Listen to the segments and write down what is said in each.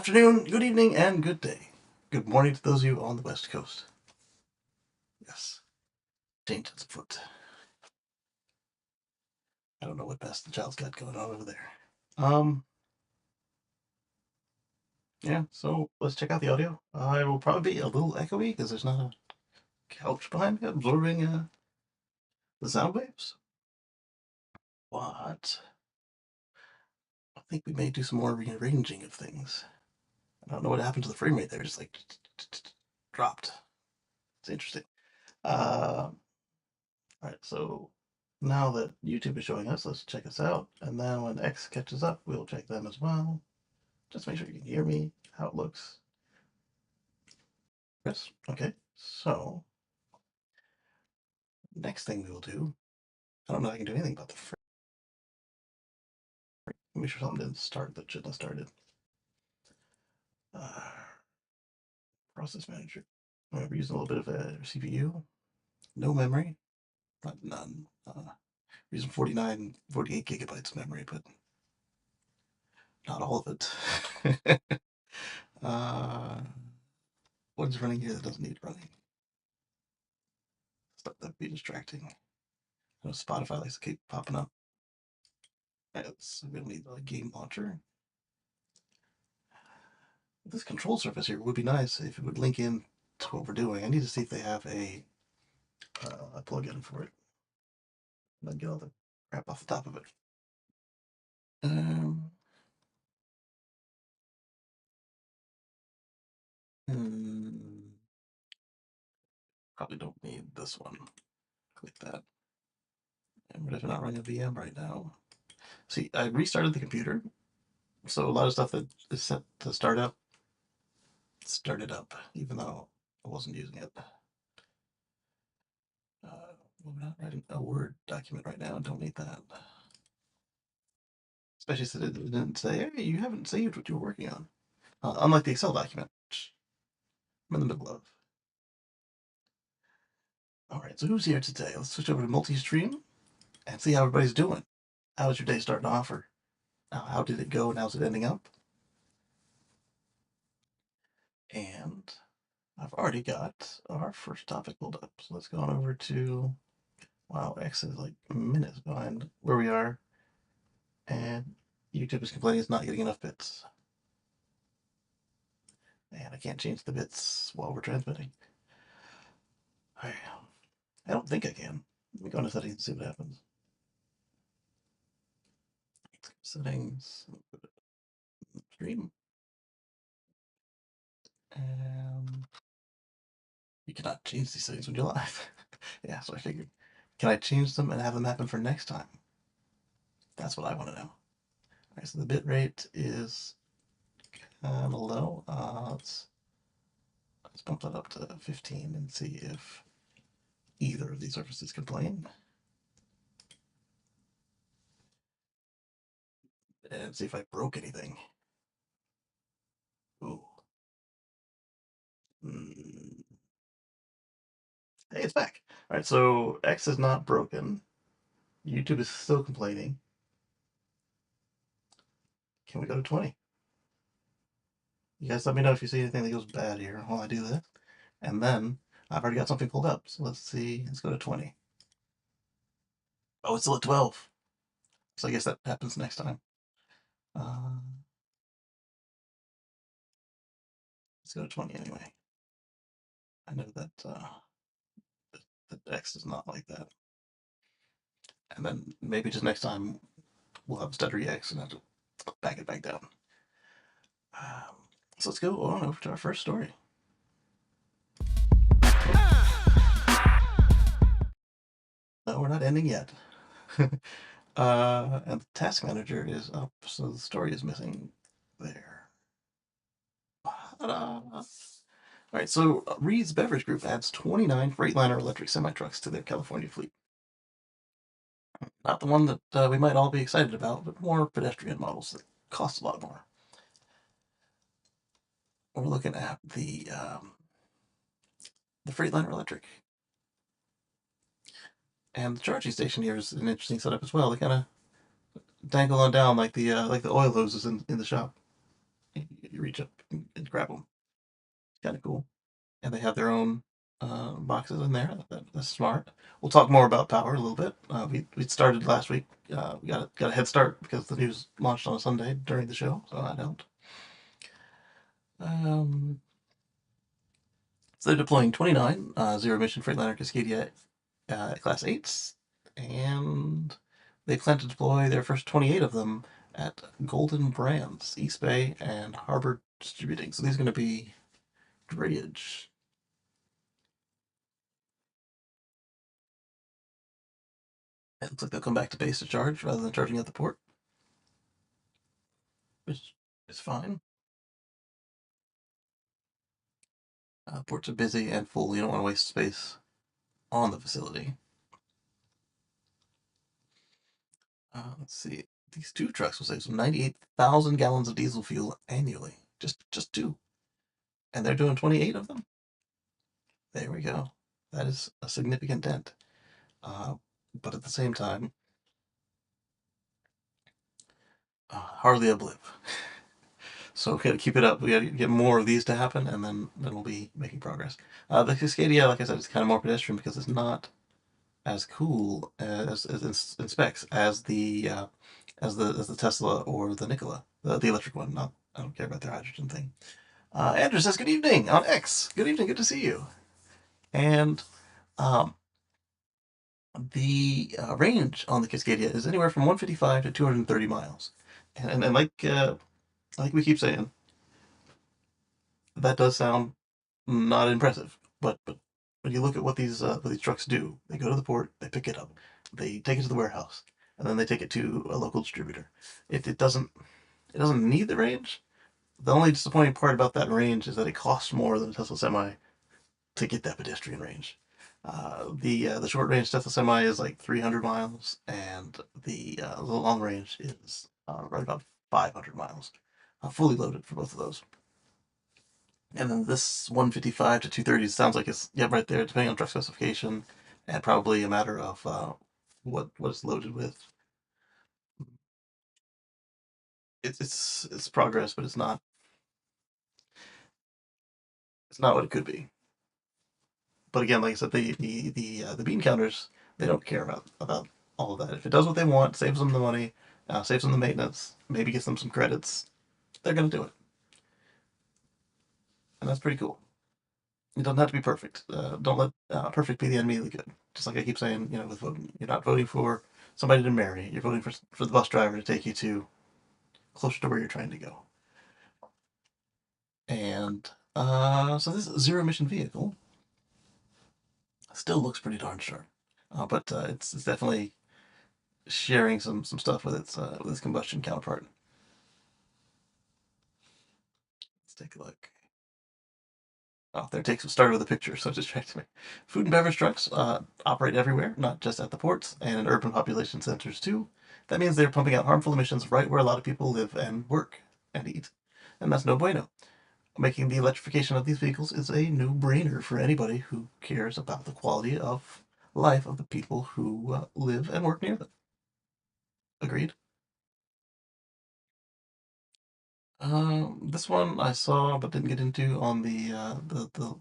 afternoon, good evening, and good day. Good morning to those of you on the West Coast. Yes, changes afoot. I don't know what best the child's got going on over there. Yeah, so let's check out the audio. It will probably be a little echoey because there's not a couch behind me absorbing the sound waves. But I think we may do some more rearranging of things. I don't know what happened to the frame rate there, just like dropped. It's interesting. Alright, so now that YouTube is showing us, let's check us out. And then when X catches up, we'll check them as well. Just make sure you can hear me, how it looks. Yes, okay. So, next thing we will do, I don't know if I can do anything about the frame. Make sure something didn't start that shouldn't have started. Process manager. We're using a little bit of a CPU. No memory. Not none. Using 48 gigabytes of memory, but not all of it. What is running here that doesn't need running? Stuff that'd be distracting. I know Spotify likes to keep popping up. So we don't need a game launcher. This control surface here would be nice if it would link in to what we're doing. I need to see if they have a plugin for it. And then get all the crap off the top of it. Probably don't need this one. Click that. And what if I'm not running a VM right now? See, I restarted the computer, so a lot of stuff that is set to start up started up, even though I wasn't using it. I'm not writing a Word document right now. I don't need that. Especially since it didn't say, hey, you haven't saved what you were working on. Unlike the Excel document, which I'm in the middle of. Alright, so who's here today? Let's switch over to multi-stream and see how everybody's doing. How's your day starting to offer? How did it go and how's it ending up? And I've already got our first topic pulled up. So let's go on over to, wow, X is like minutes behind where we are. And YouTube is complaining it's not getting enough bits. And I can't change the bits while we're transmitting. I don't think I can. Let me go into settings and see what happens. Settings, stream. And you cannot change these settings when you're live. Yeah, so I figured. Can I change them and have them happen for next time? That's what I want to know. Alright, so the bit rate is kind of low. Let's bump that up to 15 and see if either of these surfaces complain. And see if I broke anything. Ooh. Hey, it's back. Alright, so X is not broken. YouTube is still complaining. Can we go to 20? You guys let me know if you see anything that goes bad here while I do this. And then I've already got something pulled up. So let's see. Let's go to 20. Oh, it's still at 12. So I guess that happens next time. Let's go to 20 anyway. I know that that X is not like that. And then maybe just next time we'll have stuttery X and have to back it back down. So let's go on over to our first story. No, we're not ending yet. And the task manager is up, so the story is missing there. Alright, so Reed's Beverage Group adds 29 Freightliner electric semi-trucks to their California fleet. Not the one that we might all be excited about, but more pedestrian models that cost a lot more. We're looking at the Freightliner electric. And the charging station here is an interesting setup as well. They kind of dangle on down like the oil hoses in the shop. You reach up and grab them. Kind of cool. And they have their own boxes in there. That's smart. We'll talk more about power a little bit. We started last week. We got a head start because the news launched on a Sunday during the show, so that helped. Um, so they're deploying 29 zero emission Freightliner Cascadia Class 8s, and they plan to deploy their first 28 of them at Golden Brands, East Bay, and Harbor Distributing. So these are going to be drayage. It looks like they'll come back to base to charge rather than charging at the port, which is fine. Ports are busy and full. You don't want to waste space on the facility. Let's see. These two trucks will save some 98,000 gallons of diesel fuel annually. Just two. And they're doing 28 of them. There we go. That is a significant dent. But at the same time, hardly a blip. So we got to keep it up. We got to get more of these to happen, and then we'll be making progress. The Cascadia, like I said, is kind of more pedestrian because it's not as cool as in specs as the Tesla or the Nikola, the electric one. Not I don't care about their hydrogen thing. Andrew says good evening on X. Good evening, good to see you. And um, the range on the Cascadia is anywhere from 155 to 230 miles, and like we keep saying, that does sound not impressive. But when you look at what these trucks do, they go to the port, they pick it up, they take it to the warehouse, and then they take it to a local distributor. It doesn't need the range. The only disappointing part about that range is that it costs more than a Tesla Semi to get that pedestrian range. The short range Tesla Semi is like 300 miles, and the long range is right about 500 miles, fully loaded for both of those. And then this 155 to 230 sounds like it's yeah right there, depending on truck specification, and probably a matter of what it's loaded with. It's progress, but it's not what it could be. But again, like I said, the bean counters, they don't care about all of that. If it does what they want, saves them the money, saves them the maintenance, maybe gets them some credits, they're gonna do it, and that's pretty cool. It doesn't have to be perfect. Don't let perfect be the enemy of the good. Just like I keep saying, with voting, you're not voting for somebody to marry. You're voting for the bus driver to take you to closer to where you're trying to go. And so this zero emission vehicle still looks pretty darn sharp, but it's definitely sharing some stuff with its combustion counterpart. Let's take a look. Oh, there takes started with a picture, so it distracts me. Food and beverage trucks operate everywhere, not just at the ports and in urban population centers too. That means they're pumping out harmful emissions right where a lot of people live and work and eat, and that's no bueno. Making the electrification of these vehicles is a no-brainer for anybody who cares about the quality of life of the people who live and work near them. Agreed. This one I saw but didn't get into on the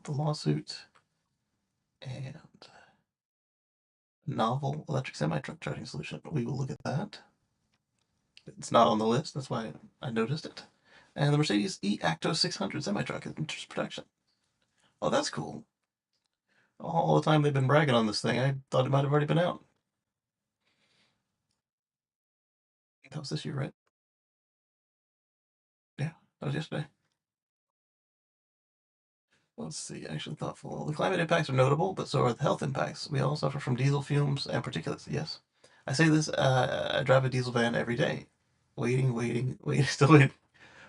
lawsuit and novel electric semi-truck charging solution. We will look at that. It's not on the list, that's why I noticed it. And the Mercedes E-Acto 600 semi-truck interest protection. Oh, that's cool. All the time they've been bragging on this thing, I thought it might have already been out. That was this year, right? Yeah, that was yesterday. Let's see, actually thoughtful. The climate impacts are notable, but so are the health impacts. We all suffer from diesel fumes and particulates. Yes. I say this, I drive a diesel van every day. Waiting, still waiting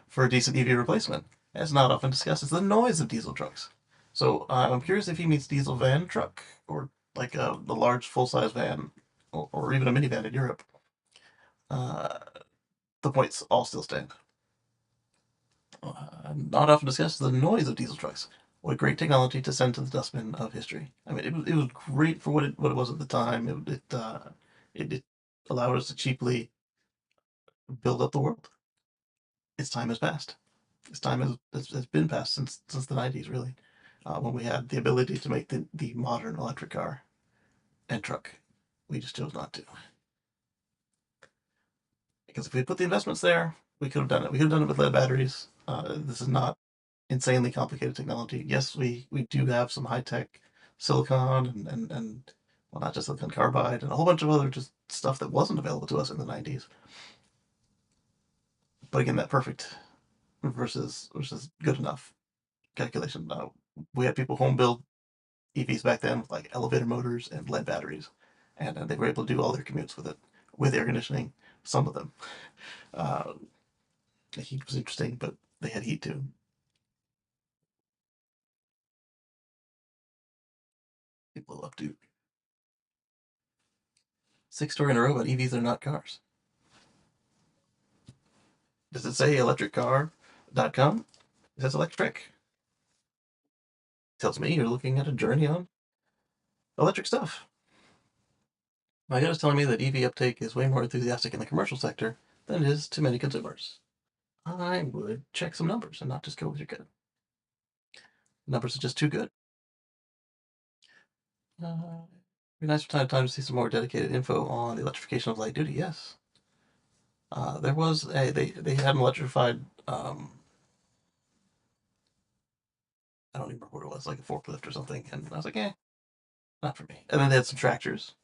for a decent EV replacement. As not often discussed is the noise of diesel trucks. So I'm curious if he means diesel van truck or like the large full-size van or even a minivan in Europe. Uh, the points all still stand. Not often discussed is the noise of diesel trucks. What great technology to send to the dustbin of history. I mean, it was great for what it was at the time. It allowed us to cheaply build up the world. Its time has passed. This time has been passed since the 90s, really, when we had the ability to make the modern electric car and truck. We just chose not to. Because if we put the investments there, we could have done it. We could have done it with lead batteries. This is not insanely complicated technology. Yes, we do have some high tech silicon and well, not just silicon carbide and a whole bunch of other just stuff that wasn't available to us in the 90s. But again, that perfect versus good enough calculation. We had people home build EVs back then with like elevator motors and lead batteries, and they were able to do all their commutes with it, with air conditioning. Some of them. Uh, the heat was interesting, but they had heat too. It blew up, dude. 6 story in a row, but EVs are not cars. Does it say electriccar.com? It says electric. Tells me you're looking at a journey on electric stuff. My gut is telling me that EV uptake is way more enthusiastic in the commercial sector than it is to many consumers. I would check some numbers and not just go with your gut. Numbers are just too good. It'd be nice from time to time to see some more dedicated info on the electrification of light duty. Yes, there was they had an electrified. I don't even remember what it was, like a forklift or something, and I was like, not for me. And then they had some tractors,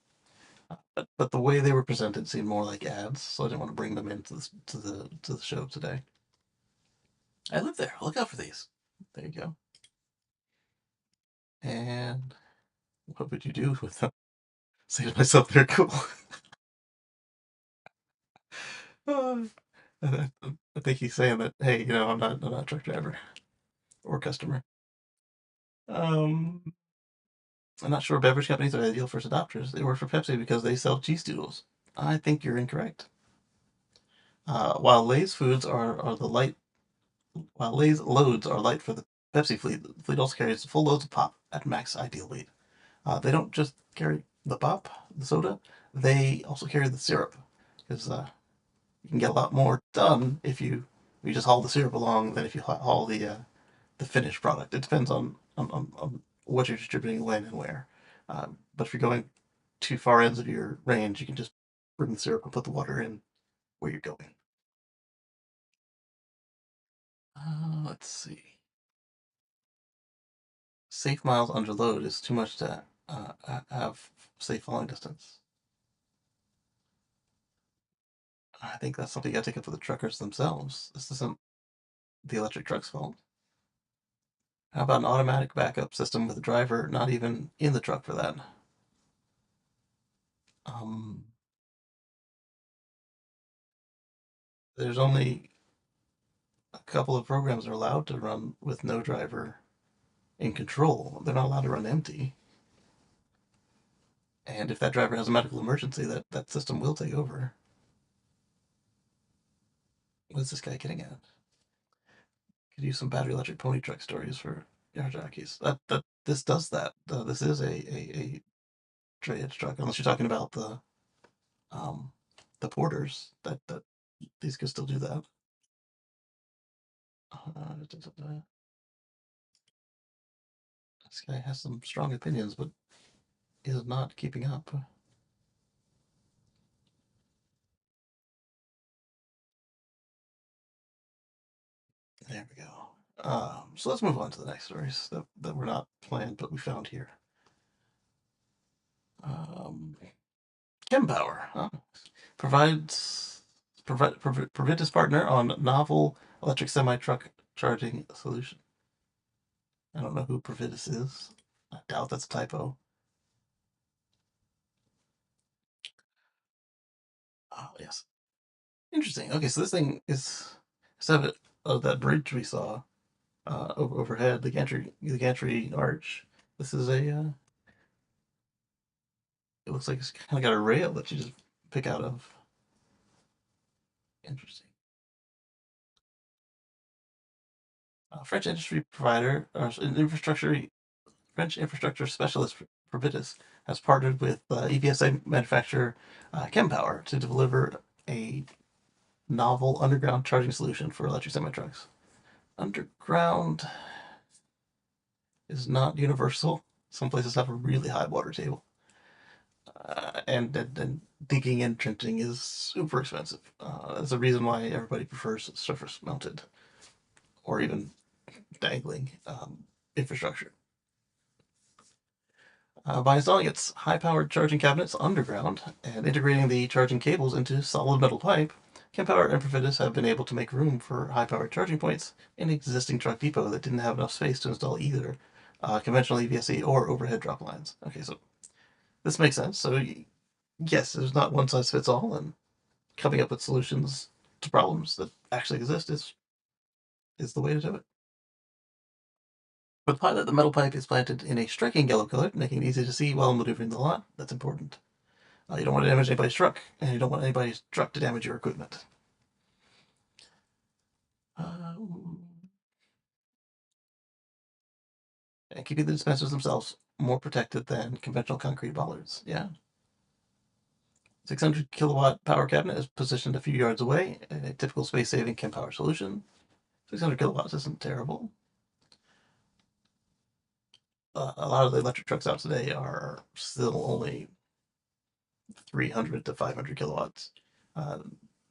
but the way they were presented seemed more like ads, so I didn't want to bring them into the show today. I live there. Look out for these. There you go. And what would you do with them? Say to myself, they're cool. I think he's saying that, hey, I'm not a truck driver or customer. Um, I'm not sure beverage companies are ideal first adopters. They work for Pepsi because they sell cheese doodles. I think you're incorrect. While Lay's foods are the light, while Lay's loads are light for the Pepsi fleet, the fleet also carries full loads of pop at max ideal weight. They don't just carry the pop, the soda, they also carry the syrup because you can get a lot more done if you just haul the syrup along than if you haul the finished product. It depends on what you're distributing, when, and where. But if you're going too far ends of your range, you can just bring the syrup and put the water in where you're going. Let's see. Safe miles under load is too much to have safe following distance. I think that's something you got to take up for the truckers themselves. This isn't the electric truck's fault. How about an automatic backup system with the driver not even in the truck for that? Um, there's only a couple of programs are allowed to run with no driver in control. They're not allowed to run empty. And if that driver has a medical emergency, that system will take over. What is this guy getting at? Could use some battery electric pony truck stories for yard jockeys. That this does that. This is a drayage truck, unless you're talking about um the porters. That these could still do that. This guy has some strong opinions, but is not keeping up. There we go. So let's move on to the next stories that were not planned, but we found here. Um, Chempower provide his partner on novel electric semi truck charging solution. I don't know who Providus is. I doubt that's a typo. Oh yes, interesting. Okay, so this thing is instead of that bridge we saw overhead, the gantry arch. This is a. It looks like it's kind of got a rail that you just pick out of. Interesting. French industry provider, or infrastructure, French infrastructure specialist Providus has partnered with EVSA manufacturer Chempower to deliver a novel underground charging solution for electric semi trucks. underground is not universal. Some places have a really high water table, and digging and trenching is super expensive. That's the reason why everybody prefers surface mounted or even dangling infrastructure. By installing its high-powered charging cabinets underground and integrating the charging cables into solid metal pipe, Kempower and Profitis have been able to make room for high-powered charging points in an existing truck depot that didn't have enough space to install either conventional EVSE or overhead drop lines. Okay, so this makes sense. So yes, there's not one size fits all, and coming up with solutions to problems that actually exist is the way to do it. For the pilot, the metal pipe is planted in a striking yellow color, making it easy to see while maneuvering the lot. That's important. You don't want to damage anybody's truck, and you don't want anybody's truck to damage your equipment. Um, and keeping the dispensers themselves more protected than conventional concrete bollards. Yeah. 600 kilowatt power cabinet is positioned a few yards away, a typical space saving Kempower solution. 600 kilowatts isn't terrible. A lot of the electric trucks out today are still only 300 to 500 kilowatts. Uh,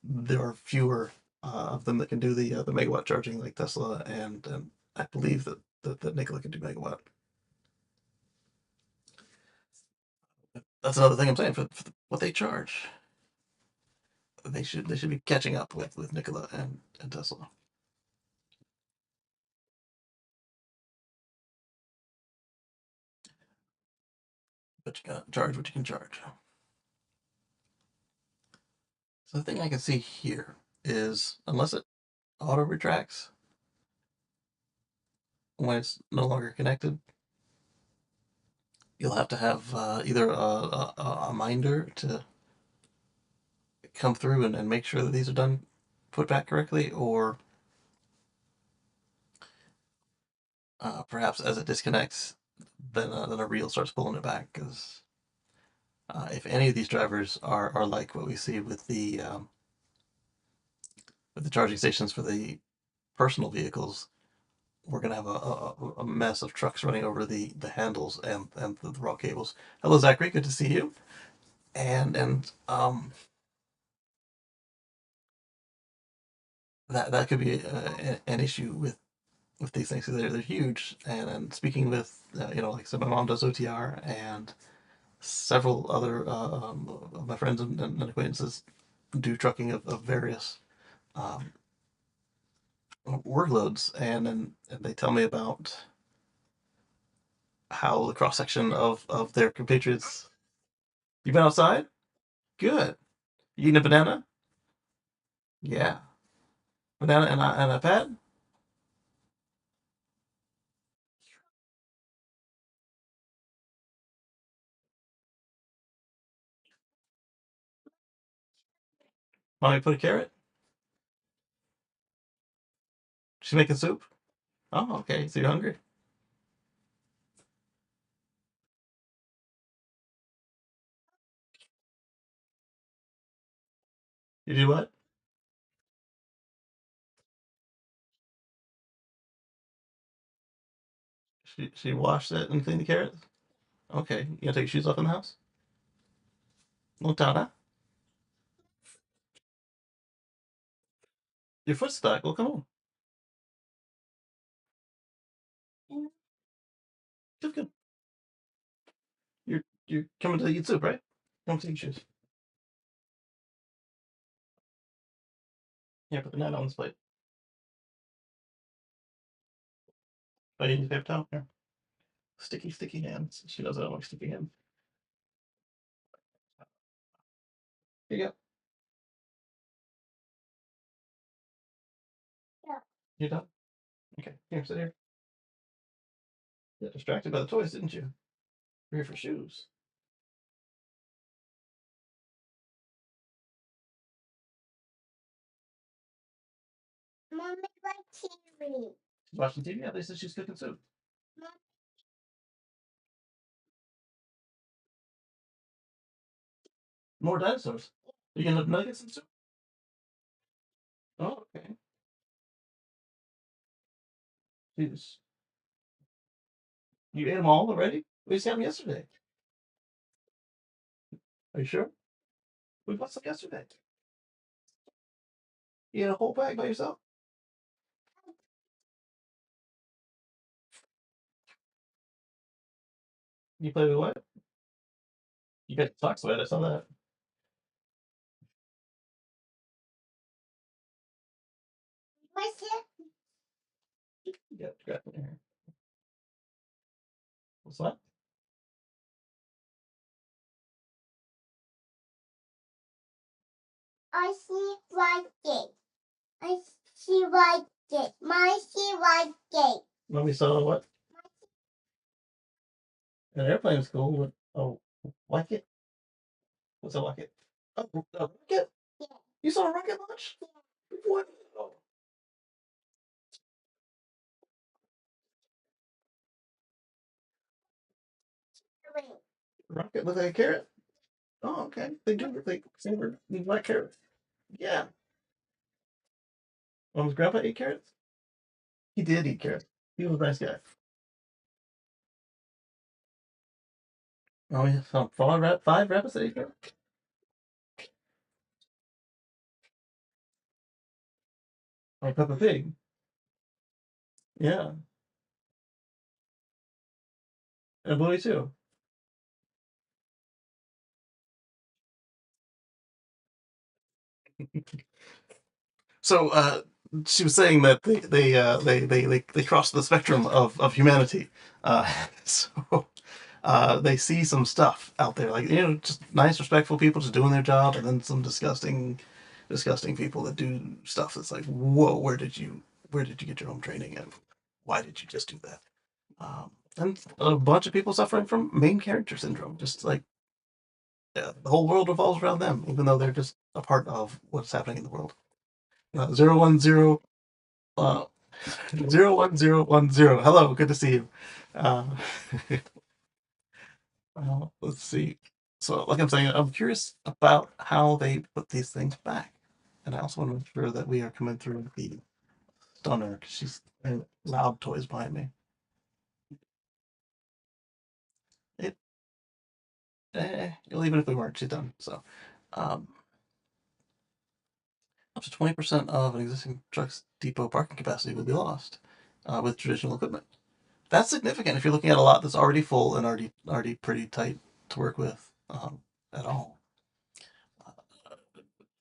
there are fewer of them that can do the megawatt charging like Tesla, and I believe that Nikola can do megawatt. That's another thing I'm saying for what they charge. They should be catching up with Nikola and Tesla. But you gotta charge what you can charge. So the thing I can see here is unless it auto retracts when it's no longer connected, you'll have to have either a minder to come through and make sure that these are done put back correctly, or perhaps as it disconnects, then a reel starts pulling it back. Because if any of these drivers are like what we see with the charging stations for the personal vehicles, we're gonna have a mess of trucks running over the handles and the raw cables. Hello, Zachary. Good to see you. And that could be an issue with these things. They're huge. And speaking with like I said, my mom does OTR, and several other of my friends and acquaintances do trucking of various um, workloads, and they tell me about how the cross section of their compatriots. You been outside? Good. You eating a banana? Yeah. Banana and a pet? Want me to put a carrot? She's making soup? Oh, okay. So you're hungry? You do what? She washed it and cleaned the carrots? Okay. You gonna take your shoes off in the house? No, Tana. Your foot's stuck. Well, come on. Good, good. You're coming to eat soup, right? Come take your shoes. Yeah, put the net on this plate. Oh, you need paper towel? Here. Sticky, sticky hands. She knows I don't like sticky hands. Here you go. You done? Okay. Here, sit here. You got distracted by the toys, didn't you? We're here for shoes. She's watching TV. Yeah, they said she's cooking soup. More dinosaurs. You gonna have nuggets and soup? Oh, okay. Jeez. You ate them all already? We just had them yesterday. Are you sure? We bought some yesterday. You ate a whole bag by yourself? You played with what? You got your socks wet. I saw that. You got crap in your hair. What's that? I see white gate. I see white gate. My see white gate. Mommy saw what? An airplane is cool, but like it? What's a rocket? Oh, a rocket? Yeah. You saw a rocket launch? What? Oh, rocket look like a carrot? Oh, okay. They do look like silver and black carrots. Yeah. Was Grandpa ate carrots? He did eat carrots. He was a nice guy. Oh, yeah. So five rabbits that ate carrots? Oh, Peppa Pig. Yeah. And Bluey too. So she was saying that they cross the spectrum of humanity. So they see some stuff out there, like just nice, respectful people just doing their job, and then some disgusting people that do stuff that's like, whoa, where did you get your home training, and why did you just do that? And a bunch of people suffering from main character syndrome, just like the whole world revolves around them, even though they're just a part of what's happening in the world. 010 uh, 01010. Hello, good to see you. Uh, let's see. So, like I'm saying, I'm curious about how they put these things back. And I also want to make sure that we are coming through the stunner because she's playing loud toys behind me. It, even if we weren't, she's done. So, um, up to 20% of an existing truck's depot parking capacity will be lost with traditional equipment. That's significant if you're looking at a lot that's already full and already pretty tight to work with at all.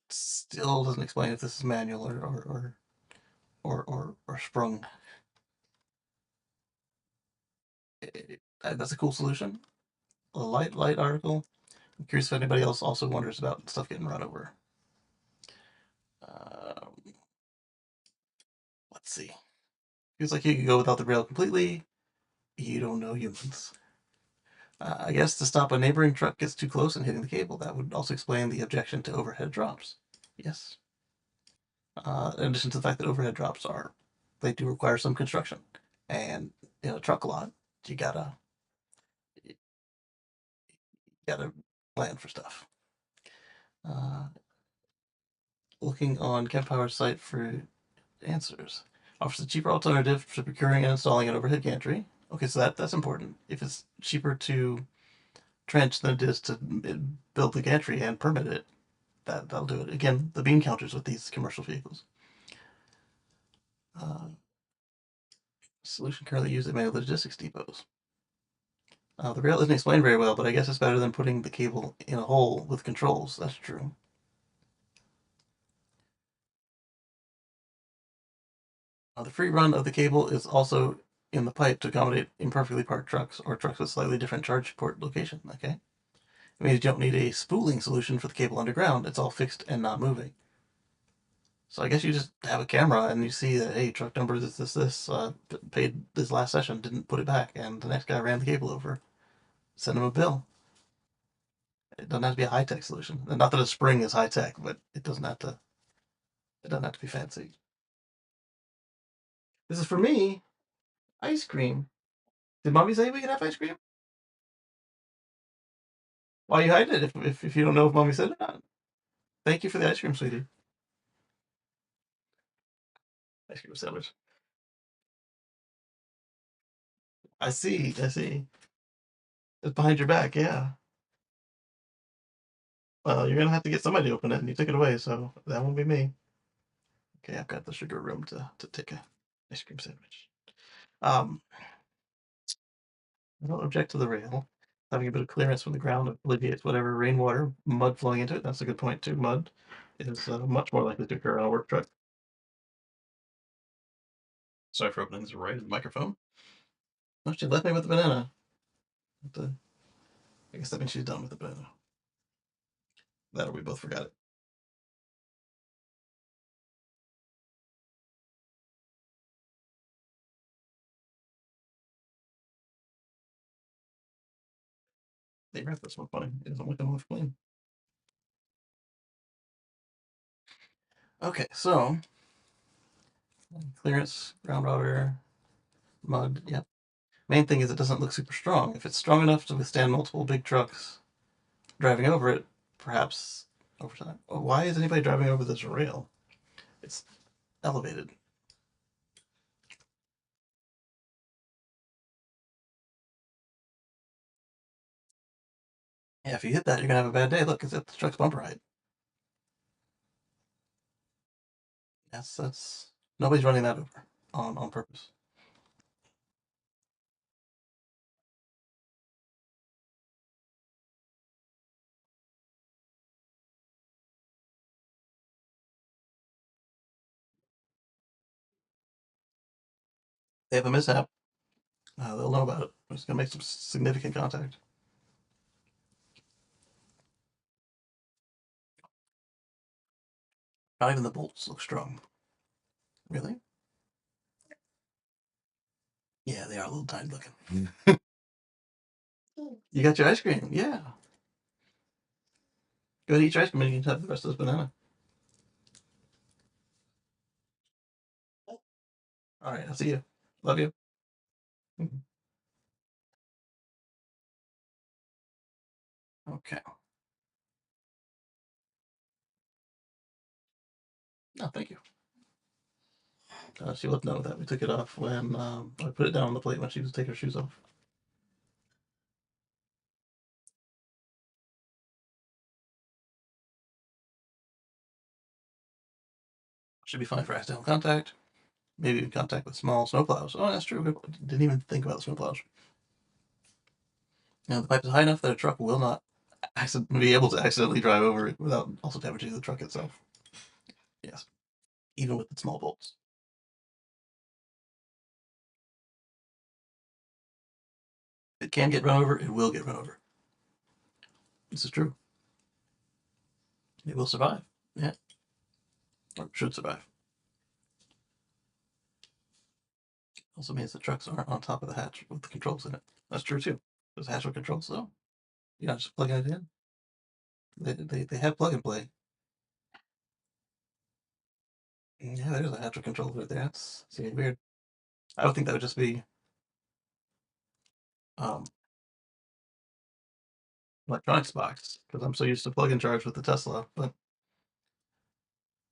Still doesn't explain if this is manual or sprung. That's a cool solution. A light article. I'm curious if anybody else also wonders about stuff getting run over. Um, let's see. Feels like you could go without the rail completely. You don't know humans. I guess to stop a neighboring truck gets too close and hitting the cable. That would also explain the objection to overhead drops. Yes. In addition to the fact that overhead drops they do require some construction, and in a truck lot, you gotta plan for stuff. Uh, looking on Kempower's site for answers. Offers a cheaper alternative to procuring and installing an overhead gantry. Okay, so that's important. If it's cheaper to trench than it is to build the gantry and permit it, that'll do it. Again, the beam counters with these commercial vehicles. Uh, solution currently used at many logistics depots. The rail isn't explained very well, but I guess it's better than putting the cable in a hole with controls. That's true. The free run of the cable is also in the pipe to accommodate imperfectly parked trucks or trucks with slightly different charge port location. Okay. It means you don't need a spooling solution for the cable underground. It's all fixed and not moving. So I guess you just have a camera and you see that, hey, truck number this paid this last session, didn't put it back, and the next guy ran the cable over. Send him a bill. It doesn't have to be a high tech solution. And not that a spring is high tech, but it doesn't have to. It doesn't have to be fancy. This is for me. Ice cream. Did mommy say we could have ice cream? Why you hide it if you don't know if mommy said it or not? Thank you for the ice cream, sweetie. Ice cream sandwich. I see. I see. It's behind your back. Yeah. Well, you're gonna have to get somebody to open it, and you took it away, so that won't be me. Okay, I've got the sugar room to take a ice cream sandwich. Um, I don't object to the rail. Having a bit of clearance from the ground alleviates whatever rainwater, mud flowing into it. That's a good point too. Mud is much more likely to occur on a work truck. Sorry for opening this right in the microphone. Oh, she left me with the banana. I guess that means she's done with the banana. That or we both forgot it. They wrapped this one funny. It doesn't want to come off clean. Okay, so clearance, groundwater, mud. Yep. Main thing is it doesn't look super strong. If it's strong enough to withstand multiple big trucks driving over it, perhaps over time. Oh, why is anybody driving over this rail? It's elevated. Yeah, if you hit that, you're gonna have a bad day. Look, it's at the truck's bumper height. That's nobody's running that over on purpose. They have a mishap. They'll know about it. It's gonna make some significant contact. Not even the bolts look strong. Really? Yeah, they are a little tiny looking. You got your ice cream. Yeah. Go ahead and eat your ice cream and you can have the rest of this banana. All right, I'll see you. Love you. Mhm. Okay. No, thank you. She would know that we took it off when I put it down on the plate when she was taking her shoes off. Should be fine for accidental contact. Maybe in contact with small snowplows. Oh, that's true. Didn't even think about the snowplows. Now, the pipe is high enough that a truck will not be able to accidentally drive over it without also damaging the truck itself. Yes, even with the small bolts. It can get run over. It will get run over. This is true. It will survive. Yeah, or should survive. Also means the trucks aren't on top of the hatch with the controls in it. That's true too. There's hatch with controls though. You're not just plugging it in. They have plug and play. Yeah, there's a hatch with controls right there. That's seeming weird. I would think that would just be um, electronics box because I'm so used to plug and charge with the Tesla. But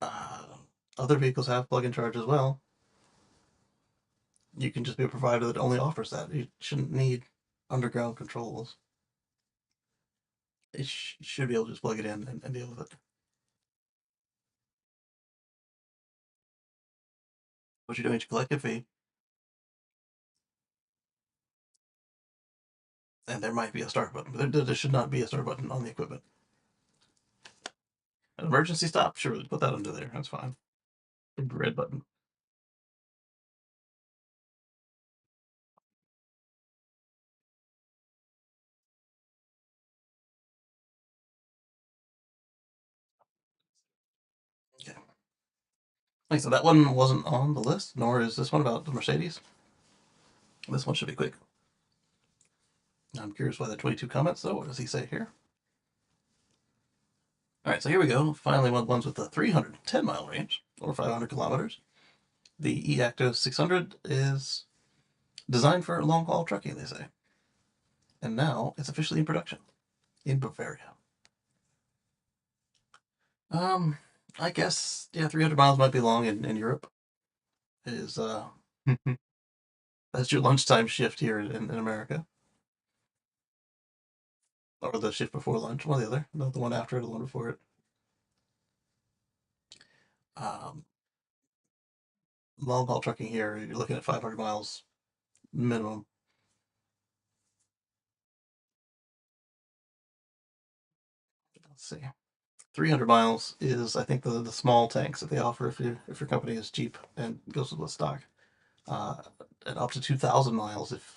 uh, other vehicles have plug and charge as well. You can just be a provider that only offers that. You shouldn't need underground controls. You should be able to just plug it in and deal with it. What you're doing is you collect a fee, and there might be a start button. But there should not be a start button on the equipment. An emergency stop, sure, put that under there. That's fine. Big red button. Okay. Like so that one wasn't on the list, nor is this one about the Mercedes. This one should be quick. I'm curious why the 22 comments though. What does he say here? All right, so here we go. Finally, ones with the 310-mile range or 500 kilometers. The e-Active 600 is designed for long haul trucking, they say, and now it's officially in production in Bavaria. Um, I guess yeah, 300 miles might be long in Europe. It is That's your lunchtime shift here in America, or the shift before lunch, one or the other. No, the one after, the one before it. Um, Long haul trucking here, you're looking at 500 miles minimum. Let's see. 300 miles is, I think, the small tanks that they offer if your company is cheap and goes with stock. Uh, and up to 2,000 miles if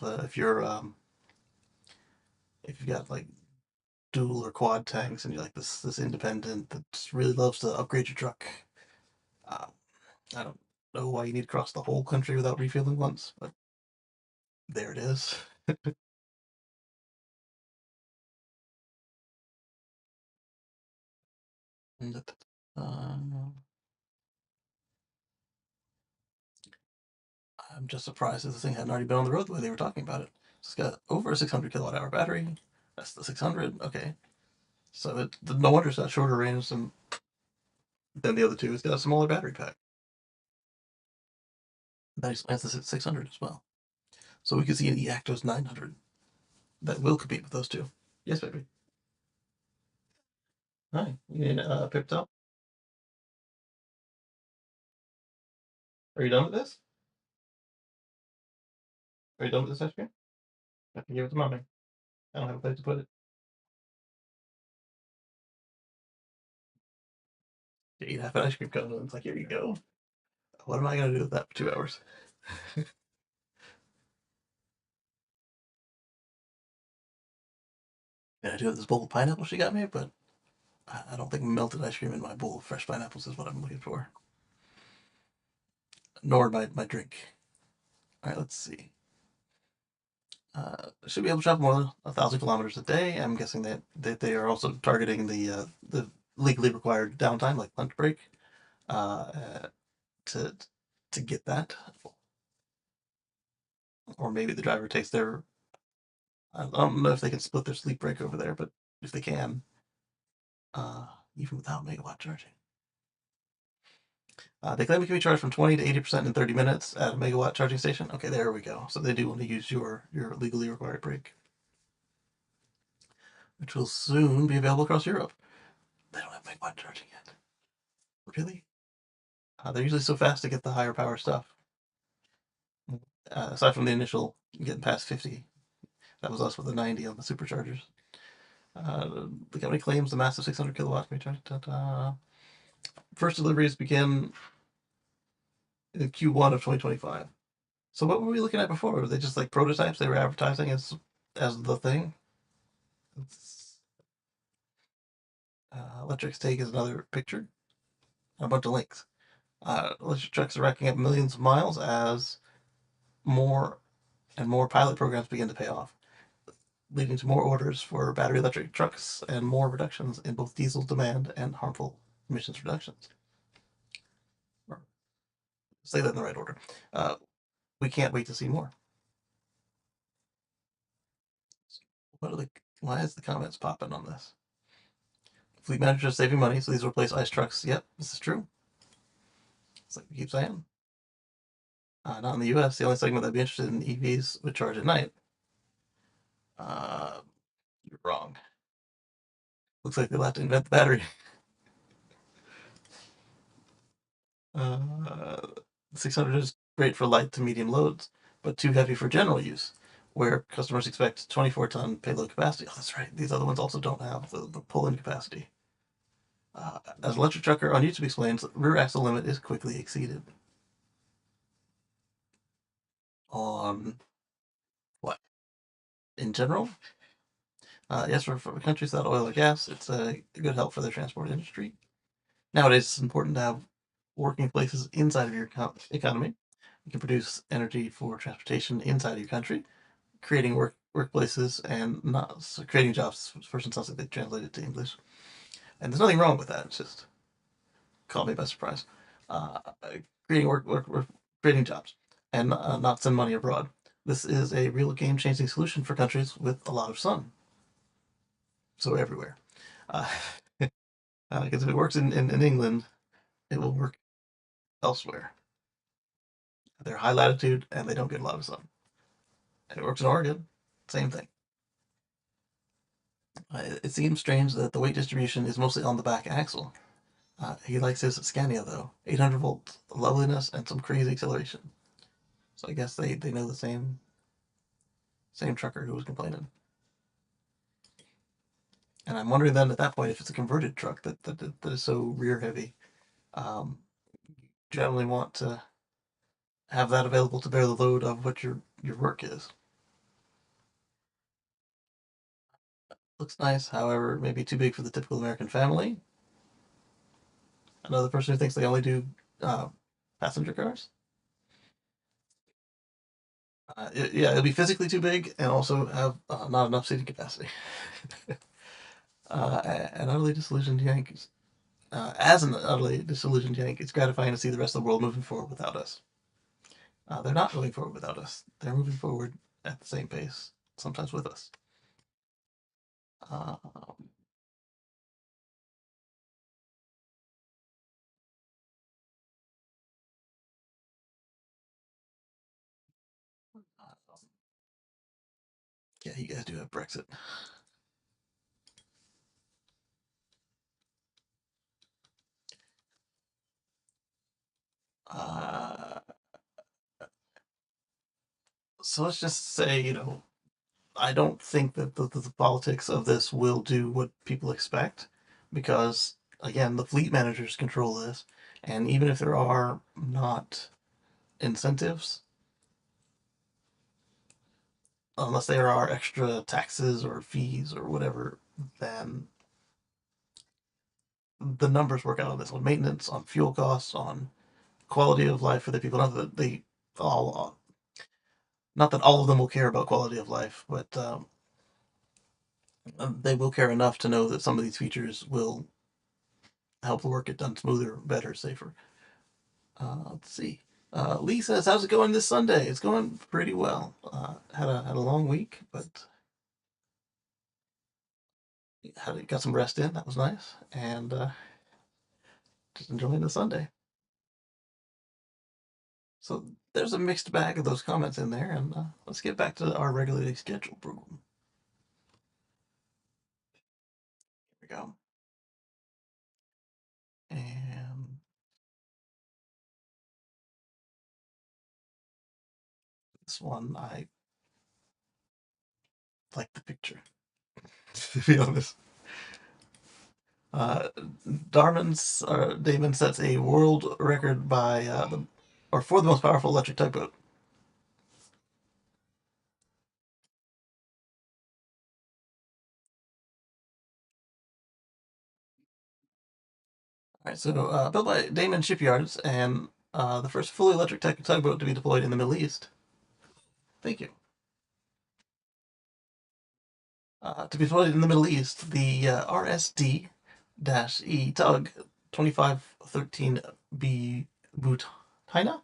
you've got like dual or quad tanks and you're like this independent that just really loves to upgrade your truck. Uh, I don't know why you need to cross the whole country without refueling once, but there it is. Um, I'm just surprised that this thing hadn't already been on the road the way they were talking about it. It's got over a 600 kilowatt hour battery. That's the 600. Okay, so no wonder it's got shorter range than the other two. It's got a smaller battery pack. That explains the 600 as well. So we could see an eActos 900 that will compete with those two. Yes, baby. Hi, you need pipped up? Are you done with this? Are you done with this ice cream? I can give it to mommy. I don't have a place to put it. You eat half an ice cream cone and it's like, here you go. What am I going to do with that for 2 hours? And I do have this bowl of pineapple she got me, but I don't think melted ice cream in my bowl of fresh pineapples is what I'm looking for. Nor my drink. All right, let's see. Should be able to travel more than 1,000 kilometers a day. I'm guessing that they are also targeting the legally required downtime, like lunch break, uh, to to get that. Or maybe the driver takes their. I don't know if they can split their sleep break over there, but if they can, uh, even without megawatt charging. They claim it can be charged from 20 to 80% in 30 minutes at a megawatt charging station. Okay, there we go. So they do want to use your legally required break, which will soon be available across Europe. They don't have megawatt charging yet. Really? They're usually so fast to get the higher power stuff. Aside from the initial getting past 50, that was us with the 90 on the superchargers. The company claims the massive 600 kilowatt can be charged. First deliveries begin in Q1 of 2025. So what were we looking at before? Were they just like prototypes they were advertising as the thing? Electric's take is another picture, a bunch of links. Electric trucks are racking up millions of miles as more and more pilot programs begin to pay off, leading to more orders for battery electric trucks and more reductions in both diesel demand and harmful emissions reductions. Or say that in the right order. Uh, we can't wait to see more. What are the? Why is the comments popping on this? Fleet managers saving money, so these replace ice trucks. Yep, this is true. It's like we keep saying. Not in the U.S. The only segment that'd be interested in EVs would charge at night. Uh, you're wrong. Looks like they'll have to invent the battery. Uh, 600 is great for light to medium loads, but too heavy for general use, where customers expect 24-ton payload capacity. Oh, that's right. These other ones also don't have the pull-in capacity. As electric trucker on YouTube explains, rear axle limit is quickly exceeded. On what? In general? Yes, for countries without oil or gas, it's a good help for the transport industry. Nowadays, it's important to have working places inside of your economy. You can produce energy for transportation inside of your country, creating workplaces and not so creating jobs. First and sounds like they translated to English, and there's nothing wrong with that. It's just caught me by surprise. Uh, creating creating jobs, and not send money abroad. This is a real game-changing solution for countries with a lot of sun, so everywhere. Because if it works in England, it will work elsewhere. They're high latitude and they don't get a lot of sun. It works in Oregon. Same thing. It seems strange that the weight distribution is mostly on the back axle. He likes his Scania though, 800 volts, loveliness, and some crazy acceleration. So I guess they know the same trucker who was complaining. And I'm wondering then at that point if it's a converted truck that is so rear heavy. Um, Generally want to have that available to bear the load of what your work is. Looks nice, however, maybe too big for the typical American family. Another person who thinks they only do uh, passenger cars. Yeah, it'll be physically too big and also have not enough seating capacity. An utterly disillusioned Yankees. As an utterly disillusioned Yank, it's gratifying to see the rest of the world moving forward without us. They're not moving forward without us. They're moving forward at the same pace, sometimes with us. Uh, yeah, you guys do have Brexit. Uh, so let's just say, I don't think that the politics of this will do what people expect because, again, the fleet managers control this. And even if there are not incentives, unless there are extra taxes or fees or whatever, then the numbers work out on this on maintenance, on fuel costs, on quality of life for the people. All, not that all of them will care about quality of life, but they will care enough to know that some of these features will help the work get done smoother, better, safer. Let's see. Lee says, "How's it going this Sunday?" It's going pretty well. Had a long week, but got some rest in. That was nice, and just enjoying the Sunday. So there's a mixed bag of those comments in there, and let's get back to our regularly scheduled program. Here we go. And this one, I like the picture, to be honest. Uh, Damon sets a world record by or for the most powerful electric tugboat. All right, so built by Damon Shipyards and the first fully electric tugboat to be deployed in the Middle East. Thank you. To be deployed in the Middle East, the RSD-E tug 2513B Butina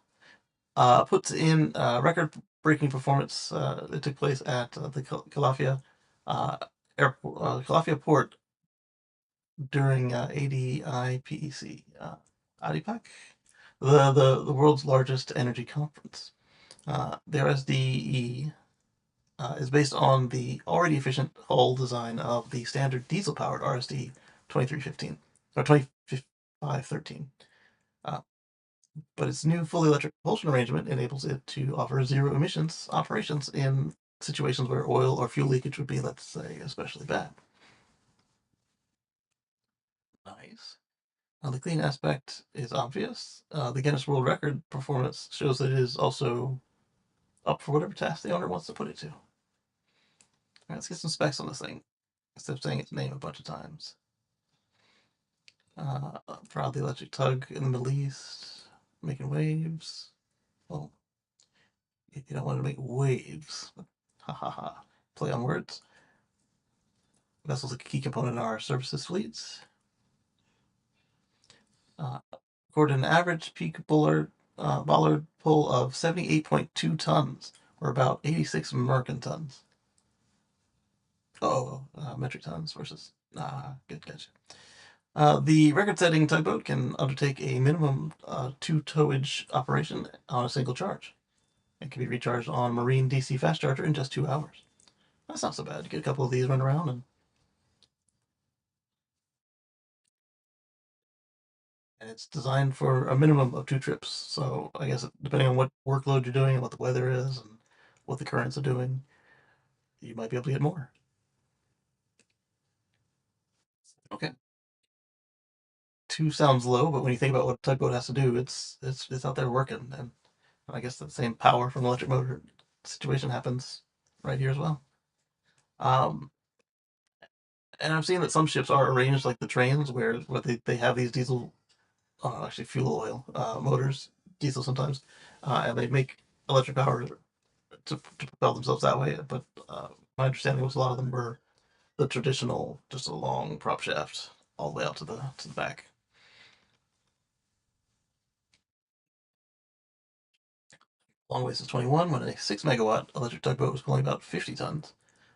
puts in record-breaking performance that took place at the Calafia port during ADIPEC, ADIPEC, the world's largest energy conference. The RSDE is based on the already efficient hull design of the standard diesel-powered RSD 2315 or 2513. Uh, but its new fully electric propulsion arrangement enables it to offer zero emissions operations in situations where oil or fuel leakage would be, let's say, especially bad. Nice. The clean aspect is obvious. The Guinness World Record performance shows that it is also up for whatever task the owner wants to put it to. All right, let's get some specs on this thing instead of saying its name a bunch of times. Proudly electric tug in the Middle East, making waves. Well, you don't want to make waves, but ha ha ha. Play on words. Vessel's a key component in our services fleets. Recorded an average peak bollard pull of 78.2 tons, or about 86 American tons. Metric tons versus. Good catch. The record-setting tugboat can undertake a minimum two towage operation on a single charge. It can be recharged on Marine DC fast charger in just 2 hours. That's not so bad. You get a couple of these run around, and it's designed for a minimum of 2 trips. So I guess depending on what workload you're doing and what the weather is and what the currents are doing, you might be able to get more. Okay, 2 sounds low, but when you think about what a tugboat has to do, it's out there working, and I guess the same power from an electric motor situation happens right here as well. Um, and I've seen that some ships are arranged like the trains, where they have these diesel, actually fuel oil motors, diesel sometimes, and they make electric power to propel themselves that way. But my understanding was a lot of them were the traditional, just a long prop shaft all the way out to the back. Long ways is 21 when a 6 megawatt electric tugboat was pulling about 50 tons.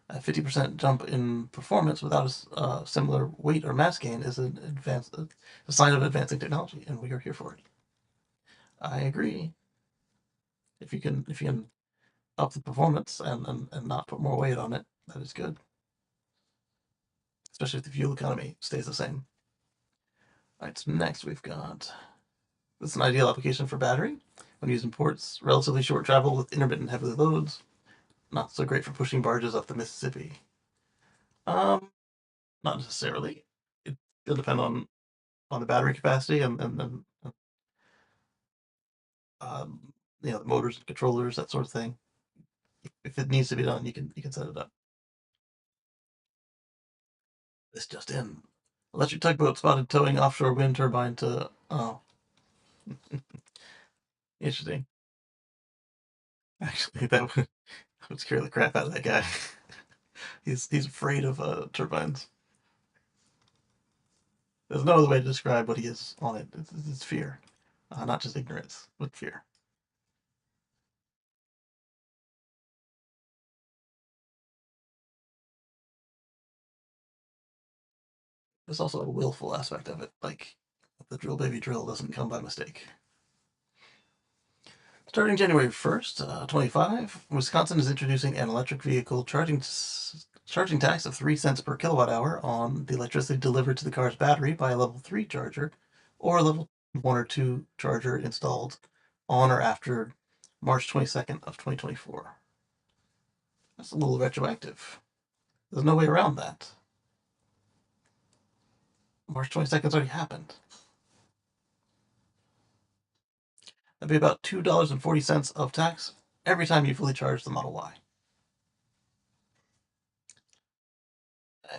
A 50% jump in performance without a similar weight or mass gain is a sign of advancing technology, and we are here for it. I agree. If you can up the performance and not put more weight on it, that is good. Especially if the fuel economy stays the same. All right, so next we've got this is an ideal application for battery when used in ports, relatively short travel with intermittent heavy loads. Not so great for pushing barges up the Mississippi. Um, Not necessarily. It'll depend on the battery capacity and um, the motors and controllers, that sort of thing. If it needs to be done, you can set it up. This just in: electric tugboat spotted towing offshore wind turbine to. Oh, interesting. Actually, that would scare the crap out of that guy. He's afraid of turbines. There's no other way to describe what he is on it. It's fear, not just ignorance, but fear. There's also a willful aspect of it, like the drill baby drill doesn't come by mistake. Starting January 1st, 25, Wisconsin is introducing an electric vehicle charging tax of 3 cents per kilowatt hour on the electricity delivered to the car's battery by a level 3 charger or a level 1 or 2 charger installed on or after March 22nd of 2024. That's a little retroactive. There's no way around that. March 22nd's already happened. That'd be about $2.40 of tax every time you fully charge the Model Y.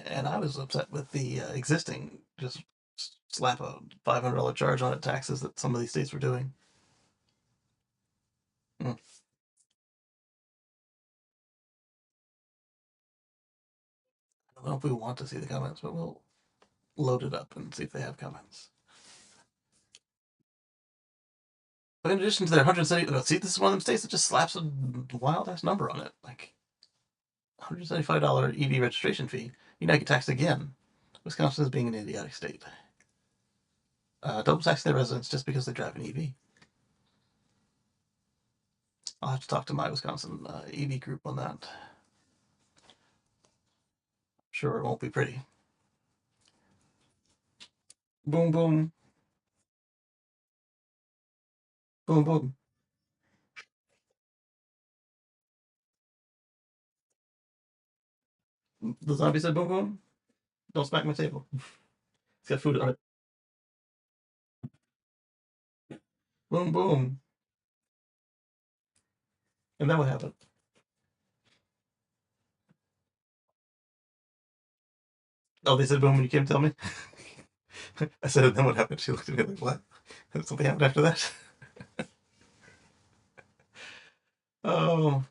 And I was upset with the existing just slap a $500 charge on it taxes that some of these states were doing. Mm. I don't know if we want to see the comments, but we'll load it up and see if they have comments. But in addition to their 170, see, this is one of them states that just slaps a wild ass number on it, like $175 EV registration fee. You now get taxed again. Wisconsin is being an idiotic state. Double taxing their residents just because they drive an EV. I'll have to talk to my Wisconsin EV group on that. Sure, it won't be pretty. Boom, boom, boom, boom. The zombie said, "Boom, boom! Don't smack my table. It's got food on it. Boom, boom!" And then what happened? Oh, they said, "Boom!" when you came to tell me. I said, "And then what happened?" She looked at me like, "What? Something happened after that?" Oh,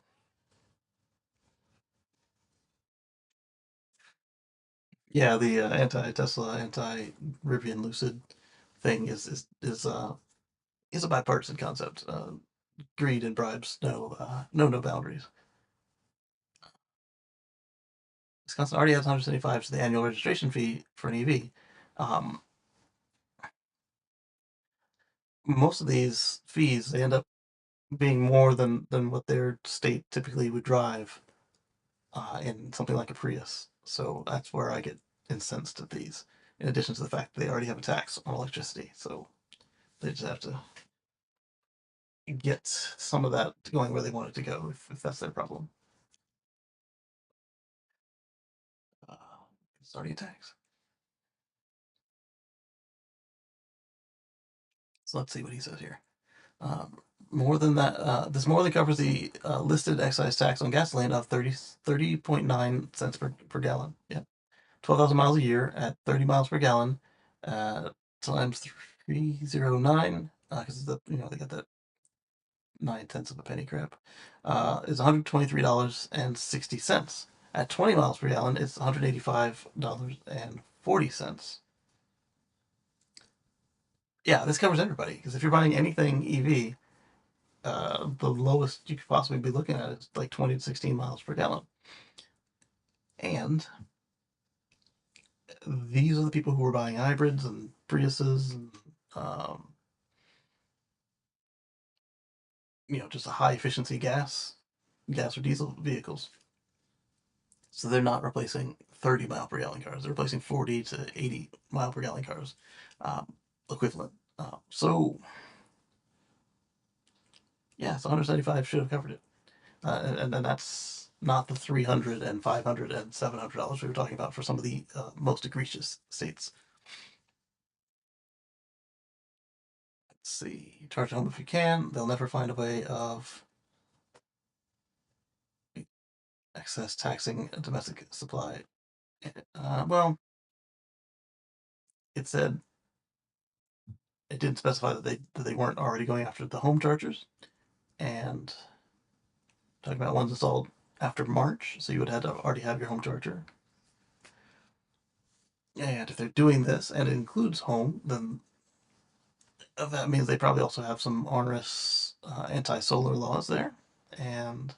yeah. The anti-Tesla, anti-Rivian Lucid thing is a bipartisan concept. Greed and bribes no boundaries. Wisconsin already has 175 to the annual registration fee for an EV. Um, Most of these fees they end up being more than what their state typically would drive in something like a Prius. So that's where I get incensed at these. In addition to the fact that they already have a tax on electricity, so they just have to get some of that going where they want it to go, if that's their problem. Uh, Starting a tax. So let's see what he says here. Um, More than that, this more than covers the listed excise tax on gasoline of 30.9 cents per gallon. Yeah, 12,000 miles a year at 30 miles per gallon, uh, times 309, because they got that 9 tenths of a penny crap, is $123.60. At 20 miles per gallon, it's $185.40. Yeah, this covers everybody because if you're buying anything EV, the lowest you could possibly be looking at is like 20 to 16 miles per gallon. And these are the people who are buying hybrids and Priuses and, um, just a high efficiency gas or diesel vehicles. So they're not replacing 30 mile per gallon cars. They're replacing 40 to 80 mile per gallon cars, equivalent. So yeah, so 175 should have covered it. And that's not the 300 and 500 and $700 we were talking about for some of the most egregious states. Let's see. Charge home if you can. They'll never find a way of excess taxing a domestic supply. Well, it said it didn't specify that they weren't already going after the home chargers, and talking about ones installed after March, so you would have to already have your home charger. And if they're doing this and it includes home, then that means they probably also have some onerous anti-solar laws there. And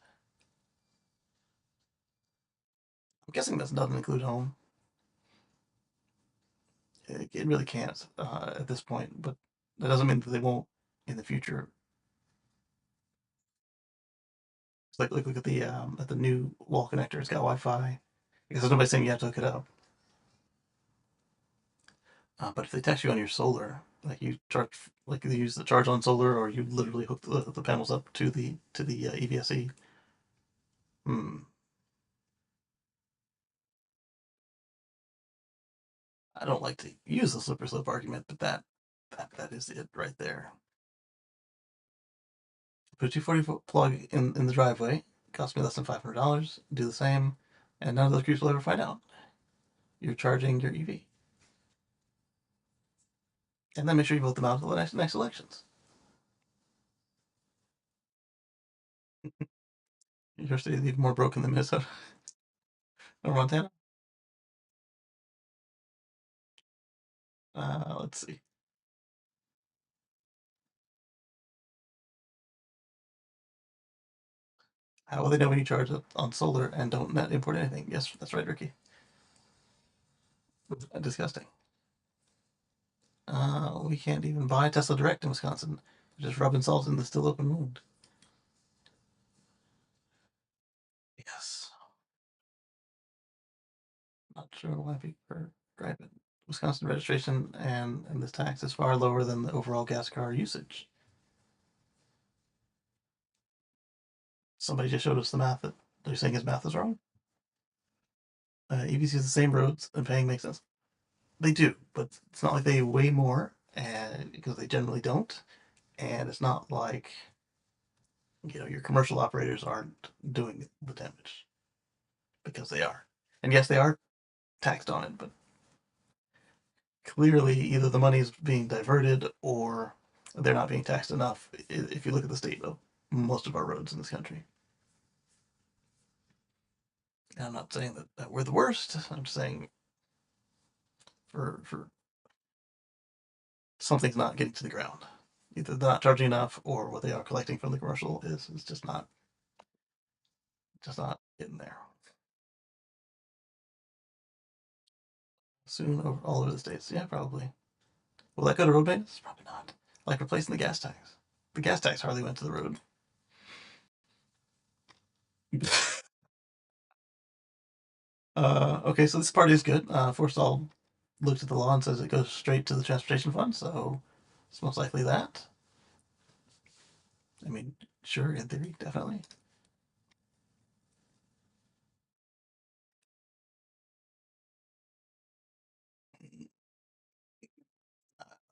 I'm guessing this doesn't include home. It really can't at this point, but that doesn't mean that they won't in the future. It's like look at the new wall connector. It's got Wi-Fi. Because there's nobody saying you have to hook it up. But if they text you on your solar, like you charge, like you use the charge on solar, or you literally hook the panels up to the EVSE. Hmm. I don't like to use the slippery slope argument, but that is it right there. Put a 240-volt plug in the driveway. Cost me less than $500. Do the same, and none of those creeps will ever find out you're charging your EV. And then make sure you vote them out for the next elections. Your state is even more broken than Minnesota or Montana. Let's see. How will they know when you charge on solar and don't net import anything? Yes, that's right, Ricky. Disgusting. We can't even buy Tesla Direct in Wisconsin. We're just rubbing salt in the still open wound. Yes. Not sure why people are griping. Wisconsin registration and this tax is far lower than the overall gas car usage. Somebody just showed us the math that they're saying his math is wrong. EVs use the same roads and paying makes sense. They do, but it's not like they weigh more, and because they generally don't. And it's not like your commercial operators aren't doing the damage because they are. And yes, they are taxed on it, but clearly either the money is being diverted or they're not being taxed enough. If you look at the state of most of our roads in this country, and I'm not saying that we're the worst. I'm just saying for something's not getting to the ground. Either they're not charging enough, or what they are collecting from the commercial is just not getting there. Soon, all over the states. Yeah, probably. Will that go to road maintenance? Probably not. Like replacing the gas tax. The gas tax hardly went to the road. Okay, so this party is good. Forstall looked at the law and says it goes straight to the transportation fund, so it's most likely that. I mean, sure, in theory, definitely.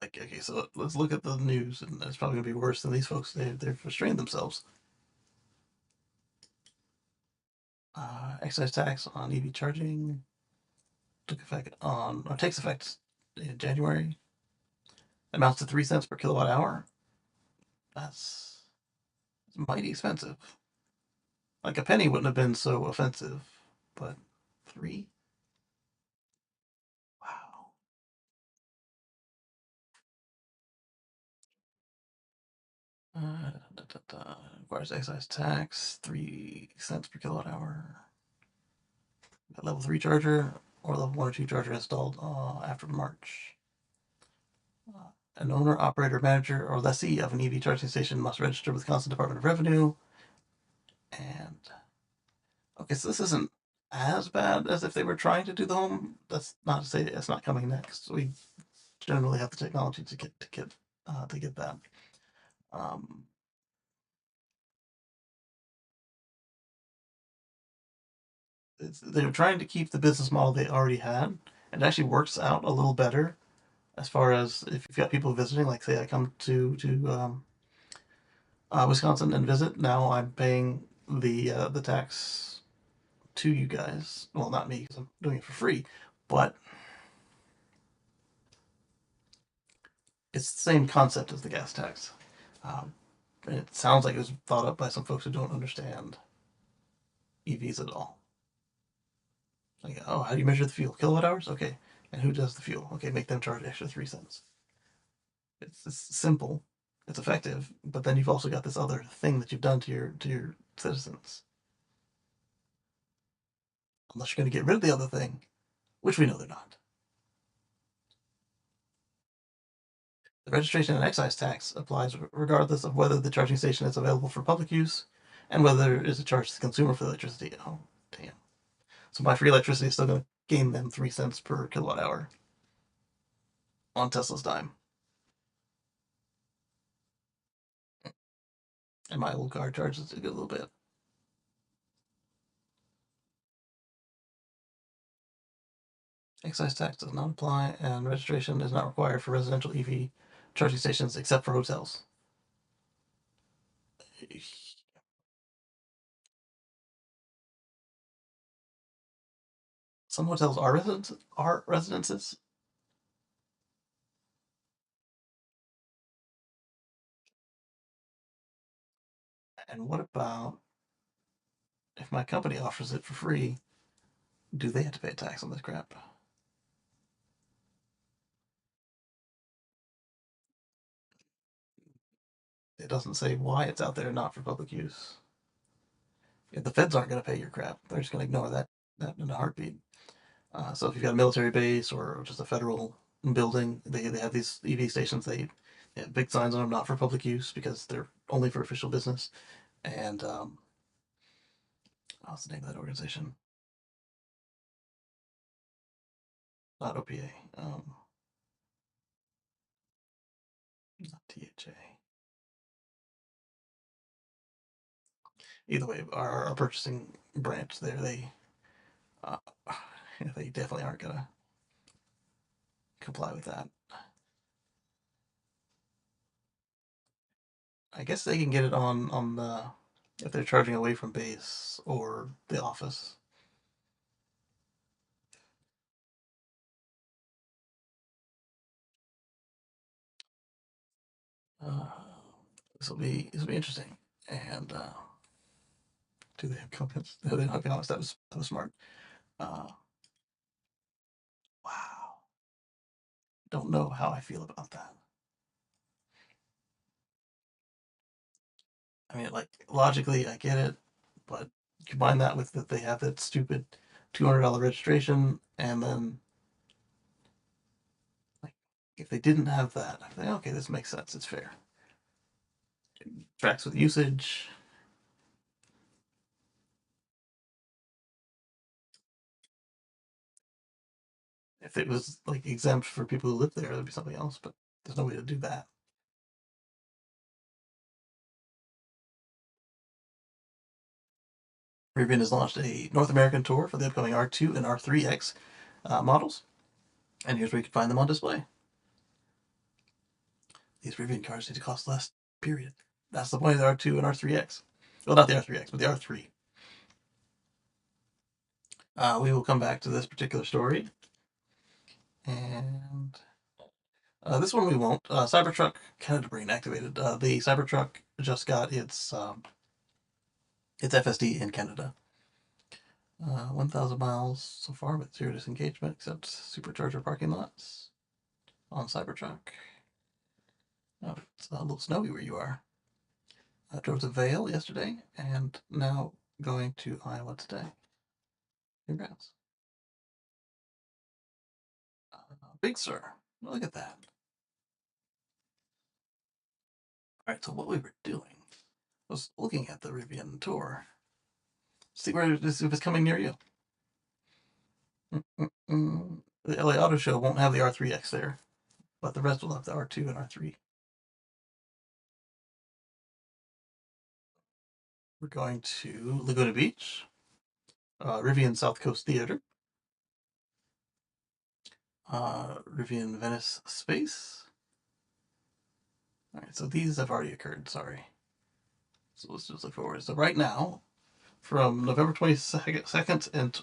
Like, okay, so let's look at the news, and it's probably gonna be worse than these folks. They've restrained themselves. Excise tax on EV charging took effect on, or takes effect in January. Amounts to 3 cents per kilowatt hour. That's mighty expensive. Like a penny wouldn't have been so offensive, but three? Wow. Da, da, da. Requires excise tax, 3 cents per kilowatt hour. A level 3 charger or level 1 or 2 charger installed after March. An owner, operator, manager, or lessee of an EV charging station must register with the Wisconsin Department of Revenue. And okay, so this isn't as bad as if they were trying to do the home. That's not to say it's not coming next. We generally have the technology to get that. Um, they're trying to keep the business model they already had. It actually works out a little better as far as if you've got people visiting. Like, say, I come to Wisconsin and visit. Now I'm paying the tax to you guys. Well, not me because I'm doing it for free, but it's the same concept as the gas tax. Um, and it sounds like it was thought up by some folks who don't understand EVs at all. Like, oh, how do you measure the fuel? Kilowatt hours? Okay. And who does the fuel? Okay, make them charge extra 3 cents. It's simple, it's effective, but then you've also got this other thing that you've done to your citizens. Unless you're going to get rid of the other thing, which we know they're not. The registration and excise tax applies regardless of whether the charging station is available for public use and whether there is a charge to the consumer for the electricity. Oh, damn. So my free electricity is still going to gain them 3 cents per kilowatt hour on Tesla's dime. And my old car charges a good little bit. Excise tax does not apply, and registration is not required for residential EV charging stations except for hotels. Some hotels are residences. And what about if my company offers it for free? Do they have to pay a tax on this crap? It doesn't say why it's out there not for public use. If the feds aren't going to pay your crap, they're just going to ignore that in a heartbeat. So if you've got a military base or just a federal building, they have these EV stations. They have big signs on them, not for public use because they're only for official business. And what's the name of that organization? Not OPA. Not THA. Either way, our purchasing branch there, uh, they definitely aren't gonna comply with that. I guess they can get it on the if they're charging away from base or the office. Uh, this will be interesting. And do they have comments? No, they don't have comments. That was smart. Uh, wow. Don't know how I feel about that. I mean, like logically, I get it, but combine that with that they have that stupid $200 registration, and then like if they didn't have that, I'd think, okay, this makes sense. It's fair. It tracks with usage. If it was like exempt for people who live there, there'd be something else, but there's no way to do that. Rivian has launched a North American tour for the upcoming R2 and R3X models, and here's where you can find them on display. These Rivian cars need to cost less, period. That's the point of the R2 and R3X. Well, not the R3X, but the R3. We will come back to this particular story, and this one we won't. Cybertruck Canada Brain activated. The Cybertruck just got its FSD in Canada. 1,000 miles so far with zero disengagement, except supercharger parking lots on Cybertruck. Oh, it's a little snowy where you are. I drove to Vail yesterday, and now going to Iowa today. Congrats. Big Sur. Look at that. Alright, so what we were doing was looking at the Rivian Tour. See where if it's coming near you. The LA Auto Show won't have the R3X there, but the rest will have the R2 and R3. We're going to Laguna Beach, Rivian South Coast Theater, Rivian Venice Space. Alright, so these have already occurred, sorry. So let's just look forward. So right now, from November 22nd and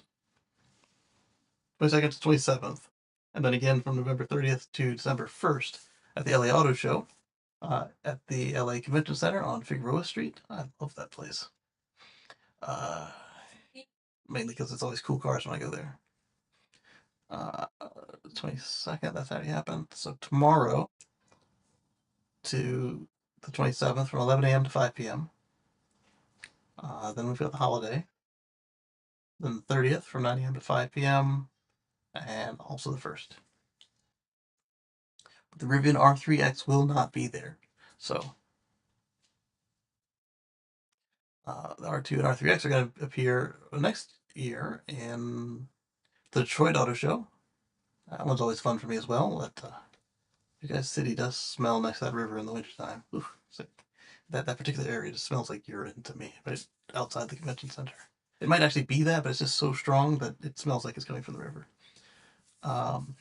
22nd to 27th, and then again from November 30th to December 1st at the LA Auto Show, at the LA Convention Center on Figueroa Street. I love that place. Uh, Mainly because it's always cool cars when I go there. 22nd, that's already happened. So tomorrow to the 27th from 11 a.m. to 5 p.m. Then we've got the holiday. Then the 30th from 9 a.m. to 5 p.m. And also the 1st. But the Rivian R3X will not be there. So the R2 and R3X are going to appear next year in the Detroit Auto Show. That one's always fun for me as well. But you guys' city does smell next to that river in the wintertime. Oof, so that particular area just smells like urine to me, but it's outside the convention center. It might actually be that, but it's just so strong that it smells like it's coming from the river. Um,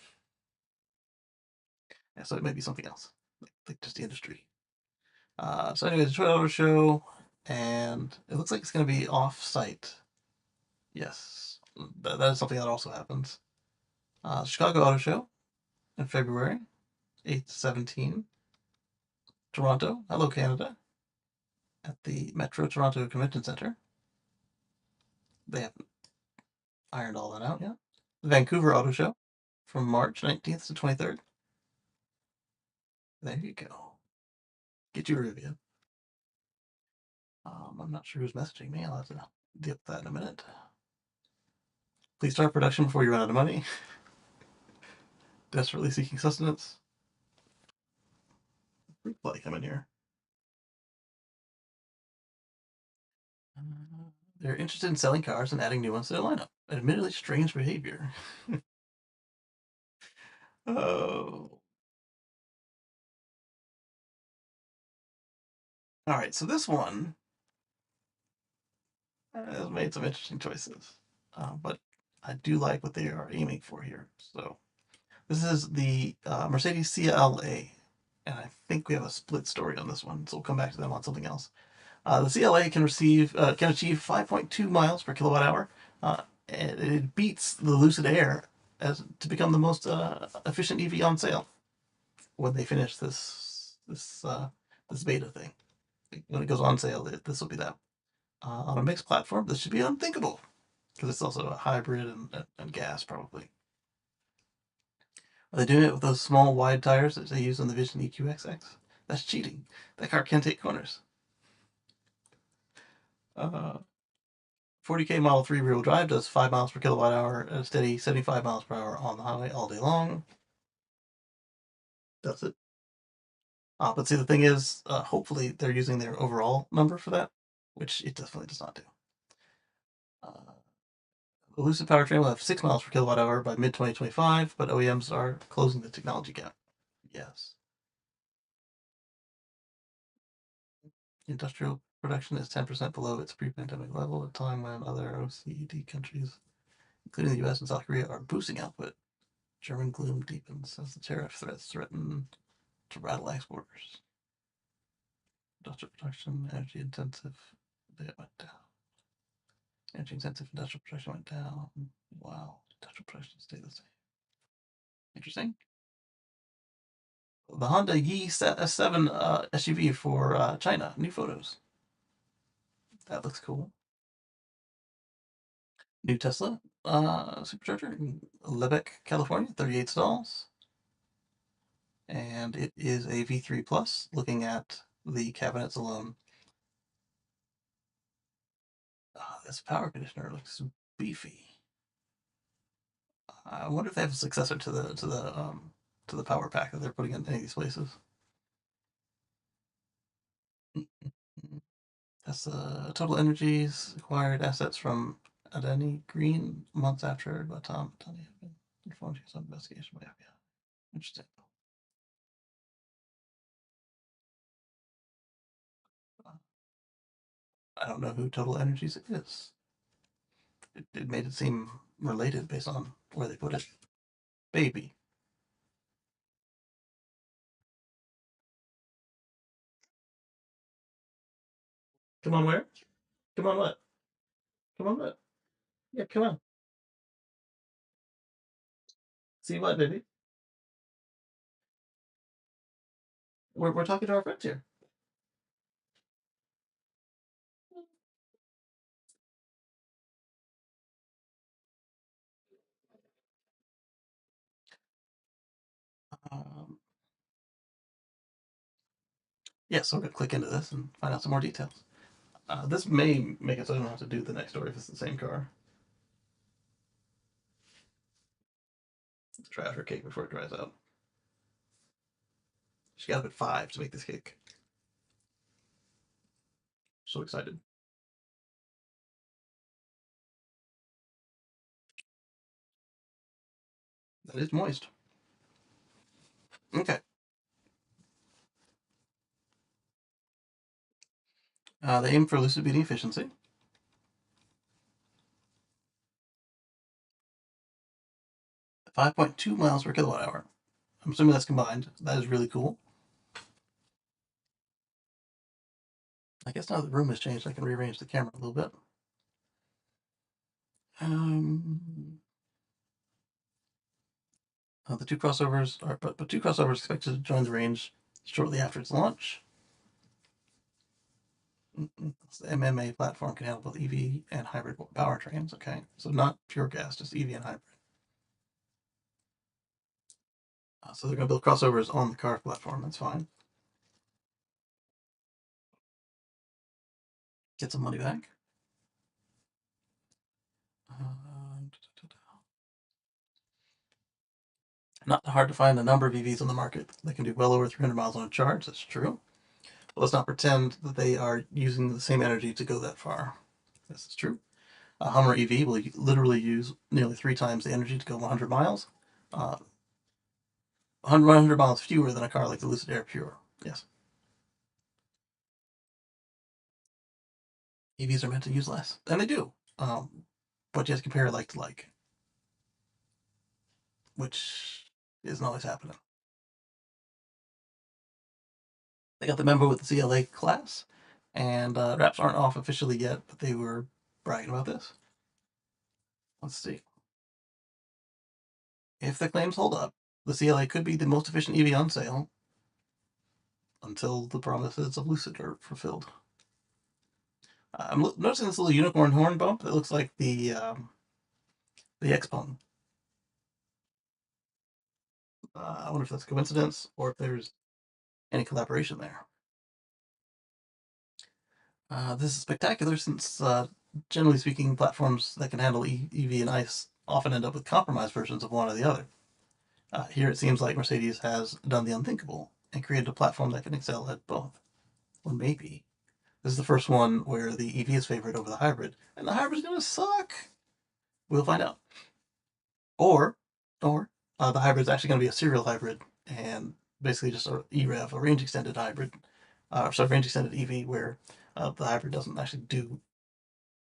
yeah, so it might be something else, like just the industry. So anyway, the Detroit Auto Show, and it looks like it's going to be off-site. Yes, that is something that also happens. Chicago Auto Show in February 8th to 17. Toronto, hello Canada, at the Metro Toronto Convention Center. They haven't ironed all that out yet. The Vancouver Auto Show from March 19th to 23rd. There you go. Get your review. I'm not sure who's messaging me. I'll have to deal with that in a minute. Please start production before you run out of money. Desperately seeking sustenance. Fruit fly coming here. They're interested in selling cars and adding new ones to their lineup. Admittedly strange behavior. Oh. Alright, so this one has made some interesting choices. But I do like what they are aiming for here. So this is the Mercedes CLA. And I think we have a split story on this one, so we'll come back to them on something else. The CLA can achieve 5.2 miles per kilowatt hour, and it beats the Lucid Air as to become the most efficient EV on sale when they finish this beta thing. When it goes on sale, this will be that. On a mixed platform, this should be unthinkable because it's also a hybrid and gas probably. Are they doing it with those small wide tires that they use on the Vision EQXX? That's cheating. That car can't take corners. 40K Model 3 rear-wheel drive does 5 miles per kilowatt hour at a steady 75 miles per hour on the highway all day long. That's it. But see, the thing is, hopefully they're using their overall number for that, which it definitely does not do. The Lucid powertrain will have 6 miles per kilowatt hour by mid 2025, but OEMs are closing the technology gap. Yes. Industrial production is 10% below its pre-pandemic level at a time when other OECD countries, including the US and South Korea, are boosting output. German gloom deepens as the tariff threats threaten to rattle exporters. Industrial production, energy intensive, they went down. Energy intensive industrial production went down. Wow, industrial production stayed the same. Interesting. The Honda S7 SUV for China. New photos. That looks cool. New Tesla supercharger in Lebec, California, 38 stalls. And it is a V3 Plus. Looking at the cabinets alone, this power conditioner looks beefy. I wonder if they have a successor to the power pack that they're putting in any of these places. That's Total Energies acquired assets from Adani Green months after Batam Batani had been informed he was on investigation by FBI. Interesting. I don't know who Total Energies is. It made it seem related based on where they put it. Baby. Come on, where? Come on, what? Come on, what? Yeah, come on. See what, baby? We're talking to our friends here. Um, yeah, so we're going to click into this and find out some more details. This may make it so I don't have to do the next story if it's the same car. Let's try out her cake before it dries out. She got up at 5 to make this cake. So excited. That is moist. Okay. They aim for lucid beating efficiency. 5.2 miles per kilowatt hour. I'm assuming that's combined. That is really cool. I guess now the room has changed, I can rearrange the camera a little bit. The two crossovers are, but two crossovers expected to join the range shortly after its launch. The MMA platform can handle both EV and hybrid powertrains. Okay, so not pure gas, just EV and hybrid. So they're going to build crossovers on the car platform. That's fine. Get some money back. Not hard to find a number of EVs on the market. They can do well over 300 miles on a charge. That's true. But let's not pretend that they are using the same energy to go that far. This is true. A Hummer EV will literally use nearly 3 times the energy to go 100 miles. 100 miles fewer than a car like the Lucid Air Pure. Yes. EVs are meant to use less, and they do. But you have to compare like to like, which isn't always happening. They got the memo with the CLA class, and wraps aren't off officially yet, but they were bragging about this. Let's see. If the claims hold up, the CLA could be the most efficient EV on sale until the promises of Lucid are fulfilled. I'm noticing this little unicorn horn bump. It looks like the X-Pong. I wonder if that's a coincidence or if there's any collaboration there. This is spectacular since, generally speaking, platforms that can handle EV and ICE often end up with compromised versions of one or the other. Here it seems like Mercedes has done the unthinkable and created a platform that can excel at both. Or maybe this is the first one where the EV is favored over the hybrid, and the hybrid's gonna suck. We'll find out. Or, or the hybrid is actually going to be a serial hybrid and basically just a EREV, a range extended hybrid, sorry, range extended EV, where the hybrid doesn't actually do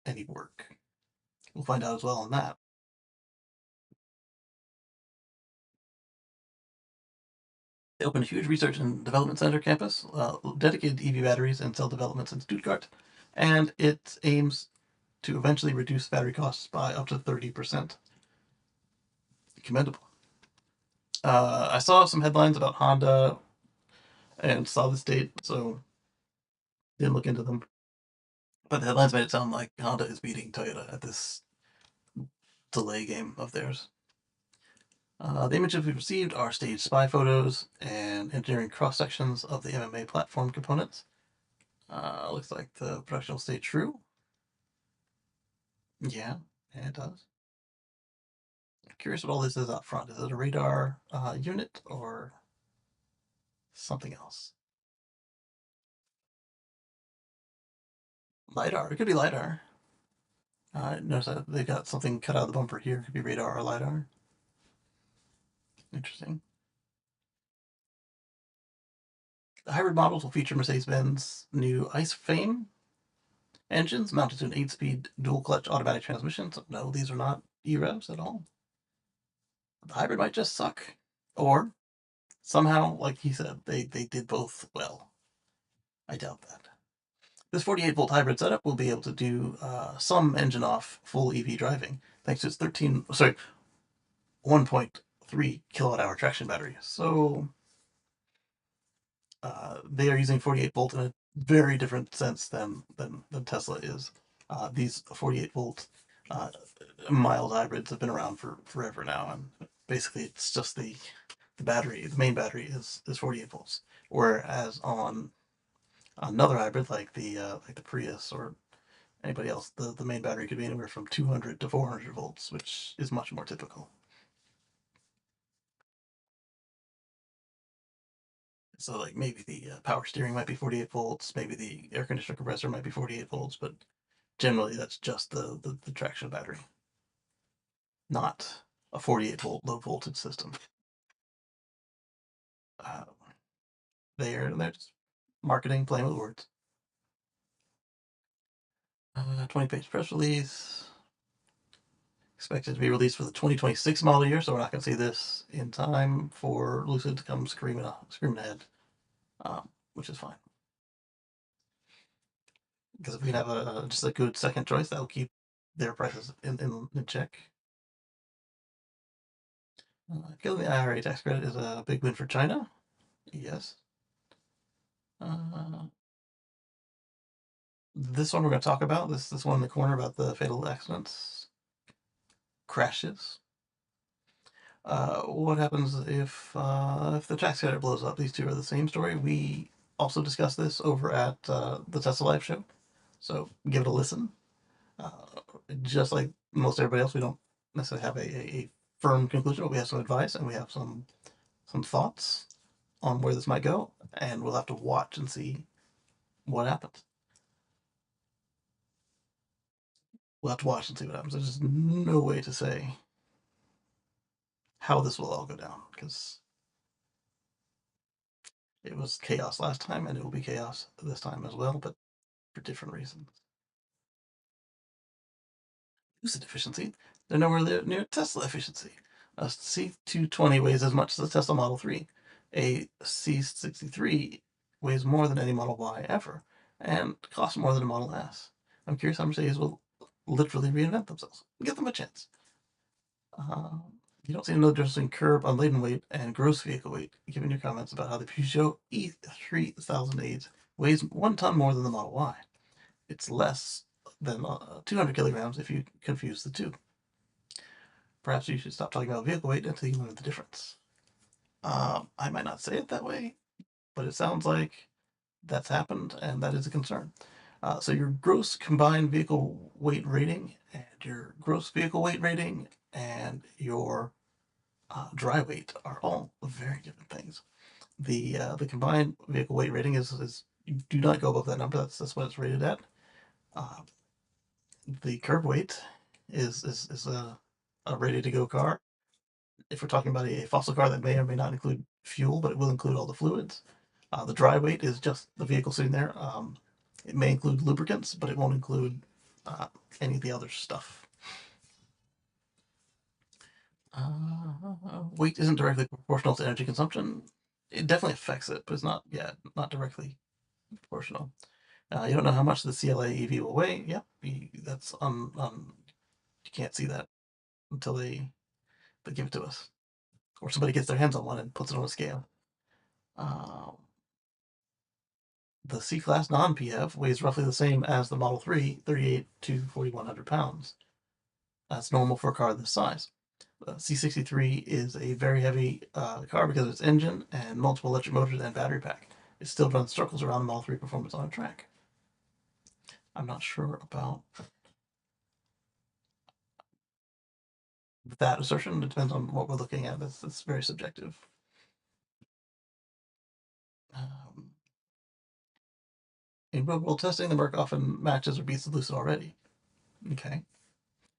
any work. We'll find out as well on that. They opened a huge research and development center campus, dedicated to EV batteries and cell developments in Stuttgart, and it aims to eventually reduce battery costs by up to 30%. Commendable. I saw some headlines about Honda and solid state, so didn't look into them. But the headlines made it sound like Honda is beating Toyota at this delay game of theirs. The images we received are staged spy photos and engineering cross sections of the MMA platform components. Looks like the production will stay true. Yeah, it does. I'm curious what all this is up front. Is it a radar unit or something else? LiDAR. It could be LiDAR. Notice that they've got something cut out of the bumper here. It could be radar or LiDAR. Interesting. The hybrid models will feature Mercedes-Benz new ICE Fame engines mounted to an 8-speed dual-clutch automatic transmission. So no, these are not E-revs at all. The hybrid might just suck. Or somehow, like he said, they did both well. I doubt that. This 48-volt hybrid setup will be able to do some engine-off full EV driving thanks to its 1.3 kilowatt-hour traction battery. So they are using 48 volt in a very different sense than Tesla is. These 48 volt mild hybrids have been around for forever now, and basically it's just the battery, the main battery is 48 volts. Whereas on another hybrid like the Prius or anybody else, the main battery could be anywhere from 200 to 400 volts, which is much more typical. So like maybe the power steering might be 48 volts, maybe the air conditioner compressor might be 48 volts, but generally that's just the traction battery, not a 48 volt low voltage system. Uh, they're just marketing, playing with words. 20-page press release. Expected to be released for the 2026 model year, so we're not going to see this in time for Lucid to come screaming ahead, which is fine. Because if we have just a good second choice, that'll keep their prices in check. Killing the IRA tax credit is a big win for China. Yes. Uh, this one we're going to talk about. This one in the corner about the fatal accidents, crashes. What happens if the tax credit blows up? These two are the same story. We also discussed this over at the Tesla Live show, so give it a listen. Uh, just like most everybody else, we don't necessarily have a firm conclusion, but we have some advice and we have some thoughts on where this might go, and we'll have to watch and see what happens. We'll have to watch and see what happens. There's just no way to say how this will all go down because it was chaos last time and it will be chaos this time as well, but for different reasons. Lucid efficiency, they're nowhere near Tesla efficiency. A C220 weighs as much as a Tesla Model 3. A C63 weighs more than any Model Y ever and costs more than a Model S. I'm curious how Mercedes will literally reinvent themselves. Give them a chance. Uh, you don't see no difference between curb unladen weight and gross vehicle weight, given your comments about how the Peugeot E3008 weighs 1 ton more than the Model Y. It's less than 200 kilograms if you confuse the two. Perhaps you should stop talking about vehicle weight until you learn the difference. I might not say it that way, but it sounds like that's happened, and that is a concern. So your gross combined vehicle weight rating and your gross vehicle weight rating and your dry weight are all very different things. The combined vehicle weight rating is you do not go above that number. That's what it's rated at. Uh, the curb weight is a ready to go car. If we're talking about a fossil car, that may or may not include fuel, but it will include all the fluids. The dry weight is just the vehicle sitting there. It may include lubricants, but it won't include uh, any of the other stuff. Weight isn't directly proportional to energy consumption. It definitely affects it, but it's not, yeah, not directly proportional. You don't know how much the CLA EV will weigh. Yep, that's you can't see that until they give it to us, or somebody gets their hands on one and puts it on a scale. Um, the C-Class non-PHEV weighs roughly the same as the Model 3, 38 to 4,100 pounds. That's normal for a car this size. C63 is a very heavy car because of its engine and multiple electric motors and battery pack. It still runs circles around the Model 3 performance on a track. I'm not sure about that assertion. It depends on what we're looking at. That's very subjective. Um, in real world testing, the Merc often matches or beats the Lucid already. Okay.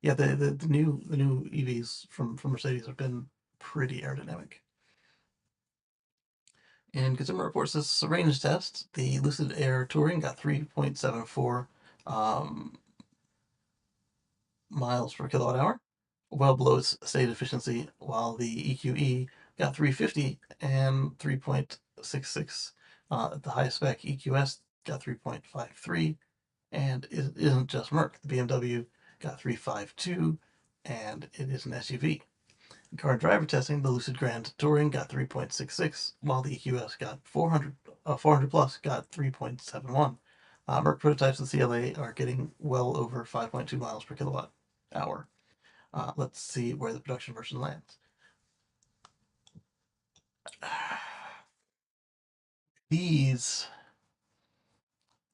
Yeah, the new EVs from Mercedes have been pretty aerodynamic. In Consumer Reports, this range test, the Lucid Air Touring got 3.74 um, miles per kilowatt hour, well below its stated efficiency, while the EQE got 350 and 3.66. The highest spec EQS got 3.53, and it isn't just Merc. The BMW got 352, and it is an SUV. In car and driver testing, the Lucid Grand Touring got 3.66, while the EQS got 400 plus got 3.71. Merc prototypes of the CLA are getting well over 5.2 miles per kilowatt hour. Let's see where the production version lands. These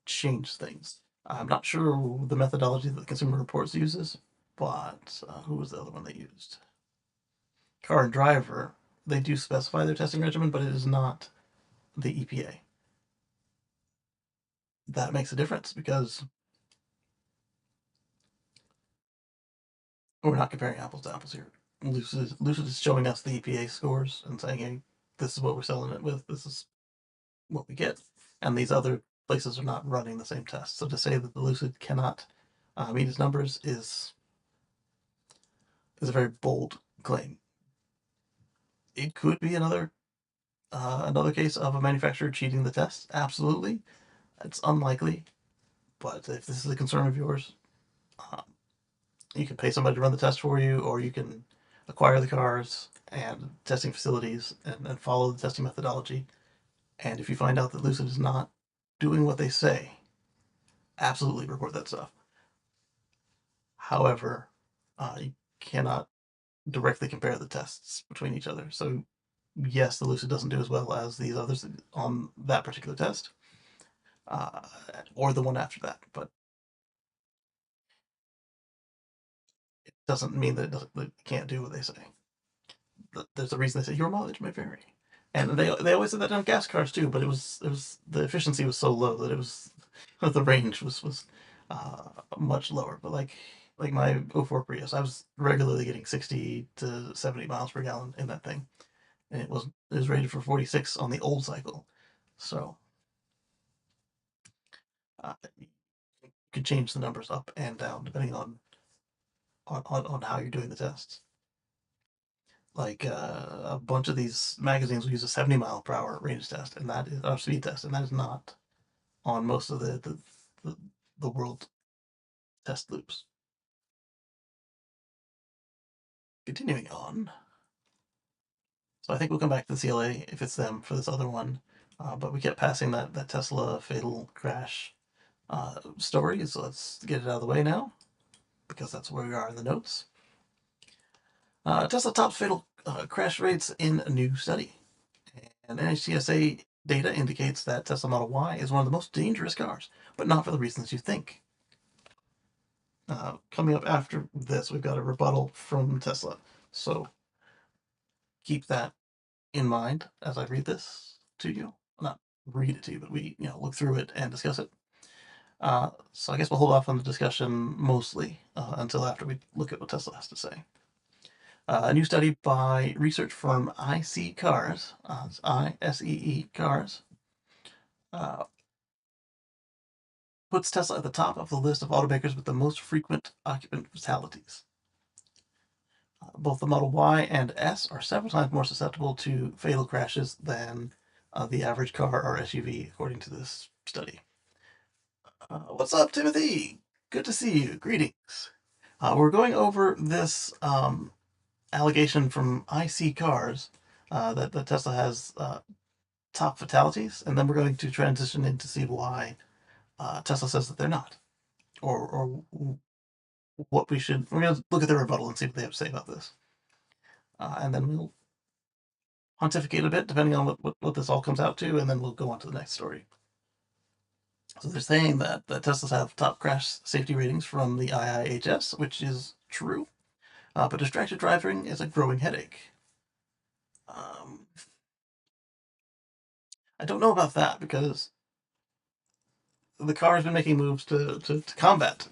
change things. I'm not sure the methodology that the Consumer Reports uses, but who was the other one they used? Car and Driver. They do specify their testing regimen, but it is not the EPA. That makes a difference because we're not comparing apples to apples here. Lucid is showing us the EPA scores and saying, hey, this is what we're selling it with. This is what we get. And these other places are not running the same tests. So to say that the Lucid cannot meet its numbers is a very bold claim. It could be another case of a manufacturer cheating the test. Absolutely, it's unlikely. But if this is a concern of yours, uh, you can pay somebody to run the test for you, or you can acquire the cars and testing facilities and follow the testing methodology. And if you find out that Lucid is not doing what they say, absolutely report that stuff. However, you cannot directly compare the tests between each other. So, yes, the Lucid doesn't do as well as these others on that particular test, uh, or the one after that, but it doesn't mean that it can't do what they say. There's a reason they say your mileage may vary. And they always said that on gas cars too, but it was the efficiency was so low that it was the range was much lower. But like my '04 Prius, I was regularly getting 60 to 70 miles per gallon in that thing, and it was rated for 46 on the old cycle. So you could change the numbers up and down depending on how you're doing the tests. Like a bunch of these magazines will use a 70-mile-per-hour range test, and that is our speed test, and that is not on most of the, the world test loops. Continuing on, so I think we'll come back to the CLA if it's them for this other one, but we kept passing that Tesla fatal crash story, so let's get it out of the way now because that's where we are in the notes. Tesla tops fatal crash rates in a new study. And NHTSA data indicates that Tesla Model Y is one of the most dangerous cars, but not for the reasons you think. Coming up after this, we've got a rebuttal from Tesla. So keep that in mind as I read this to you. Not read it to you, but we look through it and discuss it. So I guess we'll hold off on the discussion mostly until after we look at what Tesla has to say. A new study by research firm IC Cars, ISEE Cars, uh, puts Tesla at the top of the list of automakers with the most frequent occupant fatalities. Both the Model Y and S are several times more susceptible to fatal crashes than the average car or SUV, according to this study. What's up, Timothy? Good to see you. Greetings. We're going over this allegation from IC Cars that Tesla has top fatalities, and then we're going to transition in to see why Tesla says that they're not, or what we should. We're going to look at the rebuttal and see what they have to say about this, and then we'll pontificate a bit, depending on what this all comes out to, and then we'll go on to the next story. So they're saying that Teslas have top crash safety ratings from the IIHS, which is true, but distracted driving is a growing headache. Um, I don't know about that because the car has been making moves to combat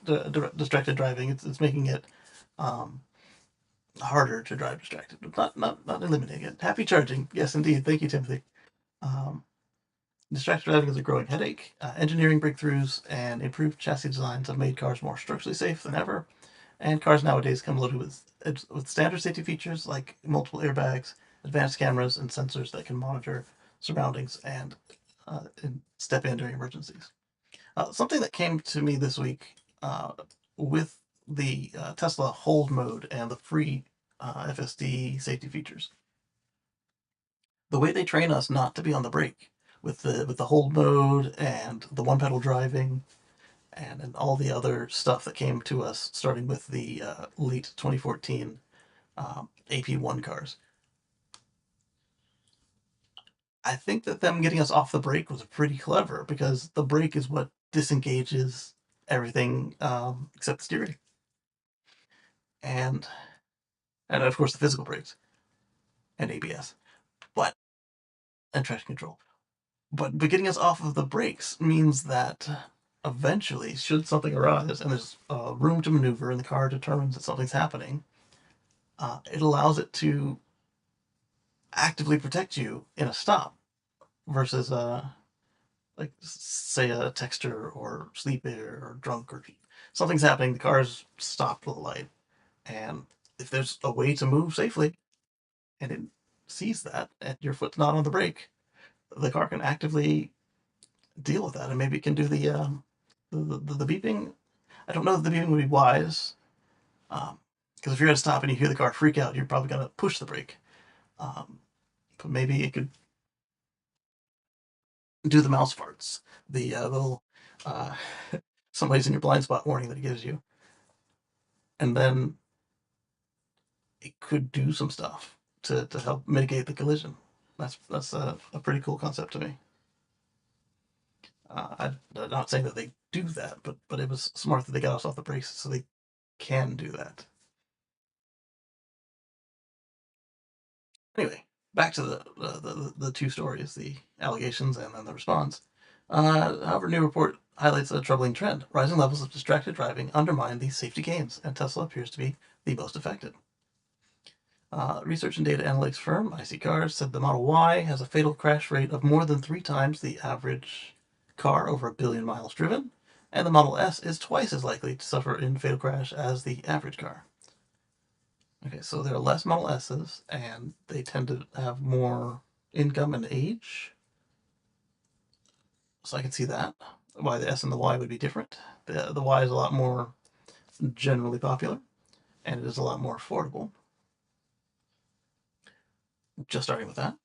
distracted driving. It's making it um, harder to drive distracted, but not eliminating it. Happy charging, yes indeed. Thank you, Timothy. Um, Distracted driving is a growing headache. Engineering breakthroughs and improved chassis designs have made cars more structurally safe than ever, and cars nowadays come loaded with standard safety features like multiple airbags, advanced cameras, and sensors that can monitor surroundings and step in during emergencies. Something that came to me this week with the Tesla hold mode and the free FSD safety features. The way they train us not to be on the brake with the hold mode and the one pedal driving and all the other stuff that came to us starting with the late 2014 AP1 cars. I think that them getting us off the brake was pretty clever because the brake is what disengages everything except the steering and and of course the physical brakes and ABS, but and traction control. But getting us off of the brakes means that eventually, should something arise and there's room to maneuver and the car determines that something's happening, it allows it to actively protect you in a stop versus like say a texter or sleepy or drunk or something's happening. The car's stopped with a light, and if there's a way to move safely and it sees that and your foot's not on the brake, the car can actively deal with that, and maybe it can do the beeping. I don't know if the beeping would be wise, because if you're at a stop and you hear the car freak out, you're probably gonna push the brake. Um, but maybe it could do the mouse farts, the little uh, somebody's in your blind spot warning that it gives you, and then it could do some stuff to help mitigate the collision. That's a pretty cool concept to me. I'm not saying that they do that, but it was smart that they got us off the brakes so they can do that. Anyway, back to the two stories, the allegations and then the response. However, new report highlights a troubling trend. Rising levels of distracted driving undermine these safety gains, and Tesla appears to be the most affected. Research and data analytics firm IC Cars said the Model Y has a fatal crash rate of more than 3 times the average car over a billion miles driven, and the Model S is twice as likely to suffer in fatal crash as the average car. Okay, so there are less Model S's, and they tend to have more income and age. So I can see that why the S and the Y would be different. The Y is a lot more generally popular, and it is a lot more affordable. Just starting with that.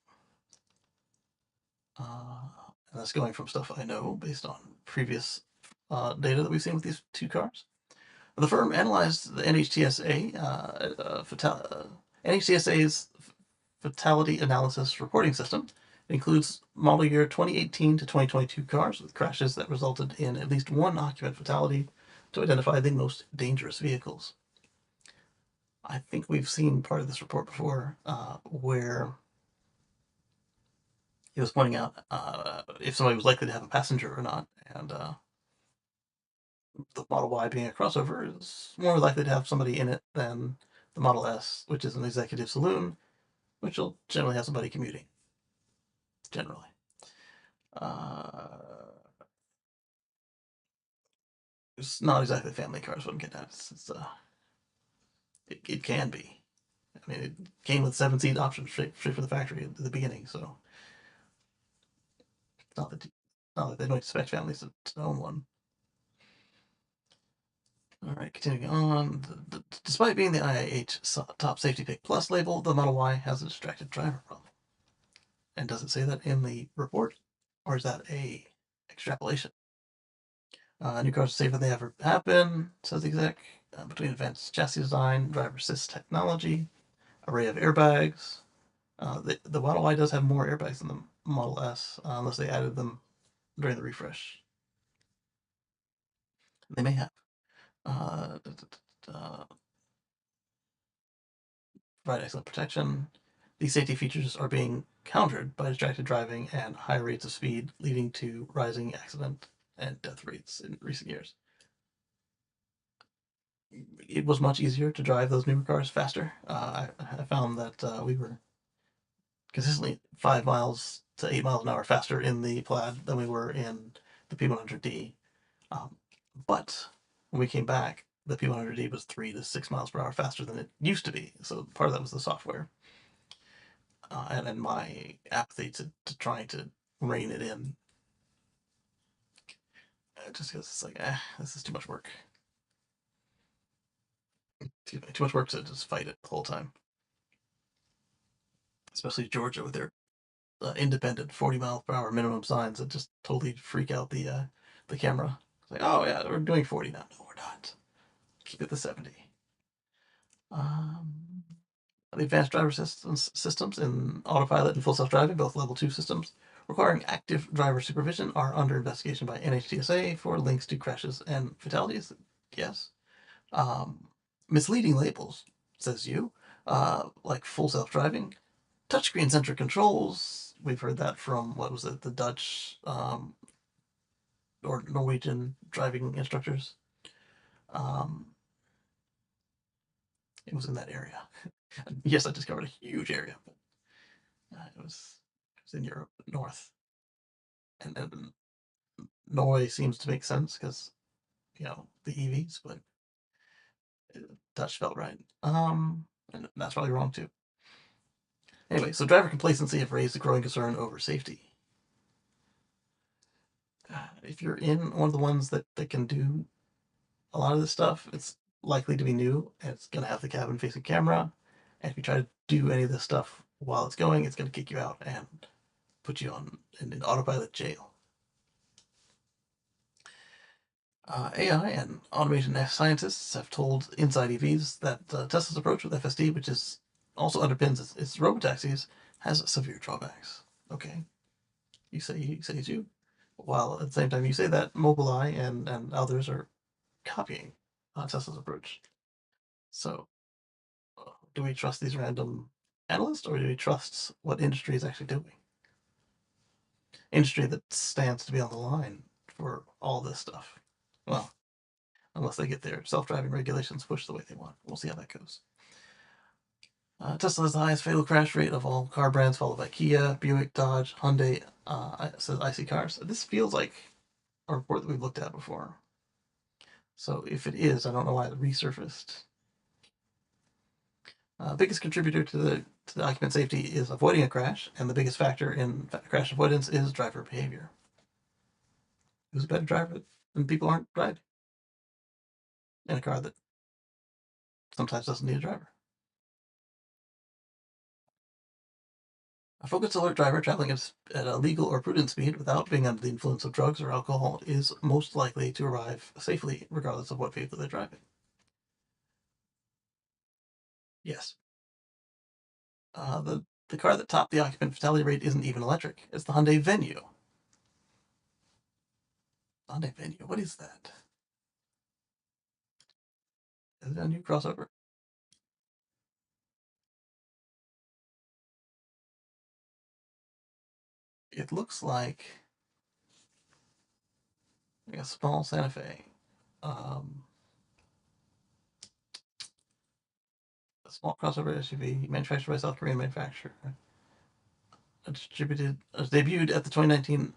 And that's going from stuff I know based on previous data that we've seen with these two cars. The firm analyzed the NHTSA's fatality analysis reporting system. It includes model year 2018 to 2022 cars with crashes that resulted in at least one occupant fatality to identify the most dangerous vehicles. I think we've seen part of this report before where he was pointing out if somebody was likely to have a passenger or not. And The Model Y being a crossover is more likely to have somebody in it than the Model S, which is an executive saloon, which will generally have somebody commuting. Generally. Uh, it's not exactly family cars, what I'm getting at. It can be. I mean, it came with 7-seat options straight from the factory at the beginning, so it's not that they don't expect families to own one. All right, continuing on. Despite being the IIH Top Safety Pick Plus label, the Model Y has a distracted driver problem. And does it say that in the report, or is that a extrapolation? New cars are safer than they ever have been, says the exec. Between advanced chassis design, driver assist technology, array of airbags. The Model Y does have more airbags than the Model S, unless they added them during the refresh. They may have. Uh, Provide excellent protection. These safety features are being countered by distracted driving and high rates of speed, leading to rising accident and death rates in recent years. It was much easier to drive those newer cars faster. I found that we were consistently 5 miles to 8 miles an hour faster in the Plaid than we were in the P100D. Um, but when we came back, the P100D was 3 to 6 miles per hour faster than it used to be. So part of that was the software, and my apathy to trying to rein it in. Just because it's like, this is too much work. Too much work to just fight it the whole time. Especially Georgia with their independent 40-mile-per-hour minimum signs that just totally freak out the camera. It's like, oh yeah, we're doing 40 now. No, we're not. Keep it to 70. Um, the advanced driver systems in autopilot and full self-driving, both level 2 systems, requiring active driver supervision, are under investigation by NHTSA for links to crashes and fatalities. Yes. Um, Misleading labels, says you, like full self-driving, touchscreen centric controls. We've heard that from, what was it, the Dutch or Norwegian driving instructors. Um, it was in that area. Yes, I discovered a huge area, but it was in Europe, north, and Norway seems to make sense because the EVs, but Dutch felt right. And that's probably wrong too. Anyway, so driver complacency have raised a growing concern over safety. If you're in one of the ones that can do a lot of this stuff, it's likely to be new, and it's going to have the cabin facing camera. And if you try to do any of this stuff while it's going, it's going to kick you out and put you in an autopilot jail. AI and automation scientists have told Inside EVs that Tesla's approach with FSD, which is also underpins its robotaxis, has severe drawbacks. Okay, you say it's you, while at the same time you say that Mobileye and others are copying Tesla's approach. So, do we trust these random analysts, or do we trust what industry is actually doing? Industry that stands to be on the line for all this stuff. Well, unless they get their self-driving regulations pushed the way they want. We'll see how that goes. Tesla has the highest fatal crash rate of all car brands, followed by Kia, Buick, Dodge, Hyundai. Says IC Cars. This feels like a report that we've looked at before. So if it is, I don't know why it resurfaced. Biggest contributor to the occupant safety is avoiding a crash, and the biggest factor in crash avoidance is driver behavior. Who's a better driver than people aren't driving in a car that sometimes doesn't need a driver? A focused alert driver traveling at a legal or prudent speed without being under the influence of drugs or alcohol is most likely to arrive safely, regardless of what vehicle they're driving. Yes. The car that topped the occupant fatality rate isn't even electric. It's the Hyundai Venue. Hyundai Venue. What is that? Is it a new crossover? It looks like a small Santa Fe. Um, a small crossover SUV manufactured by South Korean manufacturer. Debuted at the 2019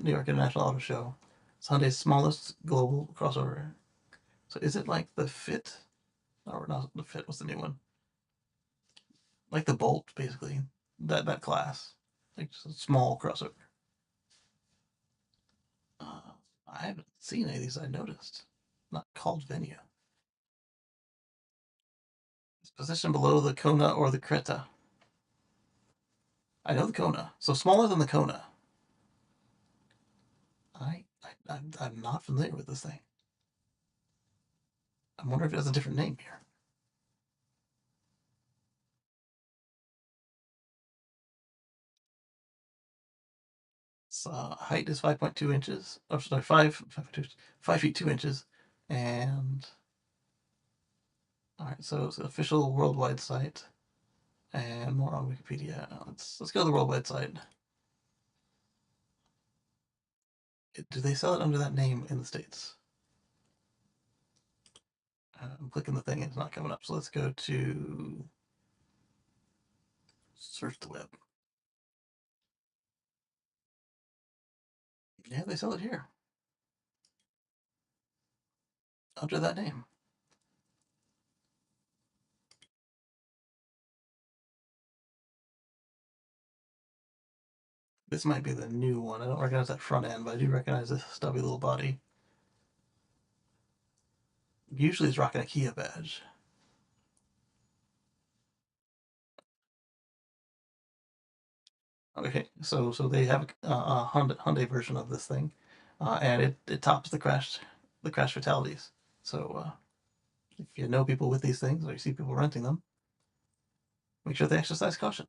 New York International Auto Show. It's Hyundai's smallest global crossover. So is it like the Fit? Or not the Fit? What's the new one? Like the Bolt, basically. That class, like just a small crossover. Uh, I haven't seen any of these. I noticed. Not called Venue. It's positioned below the Kona or the Creta. I know the Kona, so smaller than the Kona. I'm not familiar with this thing. I wonder if it has a different name here. Its height is 5.2 inches. Oh, sorry, 5 feet 2 inches. And all right, so it's an official worldwide site, and more on Wikipedia. Let's go to the worldwide site. Do they sell it under that name in the States? I'm clicking the thing, and it's not coming up. So let's go to search the web. Yeah, they sell it here under that name. This might be the new one. I don't recognize that front end, but I do recognize this stubby little body. Usually it's rocking a Kia badge. Okay, so they have a Hyundai version of this thing, and it tops the crash fatalities. So if you know people with these things or you see people renting them, make sure they exercise caution.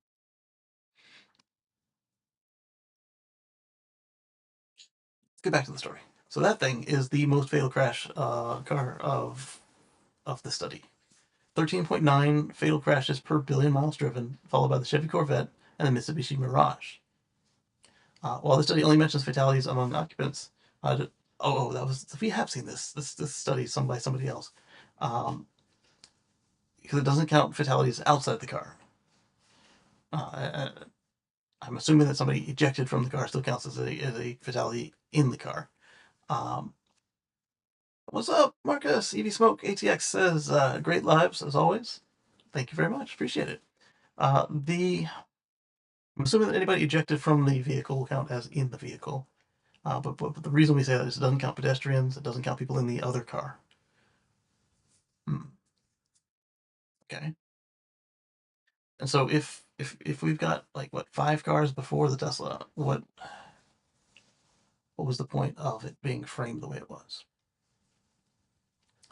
Let's get back to the story. So that thing is the most fatal crash car of the study. 13.9 fatal crashes per billion miles driven, followed by the Chevy Corvette and the Mitsubishi Mirage. While the study only mentions fatalities among occupants, that was we have seen this study by somebody else, um, because it doesn't count fatalities outside the car. I, I'm assuming that somebody ejected from the car still counts as a fatality in the car. Um, what's up, Marcus? EV Smoke ATX says, great lives as always. Thank you very much. Appreciate it. I'm assuming that anybody ejected from the vehicle will count as in the vehicle. But the reason we say that is it doesn't count pedestrians, it doesn't count people in the other car. Hmm. Okay. And so if we've got like what 5 cars before the Tesla, what was the point of it being framed the way it was?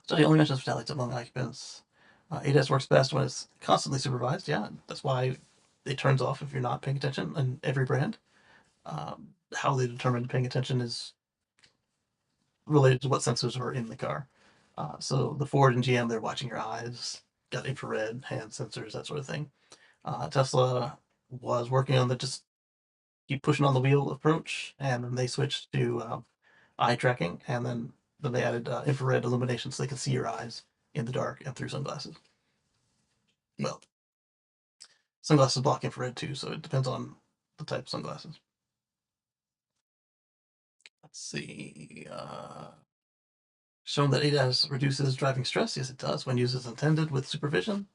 So he only mentions fatalities among occupants. ADAS works best when it's constantly supervised. Yeah, that's why it turns off if you're not paying attention in every brand. How they determine paying attention is related to what sensors are in the car. So the Ford and GM, they're watching your eyes, got infrared, hand sensors, that sort of thing. Tesla was working on the just keep pushing on the wheel approach, and then they switched to eye tracking, and then they added infrared illumination so they can see your eyes in the dark and through sunglasses. Well, sunglasses block infrared too, so it depends on the type of sunglasses. Let's see. Shown that ADAS reduces driving stress. Yes, it does when used as intended with supervision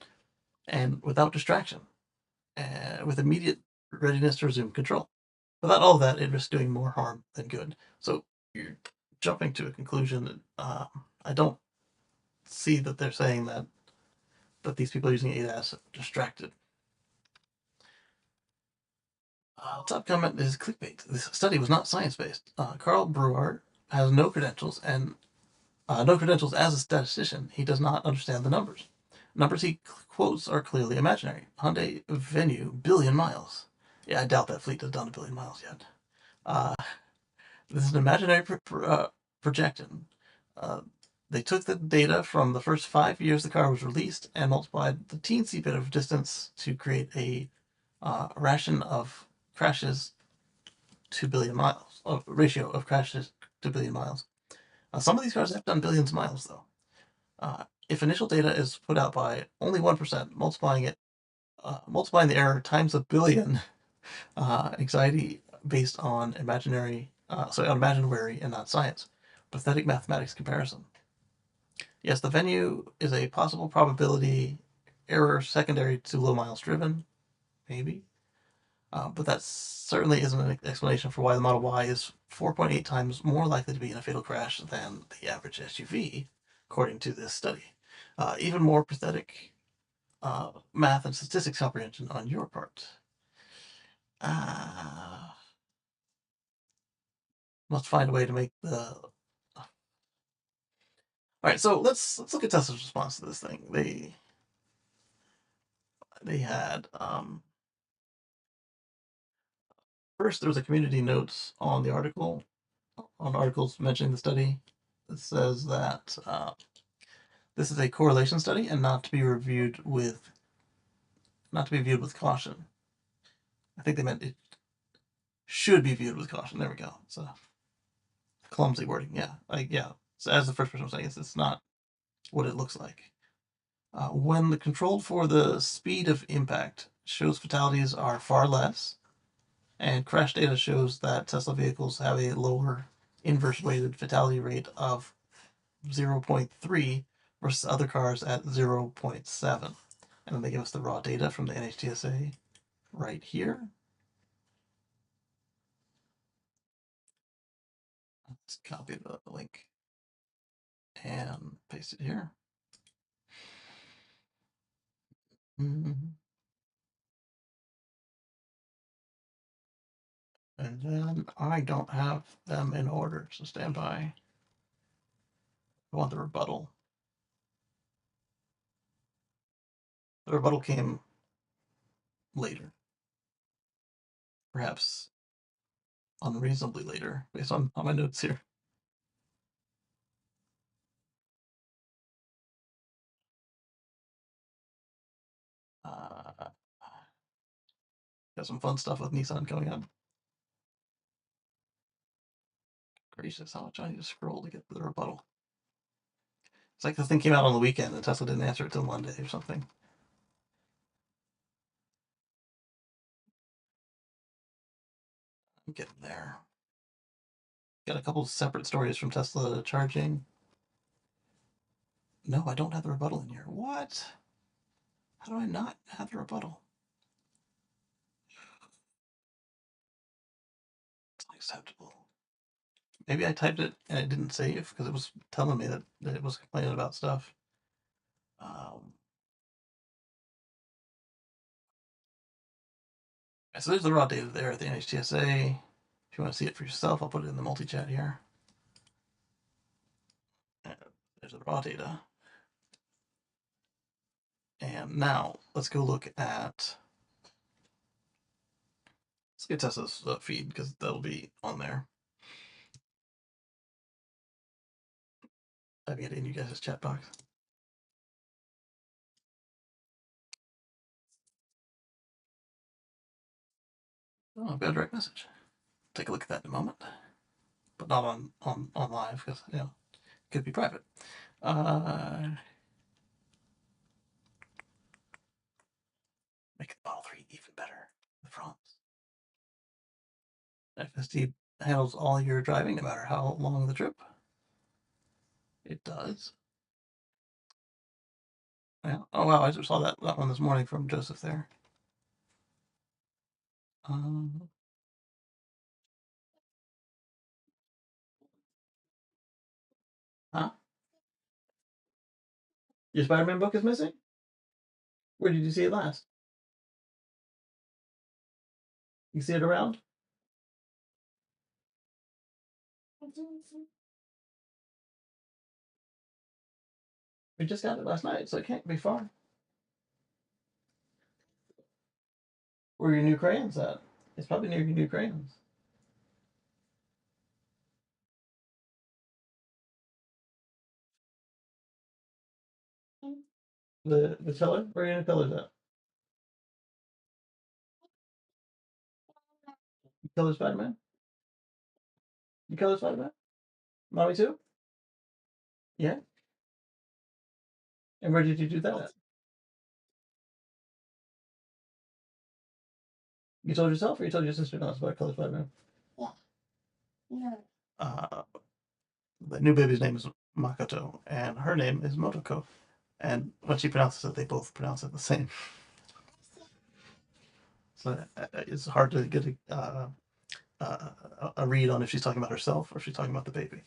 and without distraction, with immediate readiness to resume control. Without all that, it risks doing more harm than good. So you're jumping to a conclusion that I don't see that they're saying that these people using ADAS are distracted. Top comment is clickbait. This study was not science-based. Carl Brewer has no credentials as a statistician. He does not understand the numbers. Numbers he quotes are clearly imaginary. Hyundai Venue, billion miles. Yeah, I doubt that fleet has done a billion miles yet. Uh, this is an imaginary projection. Uh, they took the data from the first 5 years the car was released and multiplied the teensy bit of distance to create a ration of crashes to billion miles, a ratio of crashes to billion miles. Some of these cars have done billions of miles, though. If initial data is put out by only 1%, multiplying the error times a billion, anxiety based on imaginary and not science. Pathetic mathematics comparison. Yes, the venue is a possible probability error secondary to low miles driven, maybe. But that certainly isn't an explanation for why the Model Y is 4.8 times more likely to be in a fatal crash than the average SUV, according to this study. Even more pathetic math and statistics comprehension on your part. Uh, must find a way to make the. All right, so let's look at Tesla's response to this thing. They had first there was a community notes on the article on articles mentioning the study. It says that this is a correlation study and not to be viewed with caution. I think they meant it should be viewed with caution. There we go. It's a clumsy wording. Yeah, yeah. So as the first person was saying, it's not what it looks like. When the controlled for the speed of impact shows fatalities are far less, and crash data shows that Tesla vehicles have a lower inverse weighted fatality rate of 0.3 versus other cars at 0.7. And then they give us the raw data from the NHTSA right here. Let's copy the link and paste it here. Mm-hmm. And then I don't have them in order, so stand by. I want the rebuttal. The rebuttal came later, perhaps unreasonably later, based on my notes here. Uh, got some fun stuff with Nissan coming up. Gracious, how much I need to scroll to get to the rebuttal. It's like the thing came out on the weekend and Tesla didn't answer it till Monday or something. I'm getting there. Got a couple separate stories from Tesla charging. No, I don't have the rebuttal in here. What? How do I not have the rebuttal? It's unacceptable. Maybe I typed it and it didn't save because it was telling me that it was complaining about stuff. Um, so there's the raw data there at the NHTSA. If you want to see it for yourself, I'll put it in the multi-chat here. There's the raw data. And now let's go look at let's get Tesla's feed because that'll be on there. Typing it in you guys' chat box. Oh, I've got a direct message. Take a look at that in a moment, but not on live because it could be private. Make the Model 3 even better. The fronts. FSD handles all your driving, no matter how long the trip. It does. Yeah. Oh wow, I just saw that one this morning from Joseph there. Um, huh? Your Spider-Man book is missing? Where did you see it last? You see it around? We just got it last night, so it can't be far. Where are your new crayons at? It's probably near your new crayons. The color? Where are your new colors at? You color Spider-Man? You color Spider-Man? Mommy too? Yeah. And where did you do that at? You told yourself, or you told your sister not about color Spider-Man? Yeah. No. Uh, the new baby's name is Makoto, and her name is Motoko. And when she pronounces it, they both pronounce it the same. So it's hard to get a read on if she's talking about herself or if she's talking about the baby.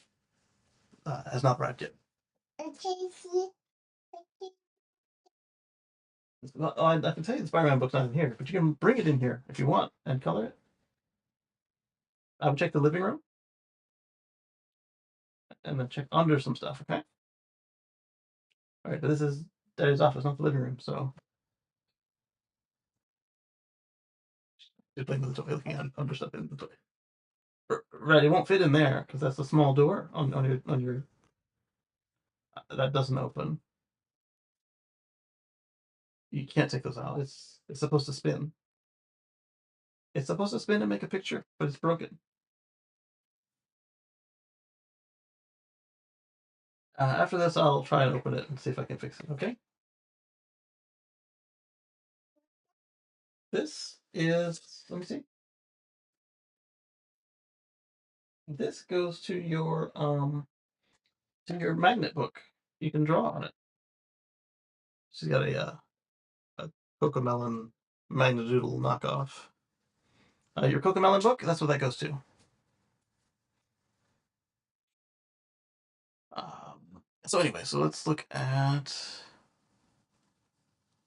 Has not arrived yet. And Kacey. Well, I can tell you the Spider-Man book's not in here, but you can bring it in here if you want and color it. I would check the living room and then check under some stuff, okay? All right, but this is Daddy's office, not the living room, so just playing with the toy, looking at under stuff in the toy. Right, it won't fit in there because that's a small door on your that doesn't open. You can't take those out. It's supposed to spin. It's supposed to spin and make a picture, but it's broken. After this, I'll try and open it and see if I can fix it. Okay. This is. Let me see. This goes to your magnet book. You can draw on it. She's got a Cocomelon Magnadoodle knockoff. Your Cocomelon book. That's what that goes to. So anyway, so let's look at.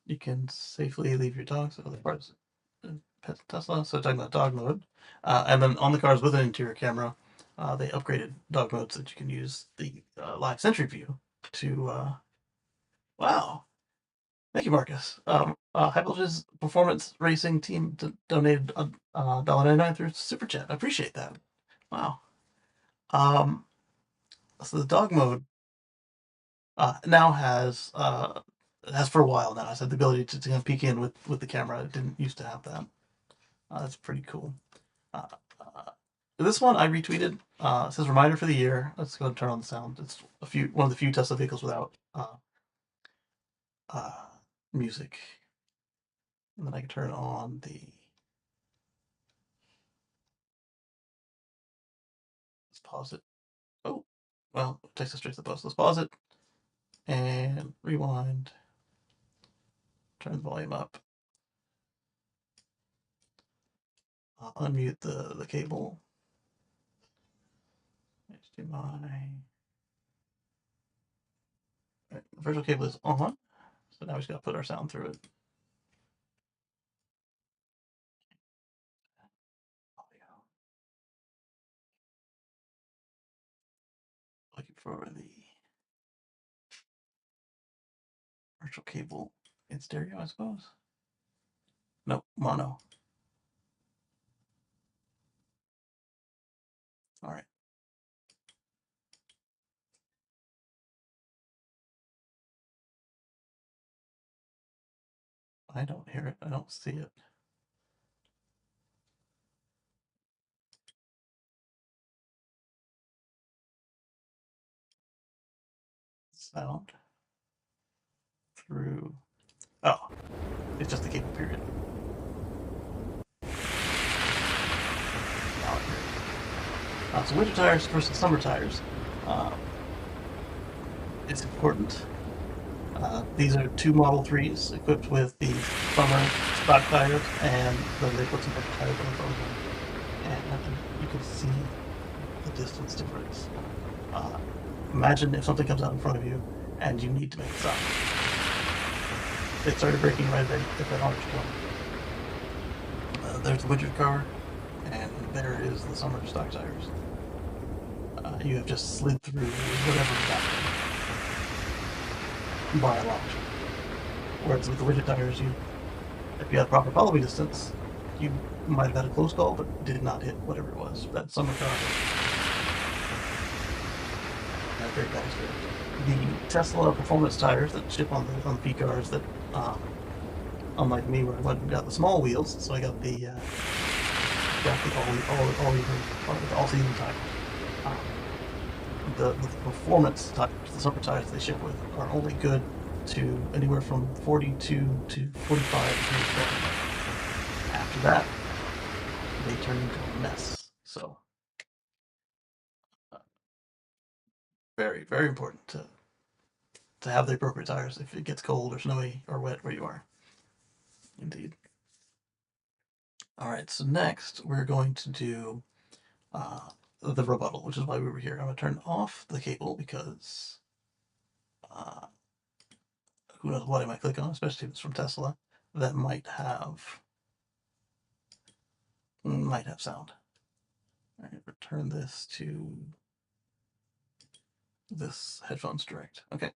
You can safely leave your dogs at other parts. Pet Tesla. So talking about dog mode, and then on the cars with an interior camera, they upgraded dog mode so that you can use the live Sentry view to. Wow, thank you, Marcus. High Voltage's performance racing team donated $1.99 through super chat. I appreciate that. Wow. Um, so the dog mode now has for a while now. Has had the ability to kind of peek in with the camera. It didn't used to have that. That's pretty cool. Uh, uh, this one I retweeted. It says reminder for the year. Let's go ahead and turn on the sound. It's one of the few Tesla vehicles without uh, music. And then I can turn on the. Let's pause it. Oh, well, it takes us straight to the post. Let's pause it and rewind. Turn the volume up. Unmute the cable. HDMI. Right, the virtual cable is on. So now we just got to put our sound through it. Audio. Looking for the virtual cable in stereo, I suppose. Nope, mono. All right. I don't hear it. I don't see it. Sound through. Oh, it's just the cable period. Now I hear it. So winter tires versus summer tires. Uh, it's important. These are two Model 3s equipped with the summer stock tires, and then they put some winter tires on the front of them. And you can see the distance difference. Uh, Imagine if something comes out in front of you and you need to make a stop. It started braking right at that orange cone. There's the winter car, and there is the summer stock tires. You have just slid through whatever happened by a lot. Whereas with the winter tires, if you had proper following distance, you might have had a close call, but did not hit whatever it was. That summer car had very bad experience. The Tesla performance tires that ship on the P cars that, unlike me, where I went and got the small wheels, so I got the all season tires. the performance tires, the summer tires they ship with, are only good to anywhere from 42 to 45 degrees Fahrenheit. After that, they turn into a mess. So, uh, very, very important to have the appropriate tires if it gets cold or snowy or wet where you are. Indeed. All right, so next we're going to do uh, the rebuttal, which is why we were here. I'm going to turn off the cable because uh, who knows what I might click on, especially if it's from Tesla, that might have sound. All right, return this to this headphones direct. Okay,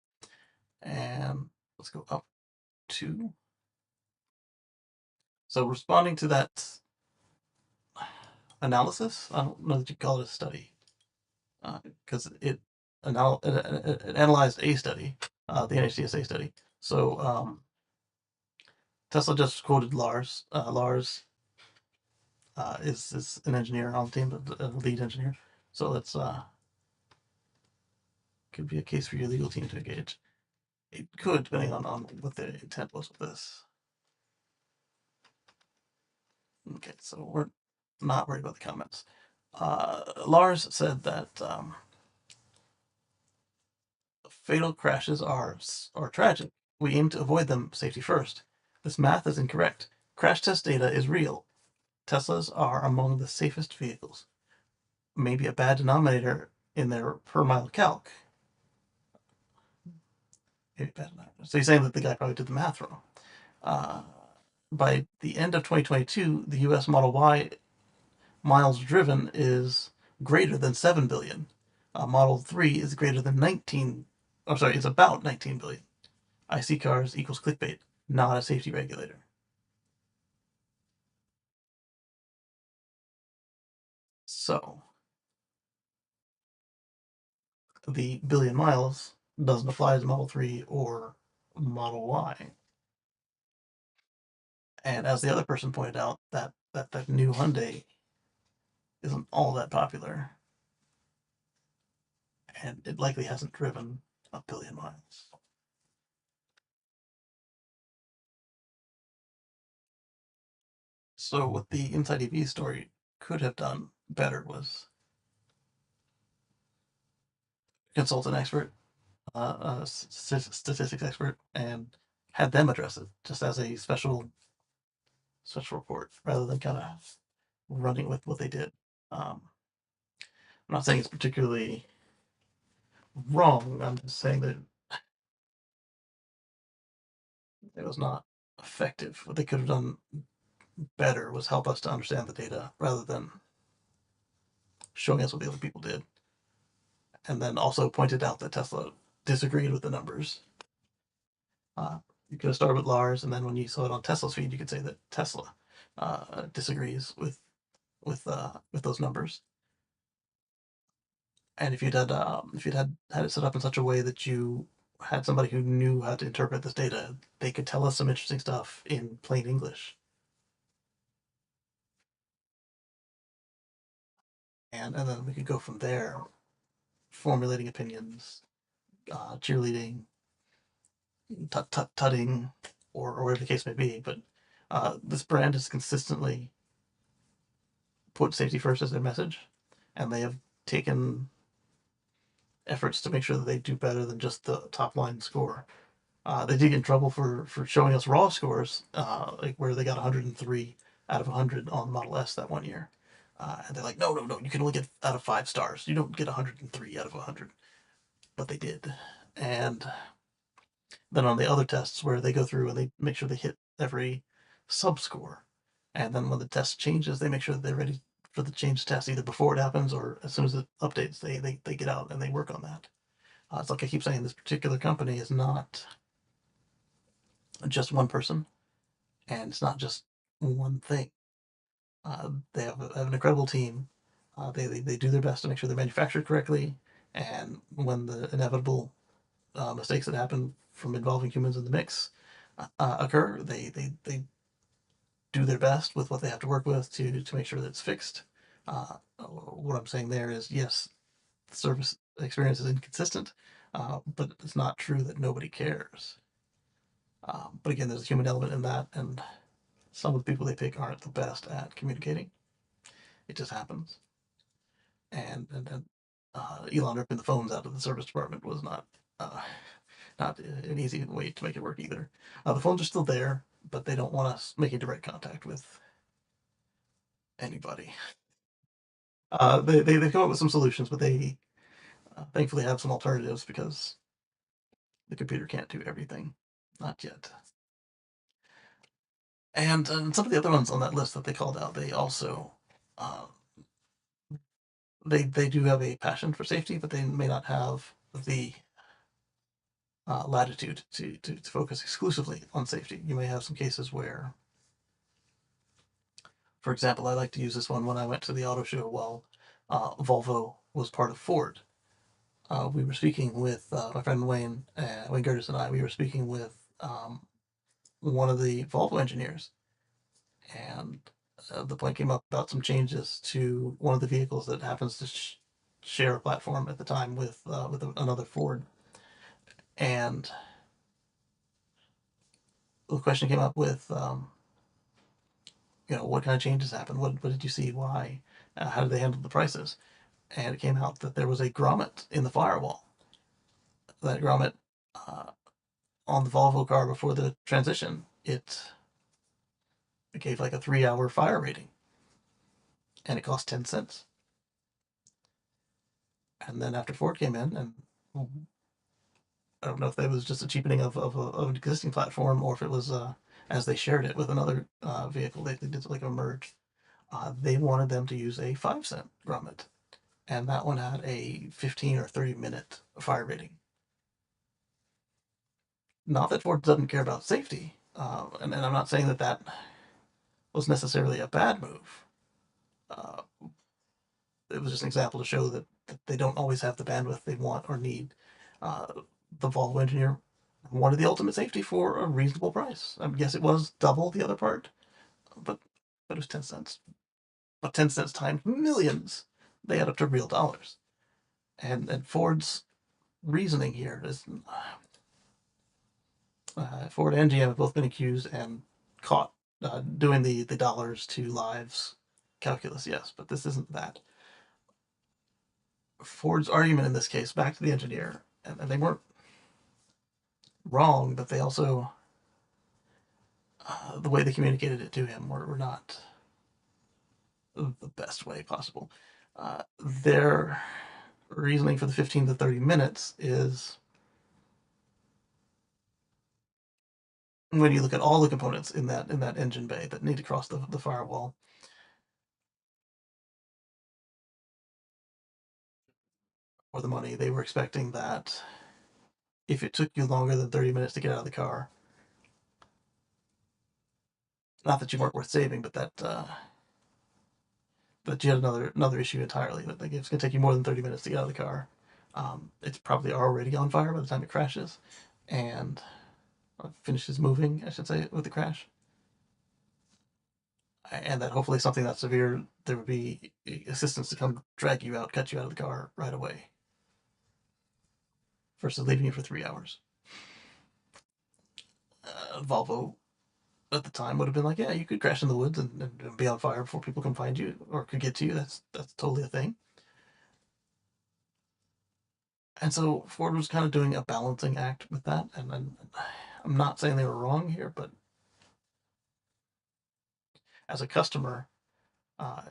and let's go up to. So responding to that analysis, I don't know that you call it a study, because it analyzed a study, the NHTSA study. So Tesla just quoted Lars. Lars is an engineer on the team, a lead engineer. So that's could be a case for your legal team to engage. It could, depending on what the intent was with this. Okay, so we're not worried about the comments. Lars said that fatal crashes are tragic. We aim to avoid them safety first. This math is incorrect. Crash test data is real. Teslas are among the safest vehicles. Maybe a bad denominator in their per mile calc. Maybe bad denominator. So he's saying that the guy probably did the math wrong. Uh, by the end of 2022, the US Model Y miles driven is greater than 7 billion. Model 3 is greater than 19. I'm sorry, it's about 19 billion. IC cars equals clickbait, not a safety regulator. So the billion miles doesn't apply to Model 3 or Model Y. And as the other person pointed out, that new Hyundai isn't all that popular, and it likely hasn't driven a billion miles. So what the Inside EV story could have done better was consult an expert, a statistics expert, and had them address it just as a special report rather than kind of running with what they did. I'm not saying it's particularly wrong. I'm just saying that it was not effective. What they could have done better was help us to understand the data rather than showing us what the other people did. And then also pointed out that Tesla disagreed with the numbers. You could have started with Lars, and then when you saw it on Tesla's feed, you could say that Tesla disagrees with those numbers. And if you'd had it set up in such a way that you had somebody who knew how to interpret this data, they could tell us some interesting stuff in plain English, and then we could go from there, formulating opinions, cheerleading, tutting, or whatever the case may be. But this brand has consistently put safety first as their message, and they have taken efforts to make sure that they do better than just the top line score. They did get in trouble for showing us raw scores, like where they got 103 out of 100 on Model S that one year. And they're like, no, no, no, you can only get out of 5 stars. You don't get 103 out of 100. But they did. And then on the other tests where they go through and they make sure they hit every sub score. And then when the test changes, they make sure that they're ready for the change test either before it happens or as soon as it updates, they get out and they work on that. It's like I keep saying, this particular company is not just one person, and it's not just one thing. They have an incredible team. They do their best to make sure they're manufactured correctly, and when the inevitable mistakes that happen from involving humans in the mix occur, they do their best with what they have to work with to make sure that it's fixed. What I'm saying there is, yes, service experience is inconsistent, but it's not true that nobody cares. But again, there's a human element in that, and some of the people they pick aren't the best at communicating. It just happens. And Elon ripping the phones out of the service department was uh, not an easy way to make it work either. The phones are still there, but they don't want us making direct contact with anybody. They've come up with some solutions, but they thankfully have some alternatives because the computer can't do everything. Not yet. And some of the other ones on that list that they called out, they also uh, they do have a passion for safety, but they may not have the latitude to focus exclusively on safety. You may have some cases where, for example, I like to use this one when I went to the auto show while Volvo was part of Ford. We were speaking with my friend Wayne Gertis and I. We were speaking with one of the Volvo engineers, and the point came up about some changes to one of the vehicles that happens to share a platform at the time with another Ford. And the question came up with, what kind of changes happened? What did you see? Why? How did they handle the prices? And it came out that there was a grommet in the firewall. That grommet uh, on the Volvo car before the transition, it gave like a 3 hour fire rating, and it cost 10 cents. And then after Ford came in, and I don't know if that was just a cheapening of an existing platform or if it was as they shared it with another vehicle, they did like a merge. They wanted them to use a 5 cent grommet, and that one had a 15 or 30 minute fire rating. Not that Ford doesn't care about safety, and I'm not saying that that was necessarily a bad move. Uh, it was just an example to show that they don't always have the bandwidth they want or need. Uh, the Volvo engineer wanted the ultimate safety for a reasonable price. I guess it was double the other part, but it was 10 cents. But 10 cents times millions, they add up to real dollars. And Ford's reasoning here is Ford and GM have both been accused and caught doing the dollars to lives calculus, yes, but this isn't that. Ford's argument in this case, back to the engineer, and they weren't wrong, but they also, the way they communicated it to him were not the best way possible. Their reasoning for the 15 to 30 minutes is when you look at all the components in that engine bay that need to cross the firewall, or the money, they were expecting that if it took you longer than 30 minutes to get out of the car, not that you weren't worth saving, but that you had another issue entirely. That like, if it's going to take you more than 30 minutes to get out of the car, it's probably already on fire by the time it crashes, and finishes moving, I should say, with the crash. And that hopefully something that severe, there would be assistance to come drag you out, cut you out of the car right away, versus leaving you for 3 hours. Volvo at the time would have been like, yeah, you could crash in the woods and be on fire before people can find you or could get to you. That's totally a thing. And so Ford was kind of doing a balancing act with that. And I'm not saying they were wrong here, but as a customer,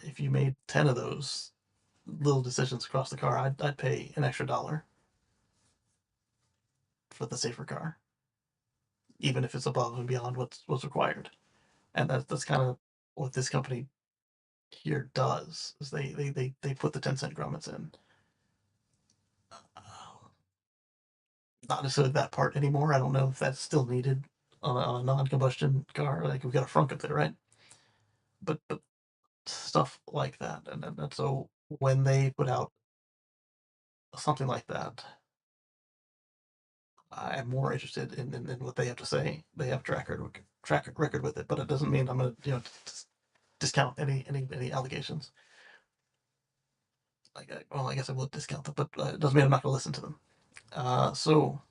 if you made 10 of those little decisions across the car, I'd pay an extra dollar for the safer car, even if it's above and beyond what's required. And that's kind of what this company here does is they put the 10 cent grommets in. Not necessarily that part anymore. I don't know if that's still needed on a non-combustion car. Like we've got a frunk up there, right? But stuff like that, and so when they put out something like that, I'm more interested in what they have to say. They have track record with it, but it doesn't mean I'm going to discount any allegations. well, I guess I will discount them, but it doesn't mean I'm not going to listen to them. So,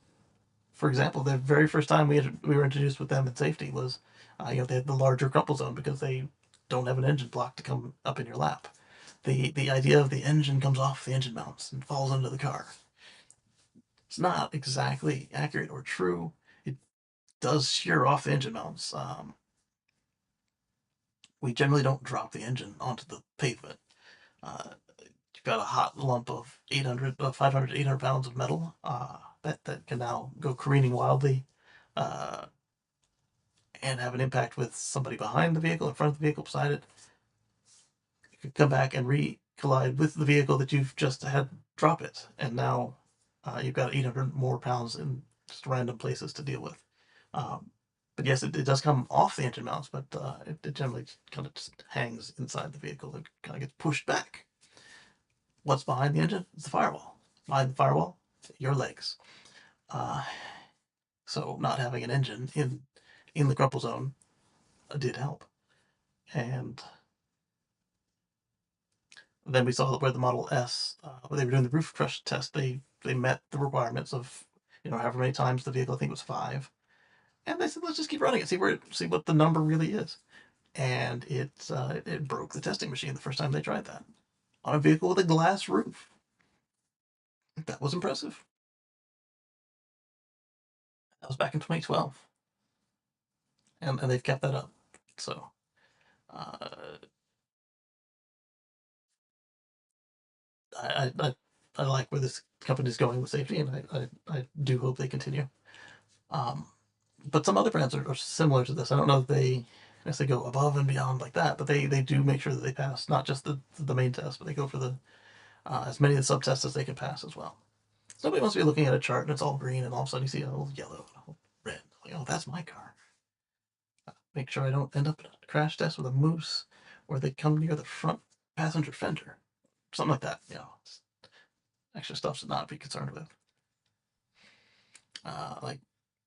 for example, the very first time we were introduced with them in safety was, they had the larger crumple zone because they don't have an engine block to come up in your lap. The idea of the engine comes off the engine mounts and falls into the car. It's not exactly accurate or true. It does shear off the engine mounts. We generally don't drop the engine onto the pavement. You've got a hot lump of 500 to 800 pounds of metal that can now go careening wildly uh, and have an impact with somebody behind the vehicle, in front of the vehicle, beside it. It could come back and collide with the vehicle that you've just had drop it, and now you've got 800 more pounds in just random places to deal with. Um, but yes, it does come off the engine mounts, but it generally kind of just hangs inside the vehicle. It kind of gets pushed back. What's behind the engine? It's the firewall. Behind the firewall, your legs. Uh, so not having an engine in the crumple zone did help. And then we saw where the Model S, when they were doing the roof crush test, they met the requirements of however many times the vehicle. I think it was 5, and they said let's just keep running it, see what the number really is. And it broke the testing machine the first time they tried that on a vehicle with a glass roof. That was impressive. That was back in 2012, and they've kept that up. So uh, I like where this company's going with safety, and I do hope they continue. Um, but some other brands are similar to this. I don't know if they necessarily go above and beyond like that, but they do make sure that they pass not just the main test, but they go for the as many of the subtests as they can pass as well. So nobody wants to be looking at a chart and it's all green, and all of a sudden you see a little yellow and a little red. Like, oh, that's my car. Make sure I don't end up in a crash test with a moose, or they come near the front passenger fender, something like that. Extra stuff to not be concerned with. Like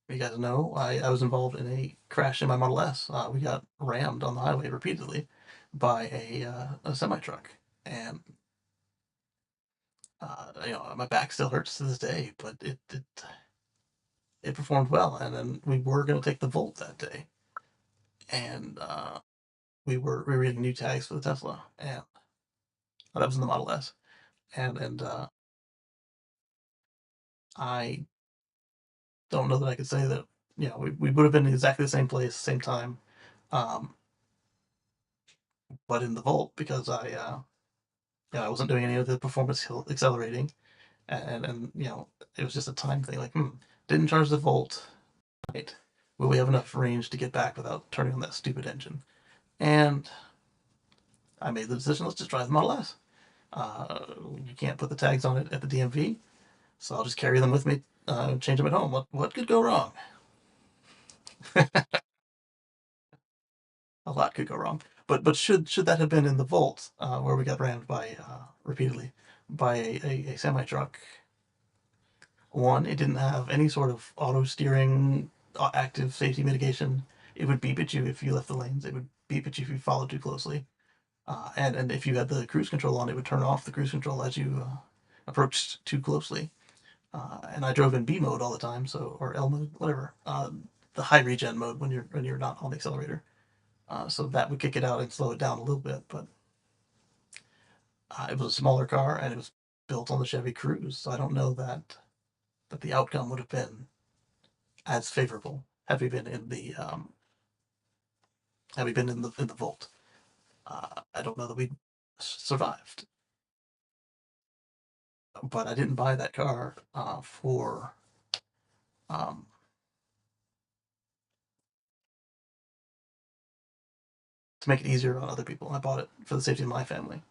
you guys know, I was involved in a crash in my Model S. We got rammed on the highway repeatedly by a semi truck, and my back still hurts to this day. But it performed well, and then we were going to take the Volt that day, and we were getting new tags for the Tesla, and that was in the Model S, and I don't know that I could say that we would have been in exactly the same place, same time, um, but in the Volt because I wasn't doing any of the performance accelerating, and it was just a time thing. Like, didn't charge the Volt. Right? Will we have enough range to get back without turning on that stupid engine? And I made the decision. Let's just drive the Model S. You can't put the tags on it at the DMV, so I'll just carry them with me, change them at home. What could go wrong? A lot could go wrong. But should that have been in the Volt, where we got rammed by repeatedly by a semi truck? One, it didn't have any sort of auto steering, active safety mitigation. It would beep at you if you left the lanes. It would beep at you if you followed too closely. And if you had the cruise control on, it would turn off the cruise control as you approached too closely. And I drove in B mode all the time, or L mode, whatever. The high regen mode when you're not on the accelerator. So that would kick it out and slow it down a little bit. But it was a smaller car, and it was built on the Chevy Cruze, so I don't know that the outcome would have been as favorable had we been in the Volt. I don't know that we survived, but I didn't buy that car for um, to make it easier on other people. I bought it for the safety of my family,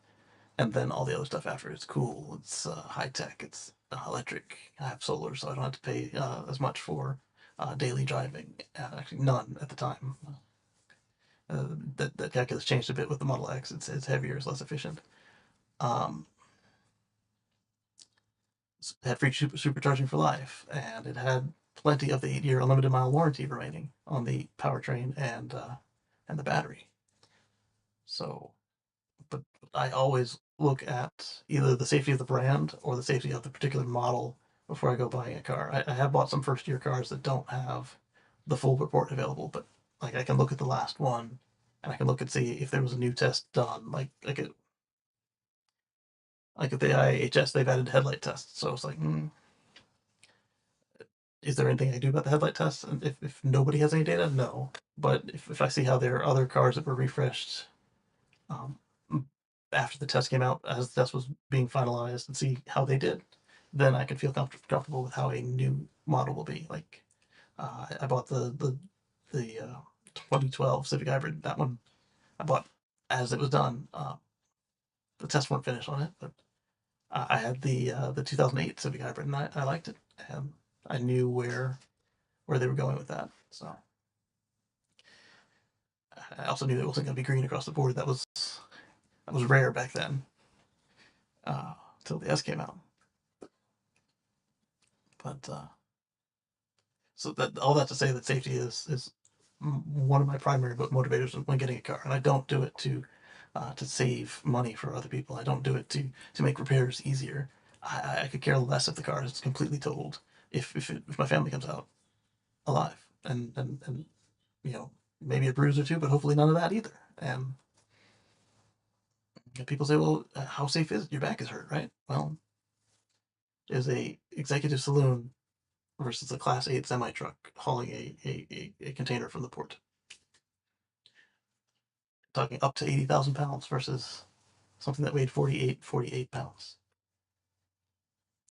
and then all the other stuff after. It's cool. It's high tech. It's electric. I have solar, so I don't have to pay as much for daily driving. Actually, none at the time. That calculus changed a bit with the Model X. It's heavier. It's less efficient. Um, it had free supercharging for life, and it had plenty of the 8-year unlimited mile warranty remaining on the powertrain and the battery. So but I always look at either the safety of the brand or the safety of the particular model before I go buying a car. I have bought some first year cars that don't have the full report available, but like I can look at the last one and I can look and see if there was a new test done. Like at the IHS, they've added headlight tests. So it's like, is there anything I can do about the headlight tests? And if nobody has any data, no. But if I see how there are other cars that were refreshed um, after the test came out, as the test was being finalized, and see how they did, then I can feel comfortable with how a new model will be. Like I bought the 2012 Civic Hybrid. That one I bought as it was done. The tests weren't finished on it, but I had the 2008 Civic Hybrid, and I liked it, and I knew where they were going with that. So I also knew it wasn't going to be green across the board. That was rare back then, until the S came out. But so that all that to say that safety is one of my primary motivators when getting a car, and I don't do it to save money for other people. I don't do it to make repairs easier. I could care less if the car is completely totaled if my family comes out alive and you know maybe a bruise or two, but hopefully none of that either. And people say, well, how safe is it? Your back is hurt, right? Well, there's a executive saloon versus a Class 8 semi truck hauling a container from the port. Talking up to 80,000 pounds versus something that weighed 48 pounds,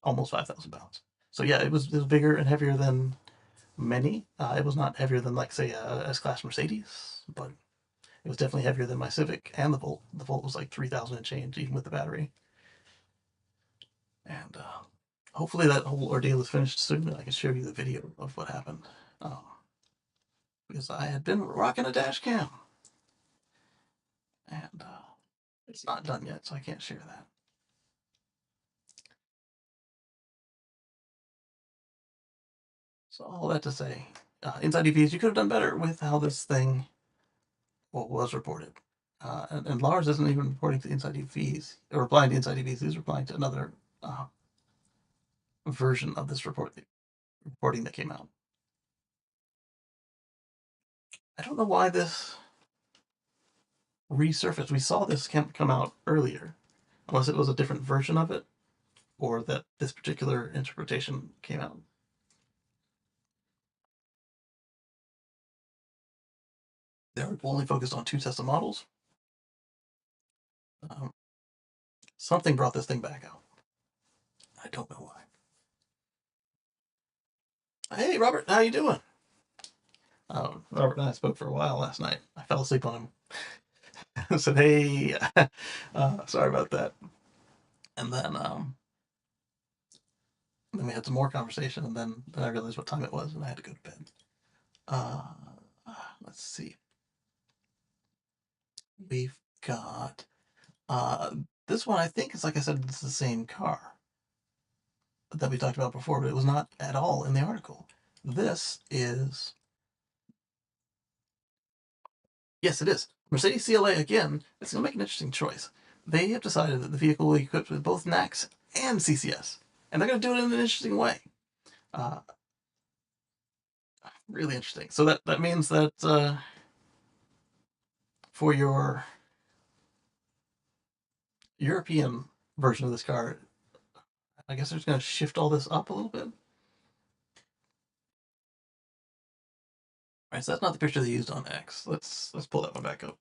almost 5,000 pounds. So yeah, it was bigger and heavier than many. It was not heavier than like say a S class Mercedes, but it was definitely heavier than my Civic and the Volt. The Volt was like 3,000 and change even with the battery. And hopefully that whole ordeal is finished soon and I can show you the video of what happened. Because I had been rocking a dash cam and it's not done yet, so I can't share that. So all that to say, inside EVs, you could have done better with how this thing was reported. And Lars isn't even reporting to inside EVs or replying to inside EVs. He's replying to another version of this reporting that came out. I don't know why this resurfaced. We saw this come out earlier, unless it was a different version of it or that this particular interpretation came out. They are only focused on two Tesla models. Um, Something brought this thing back out. I don't know why. Hey, Robert, how you doing? Robert and I spoke for a while last night. I fell asleep on him. I said, "Hey, sorry about that." And then we had some more conversation, and then I realized what time it was, and I had to go to bed. Uh, let's see. We've got this one. I think it's like I said, it's the same car that we talked about before, but it was not at all in the article. This is Yes, it is. Mercedes CLA again. It's going to make an interesting choice. They have decided that the vehicle will be equipped with both NACS and CCS, and they're going to do it in an interesting way. Uh, really interesting. So that means that for your European version of this car, I guess they're just going to shift all this up a little bit. All right, so that's not the picture they used on X. Let's pull that one back up.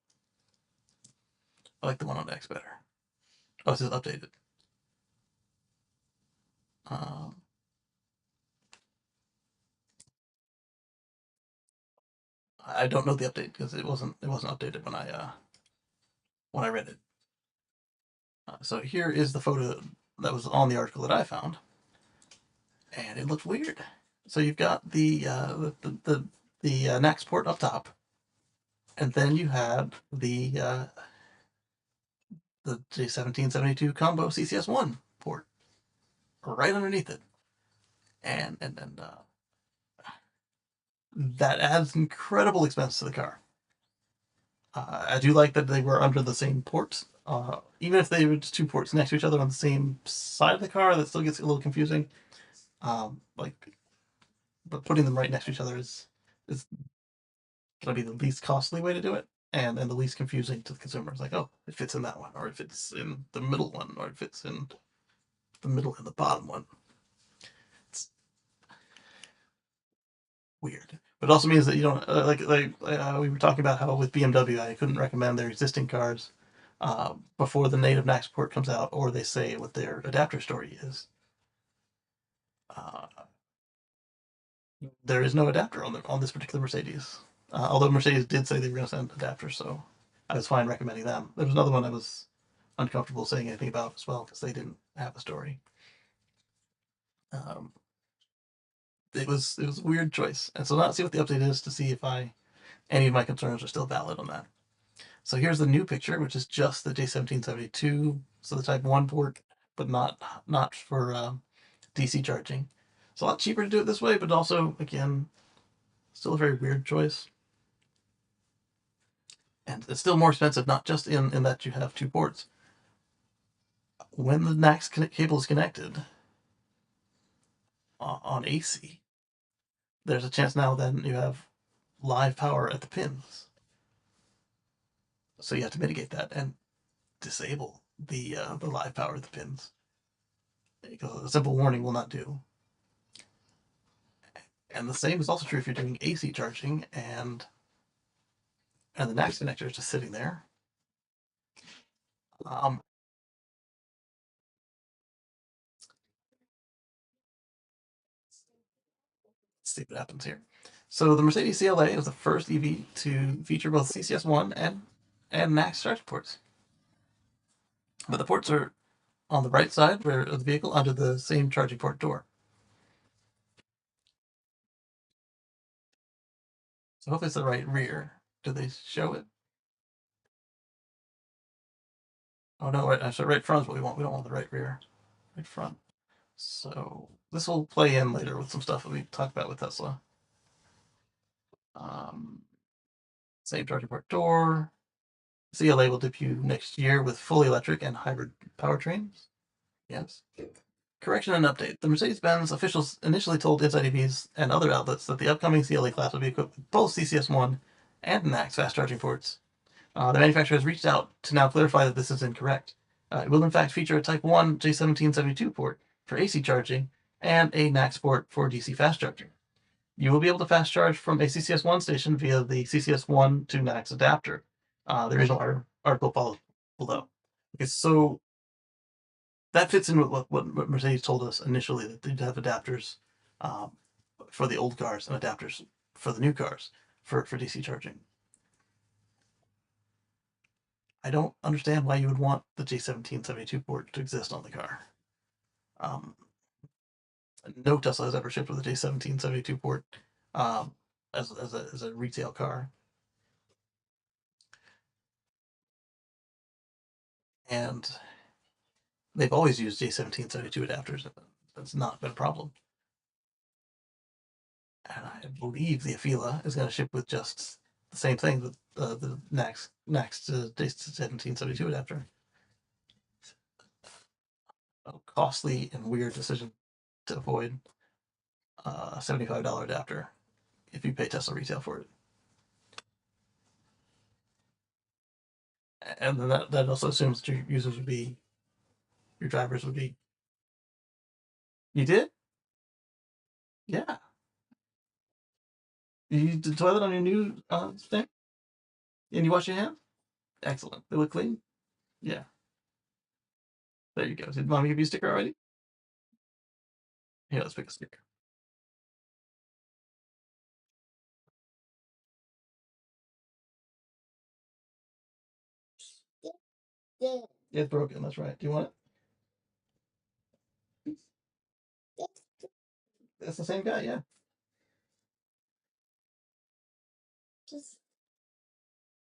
I like the one on X better. Oh, this is updated. Um, I don't know the update because it wasn't updated when I read it. So here is the photo that was on the article that I found, and it looked weird. So you've got the NACS port up top, and then you had the J1772 combo CCS1 port right underneath it, and that adds incredible expense to the car. I do like that they were under the same port. Even if they were just two ports next to each other on the same side of the car, that still gets a little confusing. Like, but putting them right next to each other is going to be the least costly way to do it, and the least confusing to the consumer. It's like, oh, it fits in that one, or it fits in the middle one, or it fits in the middle and the bottom one. It's weird. But it also means that you don't we were talking about how with BMW I couldn't recommend their existing cars before the native NAC port comes out, or they say what their adapter story is. Uh, there is no adapter on this particular Mercedes. Although Mercedes did say they were going to send adapters, so I was fine recommending them. There was another one I was uncomfortable saying anything about as well because they didn't have a story. Um, it was a weird choice, and so now let's see what the update is to see if any of my concerns are still valid on that. So here's the new picture, which is just the J1772, so the Type 1 port, but not for DC charging. It's a lot cheaper to do it this way, but also, again, still a very weird choice. And it's still more expensive, not just in that you have two ports. When the NACS cable is connected on AC, there's a chance now then you have live power at the pins. So you have to mitigate that and disable the live power at the pins. Because a simple warning will not do. And the same is also true if you're doing AC charging and the NACS connector is just sitting there. Let's see what happens here. So the Mercedes CLA is the first EV to feature both CCS1 and NACS charging ports. But the ports are on the right side of the vehicle under the same charging port door. So hopefully it's the right rear. Do they show it? Oh no, right front is what we want. We don't want the right rear. Right front. So this will play in later with some stuff that we talked about with Tesla. Um, Same charging port door. CLA will debut next year with fully electric and hybrid powertrains. Yes. Correction and update. The Mercedes-Benz officials initially told Inside EVs and other outlets that the upcoming CLA class will be equipped with both CCS1 and NACS fast charging ports. The manufacturer has reached out to now clarify that this is incorrect. It will in fact feature a Type 1 J1772 port for AC charging and a NACS port for DC fast charging. You will be able to fast charge from a CCS1 station via the CCS1 to NACS adapter. The original article follows below. Okay, so that fits in with what Mercedes told us initially, that they'd have adapters um, for the old cars and adapters for the new cars for DC charging. I don't understand why you would want the J1772 port to exist on the car. Um, no Tesla has ever shipped with a J1772 port um, as a retail car. And they've always used J1772 adapters. That's not been a problem. And I believe the Afila is going to ship with just the same thing that the next J1772 adapter. A costly and weird decision to avoid a $75 adapter if you pay Tesla retail for it. And then that also assumes that your drivers would be. You did? Yeah. You used the toilet on your new thing? And you wash your hands? Excellent. They look clean? Yeah. There you go. Did mommy give you a sticker already? Here, let's pick a sticker. Yeah. It's broken. That's right. Do you want it? That's the same guy. Yeah. Just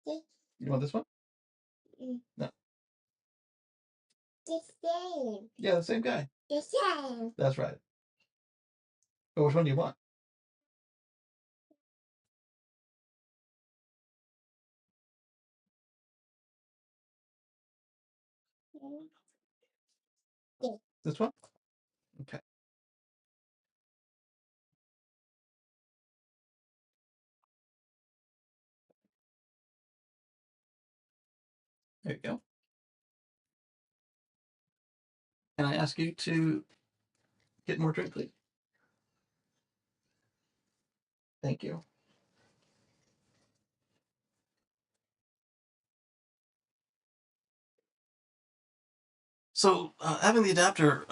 You want this one? mm, No. the same. Yeah, the same guy. The same. That's right. But which one do you want? This one? Okay. There you go. Can I ask you to get more drink, please? Thank you. So, having the adapter,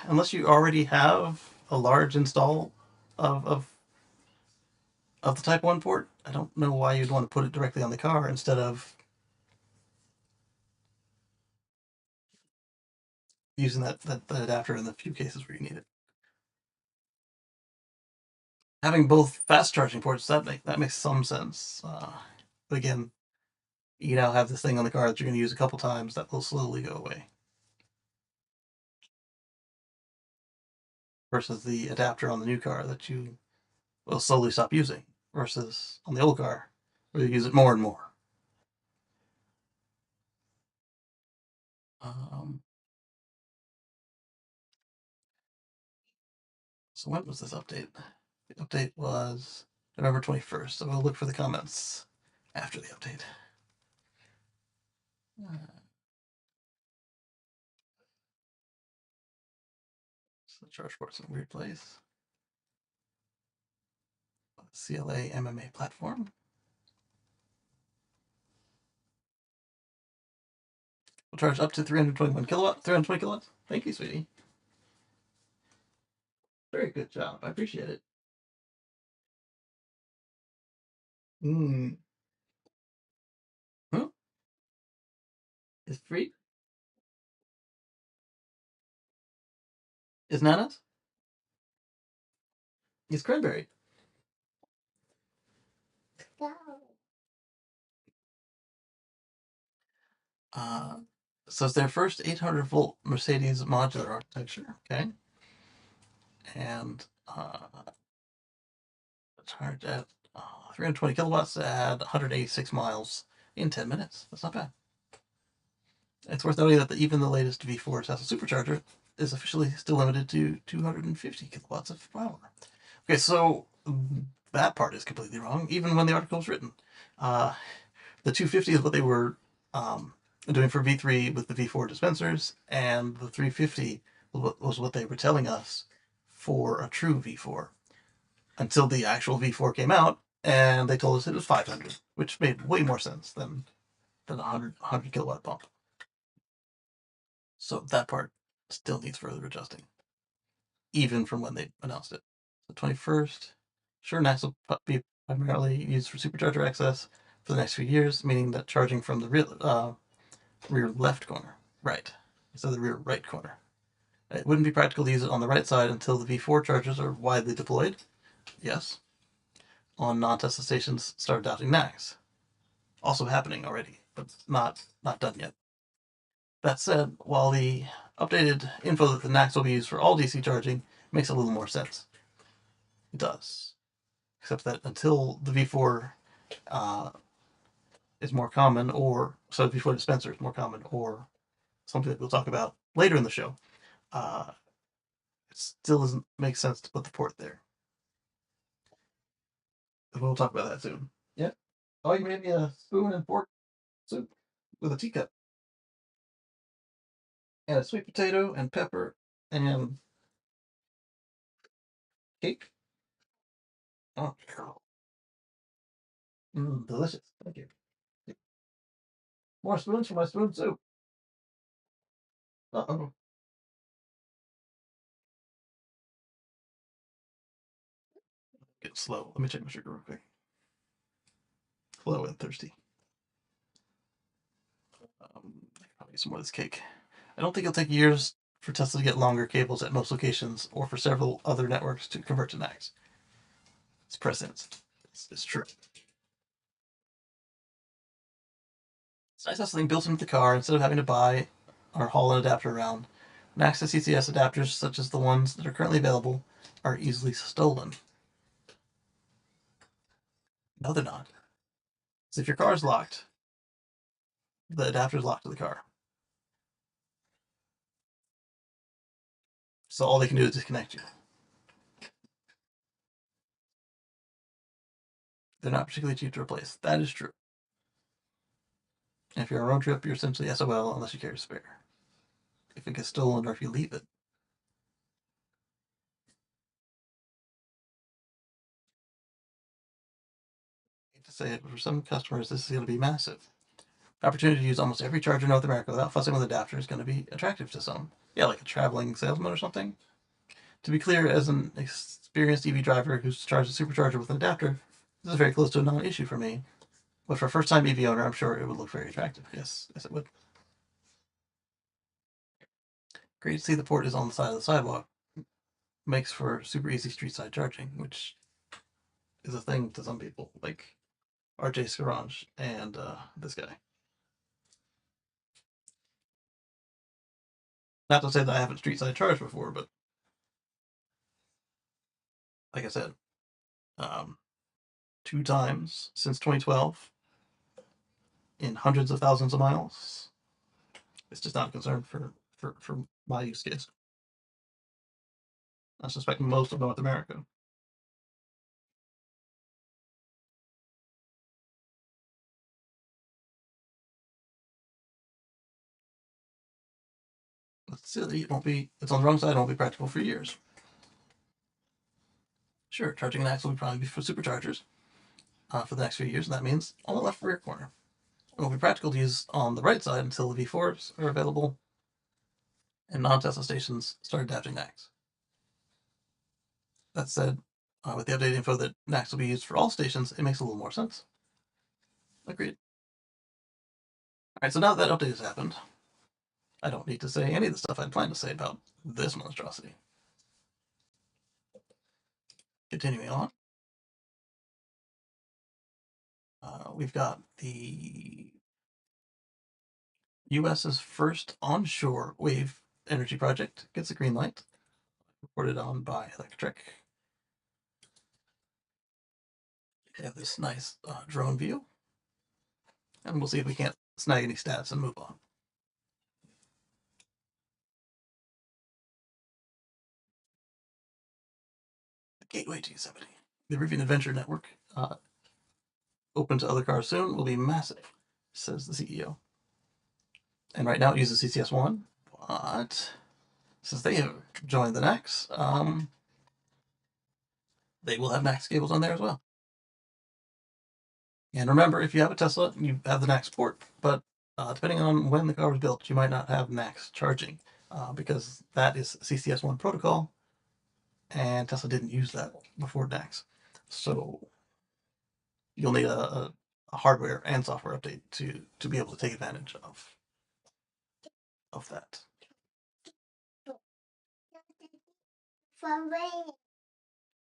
unless you already have a large install of, of of the Type 1 port, I don't know why you'd want to put it directly on the car instead of using that adapter in the few cases where you need it. Having both fast charging ports, that makes some sense. But again, you now have this thing on the car that you're going to use a couple times that will slowly go away. Versus the adapter on the new car that you will slowly stop using. Versus on the old car where you use it more and more. Um, so when was this update? The update was November 21st. So we'll look for the comments after the update. So the charge port's in a weird place. CLA MMA platform. We'll charge up to 320 kilowatts. Thank you, sweetie. Very good job. I appreciate it. Hmm. Huh? Is free? Is nanas? Is cranberry? Go. Uh, so it's their first 800-volt Mercedes modular architecture. Okay. And charge at 320 kilowatts at 186 miles in 10 minutes. That's not bad. It's worth noting that even the latest V4 Tesla supercharger is officially still limited to 250 kilowatts of power. Okay, so that part is completely wrong, even when the article was written. Uh, the 250 is what they were doing for V3 with the V4 dispensers, and the 350 was what they were telling us for a true V4 until the actual V4 came out, and they told us it was 500, which made way more sense than a 100 kilowatt pump. So that part still needs further adjusting, even from when they announced it. The 21st, sure, NACS will be primarily used for supercharger access for the next few years, meaning that charging from the rear left corner, right, instead of the rear right corner. It wouldn't be practical to use it on the right side until the V4 chargers are widely deployed. Yes. On non-Tesla stations, start adopting NACS. Also happening already, but not done yet. That said, while the updated info that the NACS will be used for all DC charging makes a little more sense. It does. Except that until the V4 uh, is more common, or so the V4 dispenser is more common, or something that we'll talk about later in the show, uh, it still doesn't make sense to put the port there. We'll talk about that soon. Yeah. Oh, you made me a spoon and fork soup with a teacup. And a sweet potato and pepper and cake. Oh, delicious. Thank you. More spoons for my spoon soup. Uh-oh. Get slow. Let me check my sugar real quick. Slow and thirsty. Probably get some more of this cake. I don't think it'll take years for Tesla to get longer cables at most locations or for several other networks to convert to NACS. It's prescience. It's true. It's nice to have something built into the car instead of having to buy or haul an adapter around. NACS to CCS adapters, such as the ones that are currently available, are easily stolen. No, they're not. So if your car is locked, the adapter is locked to the car. So all they can do is disconnect you. They're not particularly cheap to replace. That is true. If you're on a road trip, you're essentially SOL unless you carry a spare. If it gets stolen or if you leave it. I hate to say it, but for some customers, this is going to be massive. Opportunity to use almost every charger in North America without fussing with adapter is going to be attractive to some. Yeah, like a traveling salesman or something. To be clear, as an experienced EV driver who's charged a supercharger with an adapter, this is very close to a non-issue for me. But for a first-time EV owner, I'm sure it would look very attractive. Yes, yes, it would. Great to see the port is on the side of the sidewalk. Makes for super easy street side charging, which is a thing to some people, like RJ Scarange and this guy. Not to say that I haven't street side charged before, but like I said, um, 2 times since 2012 in hundreds of thousands of miles. It's just not a concern for my use case. I suspect most of North America. It's silly. It won't be. It's on the wrong side. It won't be practical for years. Sure, charging an axle would probably be for superchargers for the next few years, and that means on the left rear corner. It will be practical to use on the right side until the V4s are available and non-Tesla stations start adapting NACS. That said, with the updated info that NACS will be used for all stations, it makes a little more sense. Agreed. All right, so now that update has happened, I don't need to say any of the stuff I'd planned to say about this monstrosity. Continuing on, we've got the US's first onshore wave energy project gets a green light, reported on by Electric. We have this nice drone view, and we'll see if we can't snag any stats and move on. The Gateway G70, the Rivian Adventure Network, open to other cars soon, will be massive, says the CEO. And right now it uses CCS1, but since they have joined the NACS, they will have NACS cables on there as well. And remember, if you have a Tesla, you have the NACS port, but depending on when the car was built, you might not have NACS charging because that is CCS1 protocol, and Tesla didn't use that before NACS. So you'll need a hardware and software update to be able to take advantage of that.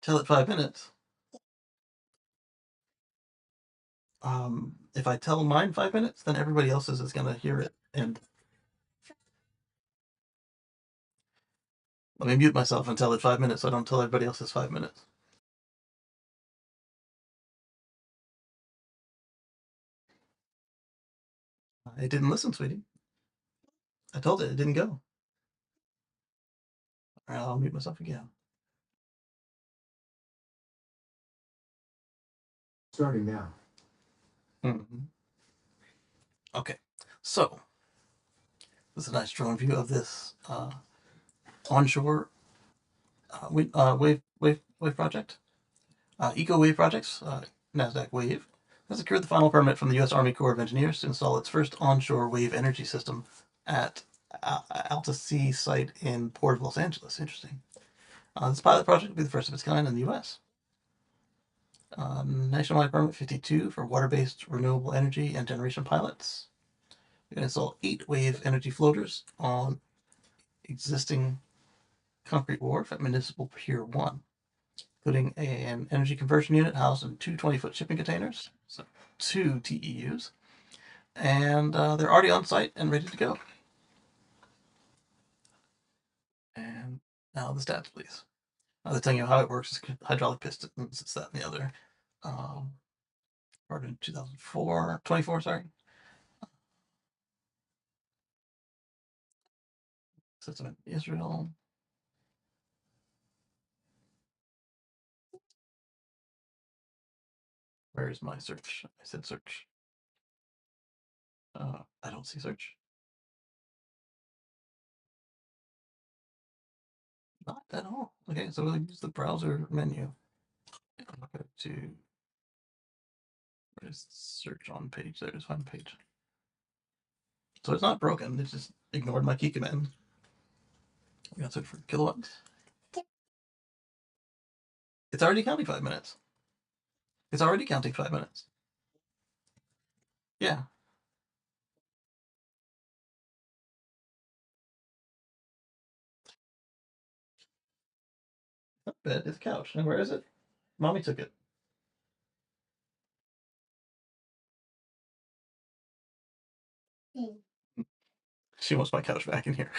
Tell it 5 minutes. If I tell mine 5 minutes, then everybody else's is going to hear it. And let me mute myself and tell it 5 minutes so I don't tell everybody else's 5 minutes. It didn't listen, sweetie. I told it didn't go. All right, I'll mute myself again. Starting now. Mm-hmm. Okay, so this is a nice drone view of this onshore wave project. Eco Wave Projects, NASDAQ Wave, has secured the final permit from the U.S. Army Corps of Engineers to install its first onshore wave energy system at Alta Sea site in Port of Los Angeles. Interesting. This pilot project will be the first of its kind in the U.S. Nationwide permit 52 for water-based renewable energy and generation pilots. We're going to install 8 wave energy floaters on existing concrete wharf at Municipal Pier 1, including an energy conversion unit housed in 2 20-foot shipping containers, so 2 TEUs, and they're already on site and ready to go. And now the stats, please. They're telling you how it works. It's hydraulic pistons, it's that and the other. Started in 2004, 24, sorry. System in Israel. Where is my search? I said search. I don't see search. Not at all. Okay, so we'll use the browser menu. I'll go to where's search on page. There's find page. So it's not broken. It just ignored my key command. We got search for kilowatts. It's already counting 5 minutes. It's already counting 5 minutes. Yeah. Not bed. It's a couch. And where is it? Mommy took it. She wants my couch back in here.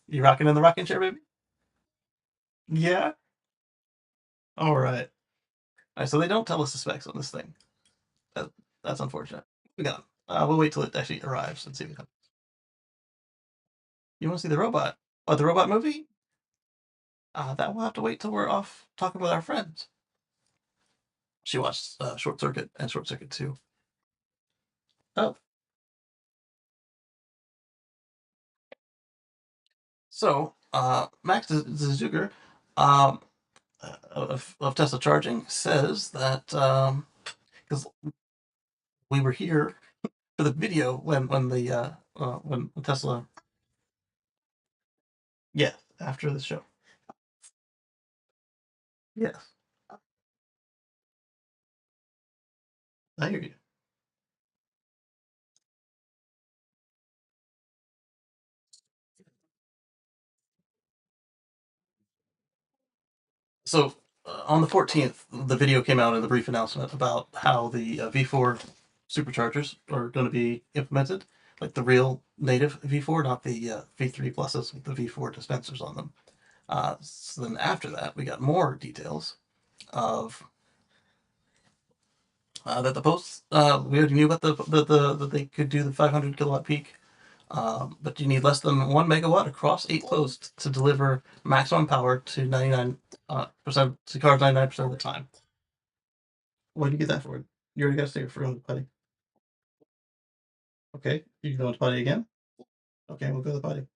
You rocking in the rocking chair, baby? Yeah. All right. All right. So they don't tell us the specs on this thing. That, that's unfortunate. We got. We'll wait till it actually arrives and see what happens. You want to see the robot? Oh, the robot movie? That will have to wait till we're off talking with our friends. She watched Short Circuit and Short Circuit 2. Oh, so Max Zuger um, of Tesla Charging says that because we were here for the video when Tesla, yes, after the show, yes, I hear you. So on the 14th, the video came out in the brief announcement about how the V4 superchargers are going to be implemented, like the real native V4, not the V3 pluses with the V4 dispensers on them. So then after that, we got more details of that the posts. We already knew about that they could do the 500 kilowatt peak, but you need less than 1 megawatt across 8 posts to deliver maximum power to 99% to cars 99% of the time. What did you get that for? You already got to sticker for going to the potty. Okay, you can go to the potty again. Okay, we'll go to the potty.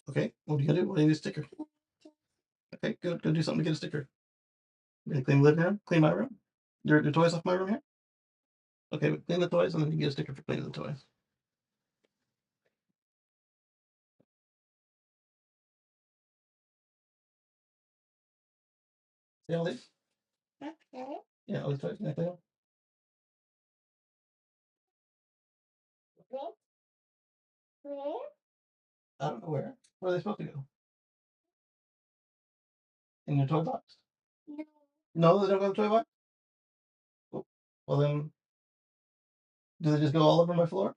Okay, what do you gotta do? What do you need a sticker? Okay, good. Go do something to get a sticker. You gonna clean the living room? Clean my room? Your toys off my room here? Okay, clean the toys and then you get a sticker for cleaning the toys. See all these? Yeah, all these toys. Can I clean them? I don't know where. Where are they supposed to go? In your toy box? No, they don't go in the toy box? Oh, well then, do they just go all over my floor?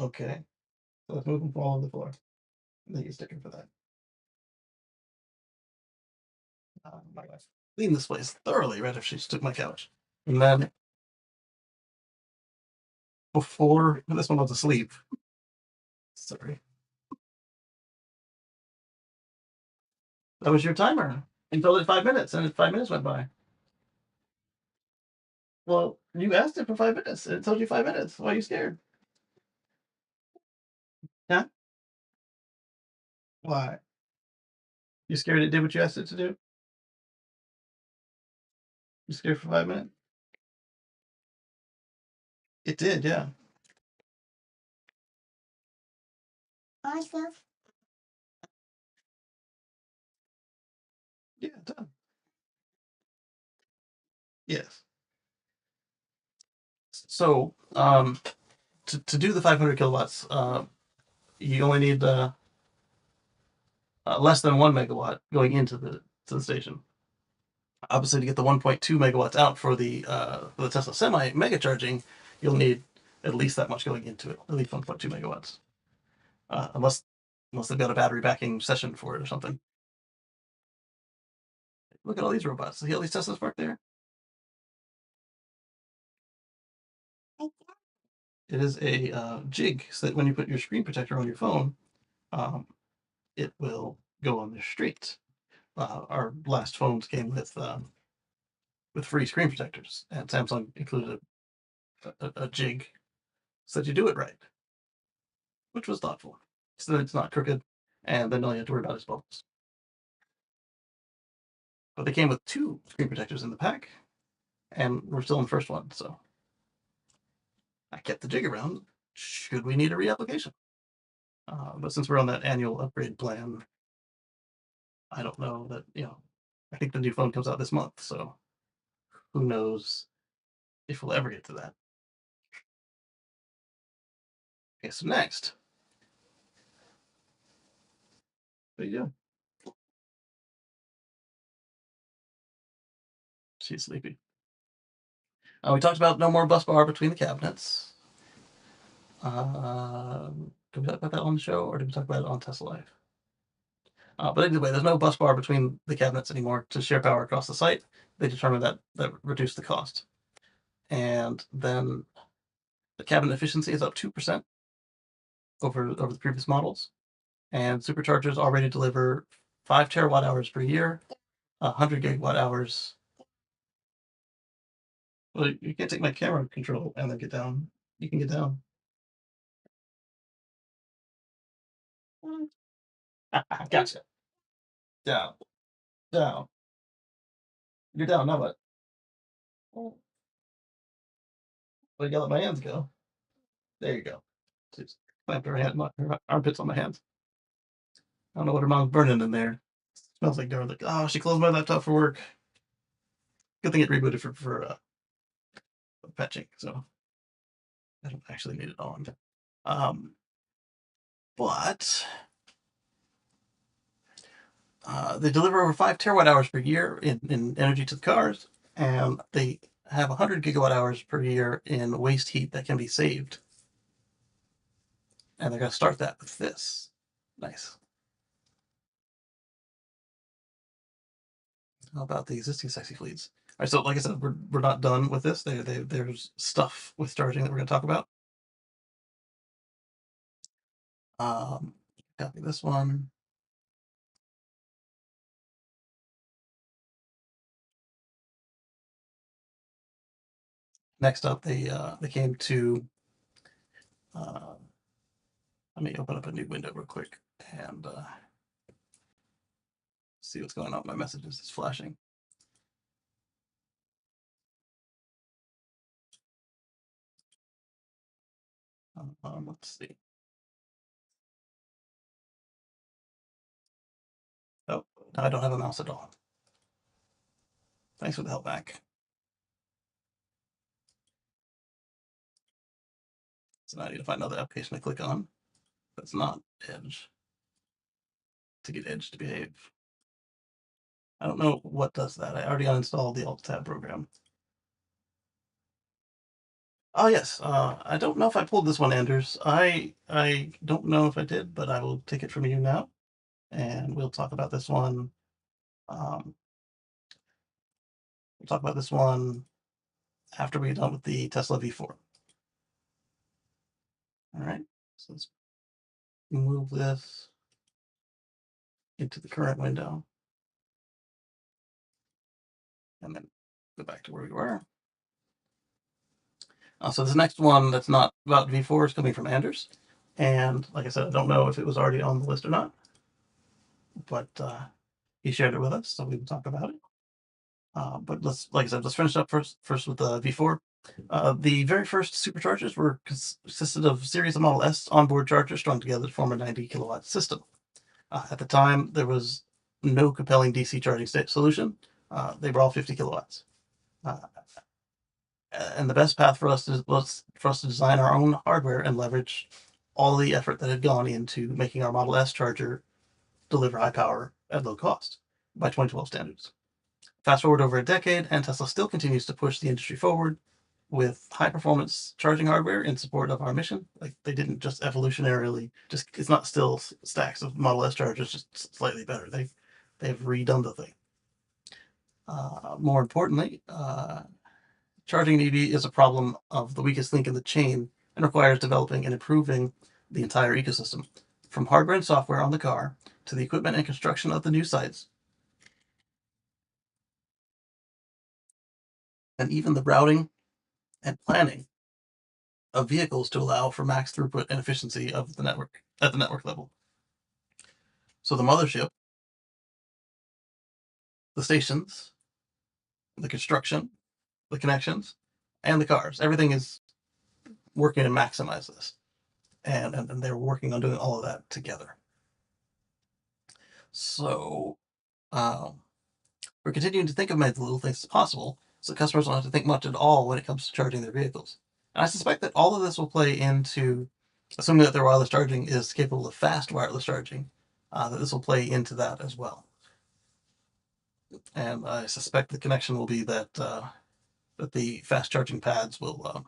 Okay, so let's move them from all over the floor. And then get a sticker for that. My wife cleaned this place thoroughly right after she just took my couch. And then before this one was asleep. Sorry. That was your timer. You told it 5 minutes, and 5 minutes went by. Well, you asked it for 5 minutes, and it told you 5 minutes. Why are you scared? Yeah? Why? You scared it did what you asked it to do? You scared for 5 minutes? It did, yeah. Yeah, it done. Yes. So, to do the 500 kilowatts, you only need less than 1 megawatt going into the station. Obviously, to get the 1.2 megawatts out for the Tesla Semi mega charging, you'll need at least that much going into it, at least 1.2 megawatts, unless they've got a battery backing session for it or something. Look at all these robots. See all these Teslas parked there? It is a jig, so that when you put your screen protector on your phone, um, it will go on there straight. Our last phones came with free screen protectors, and Samsung included a jig so that you do it right, which was thoughtful, so that it's not crooked, and then all you have to worry about is bubbles. But they came with two screen protectors in the pack, and we're still in the first one, so I kept the jig around. Should we need a reapplication? But since we're on that annual upgrade plan, I don't know that, I think the new phone comes out this month, so who knows if we'll ever get to that. Okay, so next, what are you doing? She's sleepy. We talked about no more bus bar between the cabinets. Did we talk about that on the show, or did we talk about it on Tesla Live? But anyway, there's no bus bar between the cabinets anymore to share power across the site. They determined that reduced the cost. And then the cabinet efficiency is up 2% over the previous models. And superchargers already deliver 5 terawatt hours per year, 100 gigawatt hours. Well, you can't take my camera control and then get down. You can get down. Gotcha. Down. Down. You're down. Now what? Well, you gotta let my hands go. There you go. Just clamped her armpits on my hands. I don't know what her mom's burning in there. Smells like garlic. Oh, she closed my laptop for work. Good thing it rebooted for fetching, so I don't actually need it on. Um, but they deliver over 5 terawatt hours per year in energy to the cars, and they have 100 gigawatt hours per year in waste heat that can be saved. And they're going to start that with this. Nice. How about the existing sexy fleets? All right, so like I said, we're not done with this. There's stuff with charging that we're going to talk about. Copy this one. Next up, they came to. Uh, Let me open up a new window real quick and see what's going on with my messages. It's flashing. Let's see. Oh, I don't have a mouse at all. Thanks for the help back. So now I need to find another application to click on. That's not Edge. To get Edge to behave. I don't know what does that. I already uninstalled the Alt Tab program. Oh yes, I don't know if I pulled this one, Anders. I don't know if I did, but I will take it from you now, and we'll talk about this one. Um, we'll talk about this one after we're done with the Tesla V4. All right, so let's move this into the current window, and then go back to where we were. So this next one that's not about V4 is coming from Anders, and like I said, I don't know if it was already on the list or not, but he shared it with us, so we will talk about it. But like I said, let's finish up first with the V4. The very first superchargers consisted of a series of Model S onboard chargers strung together to form a 90 kilowatt system. At the time, there was no compelling DC charging solution. They were all 50 kilowatts. And the best path for us was for us to design our own hardware and leverage all the effort that had gone into making our Model S charger deliver high power at low cost by 2012 standards. Fast forward over a decade, and Tesla still continues to push the industry forward with high performance charging hardware in support of our mission. Like they didn't just evolutionarily it's not still stacks of Model S chargers, just slightly better. They've redone the thing. More importantly, charging an EV is a problem of the weakest link in the chain and requires developing and improving the entire ecosystem, from hardware and software on the car to the equipment and construction of the new sites, and even the routing and planning of vehicles to allow for max throughput and efficiency of the network at the network level. So the mothership, the stations, the construction, the connections, and the cars, everything is working to maximize this. And they're working on doing all of that together. So we're continuing to think of many little things as possible, so customers don't have to think much at all when it comes to charging their vehicles. And I suspect that all of this will play into, assuming that their wireless charging is capable of fast wireless charging, that this will play into that as well. And I suspect the connection will be that that the fast charging pads will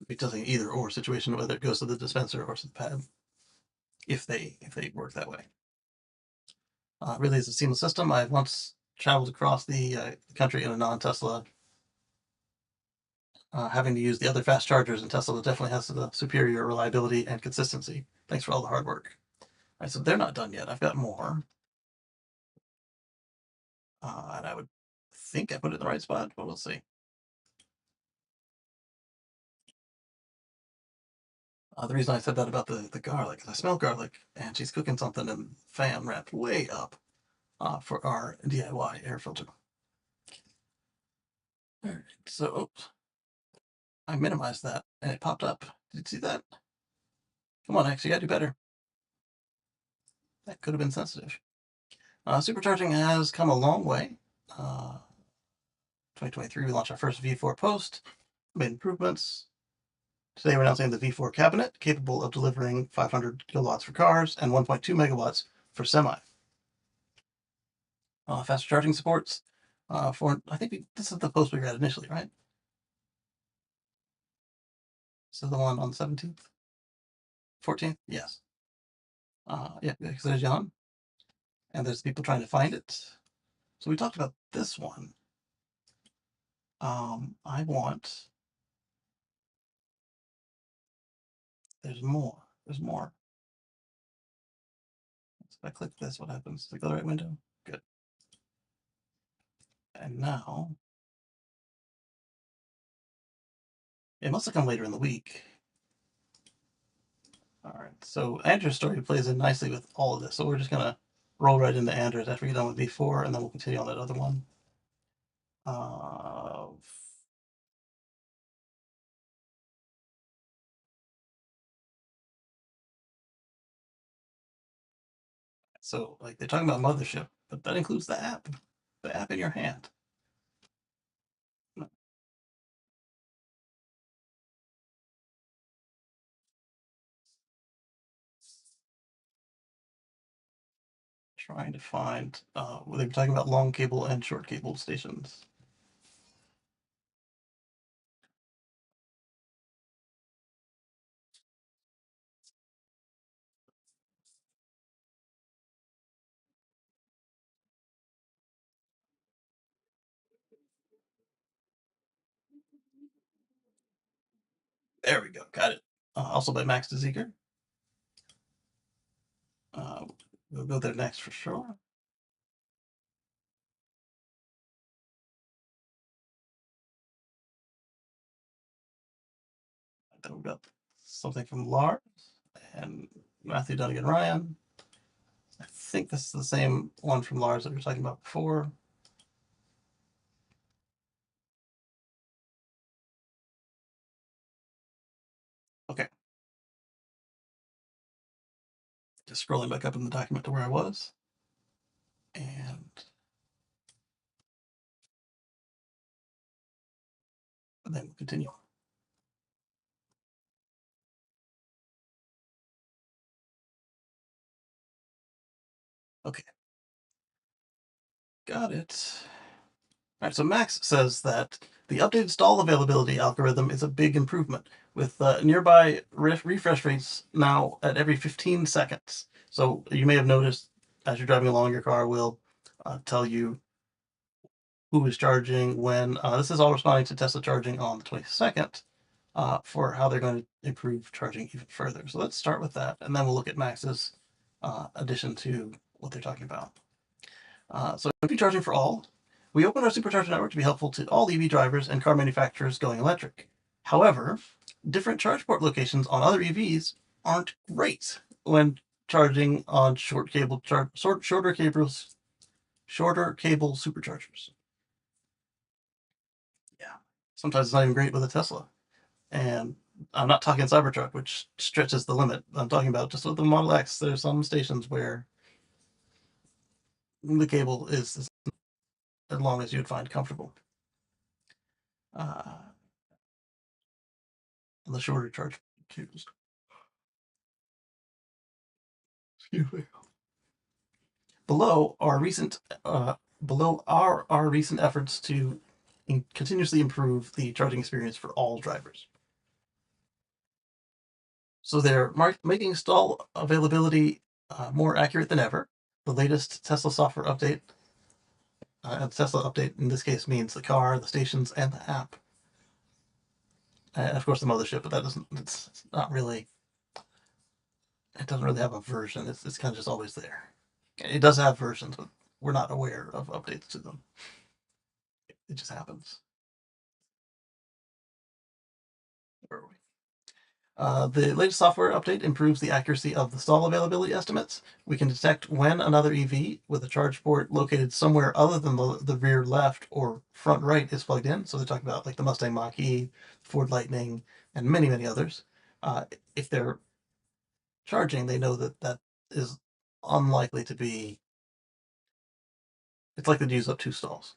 be doing either or situation, whether it goes to the dispenser or to the pad, if they work that way. Really, is a seamless system. I've once traveled across the country in a non-Tesla, having to use the other fast chargers, and Tesla definitely has the superior reliability and consistency. Thanks for all the hard work. All right, so they're not done yet. I've got more, and I would think I put it in the right spot, but we'll see. The reason I said that about the garlic is I smell garlic, and she's cooking something and fan wrapped way up for our DIY air filter. All right, so oops, I minimized that and it popped up. Did you see that? Come on, X, you gotta do better. That could have been sensitive. Supercharging has come a long way. 2023, we launched our first V4 post, made improvements. Today, we're announcing the V4 cabinet, capable of delivering 500 kilowatts for cars and 1.2 megawatts for semi. Faster charging supports for, I think this is the post we got initially, right? This is the one on the 17th? 14th? Yes. Yeah, because there's Jan, and there's people trying to find it. So we talked about this one. I want. There's more. There's more. So if I click this, what happens? Click the right window. Good. And now it must have come later in the week. All right. So Andrew's story plays in nicely with all of this. So we're just gonna roll right into Andrew's after we get done with V4, and then we'll continue on that other one. Uh, so like they're talking about mothership, but that includes the app in your hand. Trying to find. They're talking about long cable and short cable stations. There we go. Got it. Also by Max DeZeger. We'll go there next for sure. Then we've got something from Lars and Matthew Dunnigan Ryan. I think this is the same one from Lars that we were talking about before. Okay. Just scrolling back up in the document to where I was. And then we'll continue. Okay. Got it. All right, so Max says that the updated stall availability algorithm is a big improvement, with nearby refresh rates now at every 15 seconds. So you may have noticed as you're driving along, your car will tell you who is charging when. This is all responding to Tesla charging on the 22nd for how they're going to improve charging even further. So let's start with that, and then we'll look at Max's addition to what they're talking about. So EV charging for all. We opened our supercharger network to be helpful to all EV drivers and car manufacturers going electric. However, different charge port locations on other EVs aren't great when charging on shorter cable superchargers. Yeah, sometimes it's not even great with a Tesla. And I'm not talking Cybertruck, which stretches the limit. I'm talking about just with the Model X. There's some stations where the cable is as long as you'd find comfortable. Uh, the shorter charge queues. Excuse me. Below our recent efforts to continuously improve the charging experience for all drivers. So they're making stall availability more accurate than ever. The latest Tesla software update, and Tesla update in this case means the car, the stations, and the app, and of course the mothership. But that doesn't. It's not really. It doesn't really have a version. It's kind of just always there. It does have versions, but we're not aware of updates to them. It just happens. Where are we? The latest software update improves the accuracy of the stall availability estimates. We can detect when another EV with a charge port located somewhere other than the rear left or front right is plugged in. So they're talking about like the Mustang Mach-E, Ford Lightning, and many, many others. If they're charging, they know that that is unlikely to be. It's likely to use up two stalls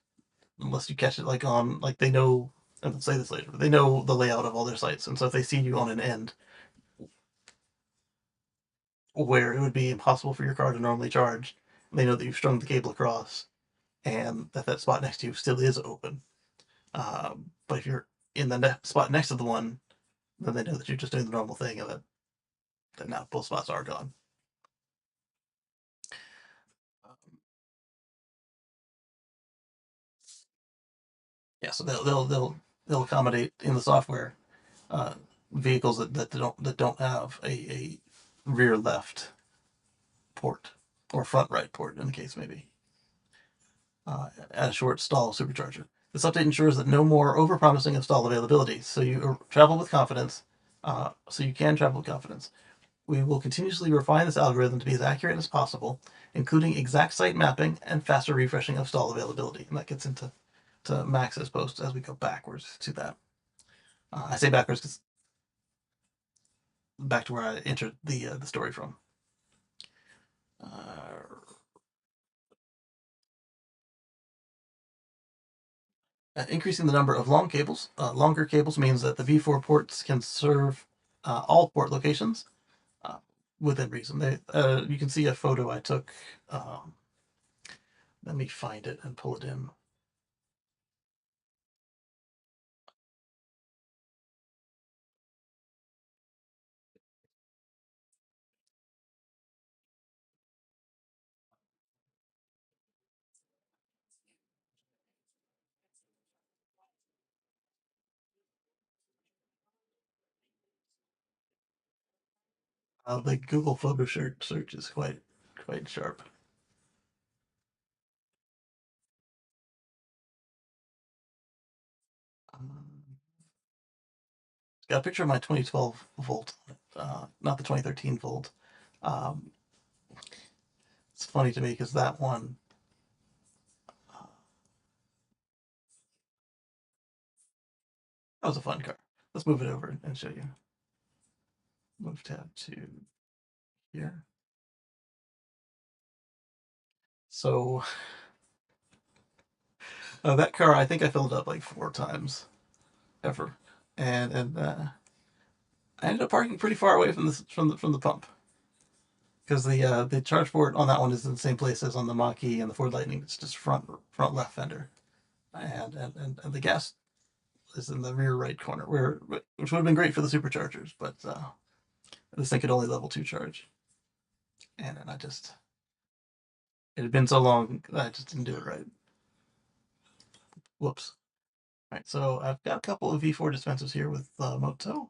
unless you catch it like on like they know. I will say this later, but they know the layout of all their sites, and so if they see you on an end where it would be impossible for your car to normally charge. They know that you've strung the cable across and that spot next to you still is open. But if you're in the spot next to the one, then they know that you're just doing the normal thing and that now both spots are gone. Yeah, so they'll accommodate in the software uh, vehicles that don't have a rear left port or front right port in the case maybe. At a short stall supercharger. This update ensures that no more overpromising of stall availability, so you travel with confidence. So you can travel with confidence. We will continuously refine this algorithm to be as accurate as possible, including exact site mapping and faster refreshing of stall availability. And that gets into Max's post as we go backwards to that. I say backwards because back to where I entered the story from. Uh, Increasing the number of longer cables means that the V4 ports can serve all port locations uh, within reason. You can see a photo I took. Um, Let me find it and pull it in. The Google photo search is quite sharp. Um, Got a picture of my 2012 Volt, not the 2013 Volt. Um, it's funny to me because that one, uh, that was a fun car. Let's move it over and show you. Move tab to here. So that car, I think I filled up like 4 times ever, and I ended up parking pretty far away from the pump because the charge port on that one is in the same place as on the Mach-E and the Ford Lightning. It's just front left fender, and the gas is in the rear right corner, which would have been great for the superchargers, but this thing could only level 2 charge, and it had been so long that I just didn't do it right. Whoops. All right, so I've got a couple of V4 dispensers here with Moto,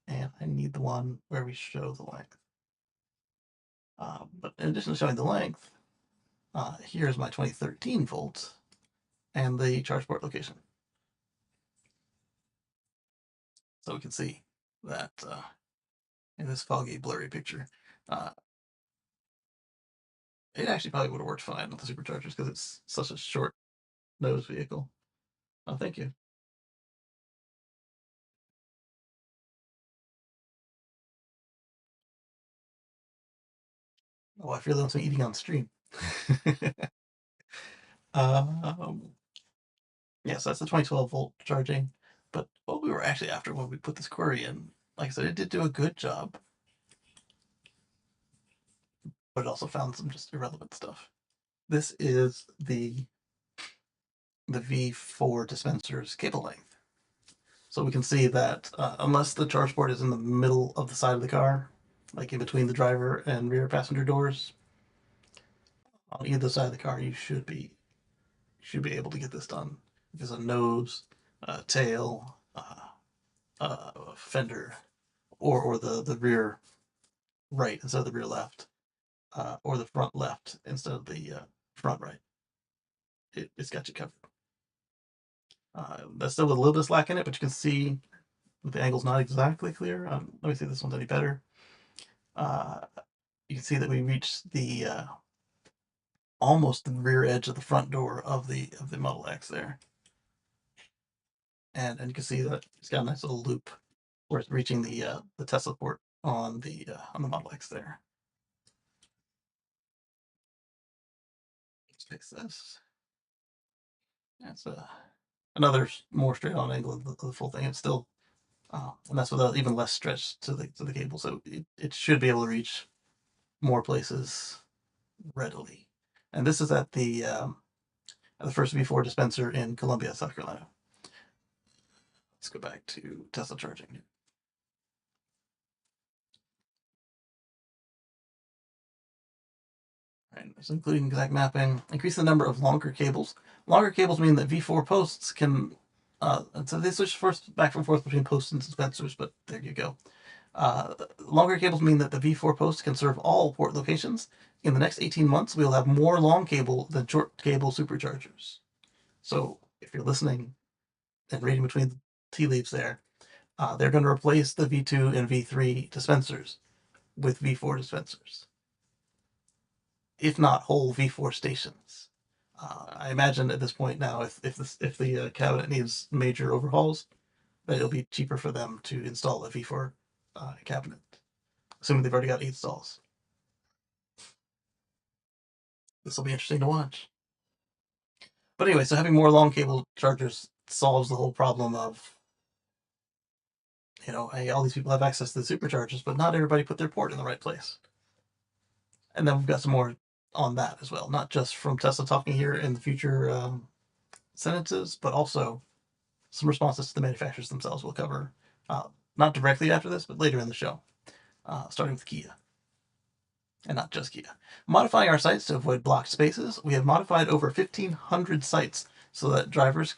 and I need the one where we show the length. But in addition to showing the length, here's my 2013 volts and the charge port location. So we can see that in this foggy, blurry picture, uh, it actually probably would have worked fine with the superchargers because it's such a short nose vehicle. Oh, thank you. Oh, I feel like I'm eating on stream. um, yeah, so that's the 2012 volt charging. But what we were actually after when we put this query in, like I said, it did do a good job, but it also found some just irrelevant stuff. This is the V4 dispenser's cable length. So we can see that unless the charge port is in the middle of the side of the car, like in between the driver and rear passenger doors, on either side of the car, you should be able to get this done. If it's a nose, tail, fender, or the rear right instead of the rear left, or the front left instead of the front right, it's got you covered. That's still with a little bit of slack in it, but you can see the angle's not exactly clear. Let me see if this one's any better. Uh, you can see that we reached the almost the rear edge of the front door of the Model X there, and you can see that it's got a nice little loop where it's reaching the Tesla port on the Model X there. Let's fix this. That's another more straight on angle of the full thing. It's still and that's without even less stretch to the cable, so it should be able to reach more places readily. And this is at the first V4 dispenser in Columbia, South Carolina. Let's go back to Tesla charging. Right, so including exact mapping, increase the number of longer cables. Longer cables mean that V4 posts can, so they switch first back and forth between posts and dispensers, but there you go. Longer cables mean that the V4 post can serve all port locations. In the next 18 months, we will have more long cable than short cable superchargers. So if you're listening and reading between the tea leaves there, they're going to replace the V2 and V3 dispensers with V4 dispensers, if not whole V4 stations. I imagine at this point now, if the cabinet needs major overhauls, that it'll be cheaper for them to install a V4 cabinet, assuming they've already got 8 stalls. This will be interesting to watch. But anyway, so having more long cable chargers solves the whole problem of, hey, all these people have access to the superchargers, but not everybody put their port in the right place. And then we've got some more on that as well, not just from Tesla talking here in the future sentences, but also some responses to the manufacturers themselves we'll cover, not directly after this, but later in the show, starting with Kia. And not just Kia. Modifying our sites to avoid blocked spaces, we have modified over 1,500 sites so that drivers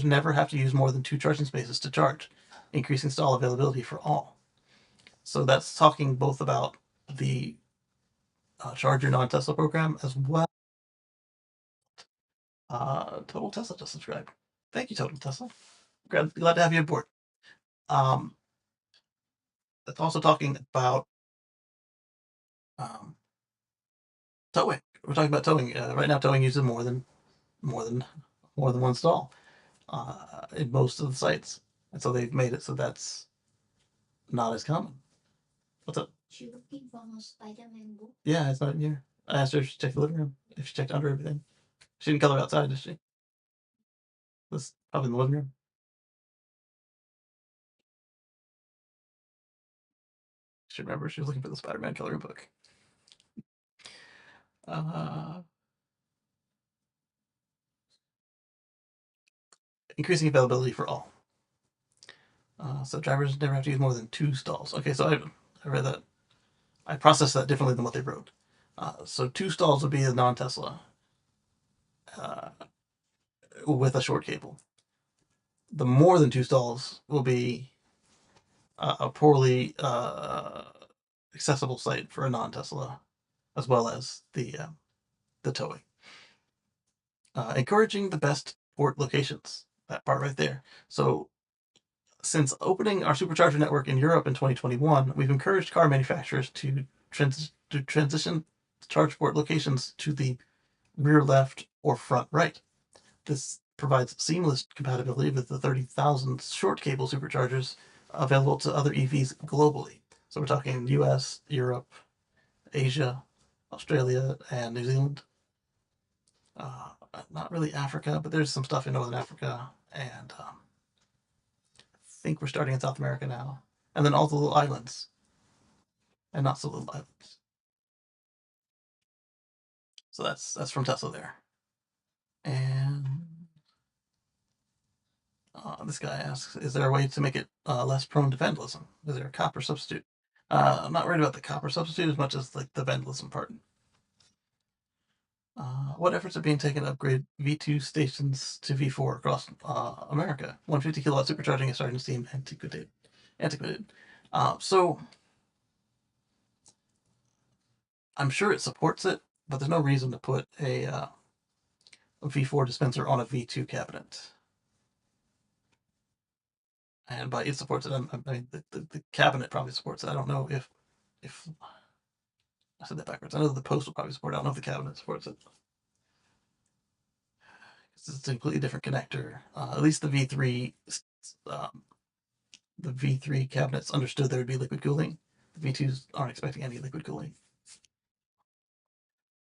never have to use more than 2 charging spaces to charge, increasing stall availability for all. So that's talking both about the Charge Your Non-Tesla program as well. Total Tesla just subscribed. Thank you, Total Tesla. Glad to have you aboard. Um, that's also talking about um, towing. We're talking about towing right now. Towing uses more than more than one stall in most of the sites, and so they've made it so that's not as common. What's up? She looking for her Spider-Man book. Yeah, it's not in here. I asked her if she checked the living room, if she checked under everything. She didn't color outside, did she? This probably in the living room. She remember she was looking for the Spider-Man coloring book. Uh, Increasing availability for all. So drivers never have to use more than 2 stalls. Okay, so I read that. I processed that differently than what they wrote. So 2 stalls would be a non-Tesla. Uh, with a short cable. The more than two stalls will be a poorly accessible site for a non-Tesla, as well as the towing. Encouraging the best port locations. That part right there. So since opening our supercharger network in Europe in 2021, we've encouraged car manufacturers to transition charge port locations to the rear left or front right. This provides seamless compatibility with the 30,000 short cable superchargers available to other EVs globally. So we're talking US, Europe, Asia, Australia, and New Zealand. Uh, Not really Africa, but there's some stuff in Northern Africa, and I think we're starting in South America now. And then all the little islands, and not so little islands. So that's from Tesla there. And this guy asks, is there a way to make it less prone to vandalism? Is there a copper substitute? I'm not worried about the copper substitute as much as like the vandalism part. What efforts are being taken to upgrade V2 stations to V4 across America? 150 kilowatt supercharging is starting to seem antiquated. So I'm sure it supports it, but there's no reason to put a V4 dispenser on a V2 cabinet. And by it supports it, I mean the cabinet probably supports it. I don't know if I said that backwards. I know the post will probably support it. I don't know if the cabinet supports it. It's a completely different connector. At least um, the V3 cabinets understood there would be liquid cooling. The V2s aren't expecting any liquid cooling.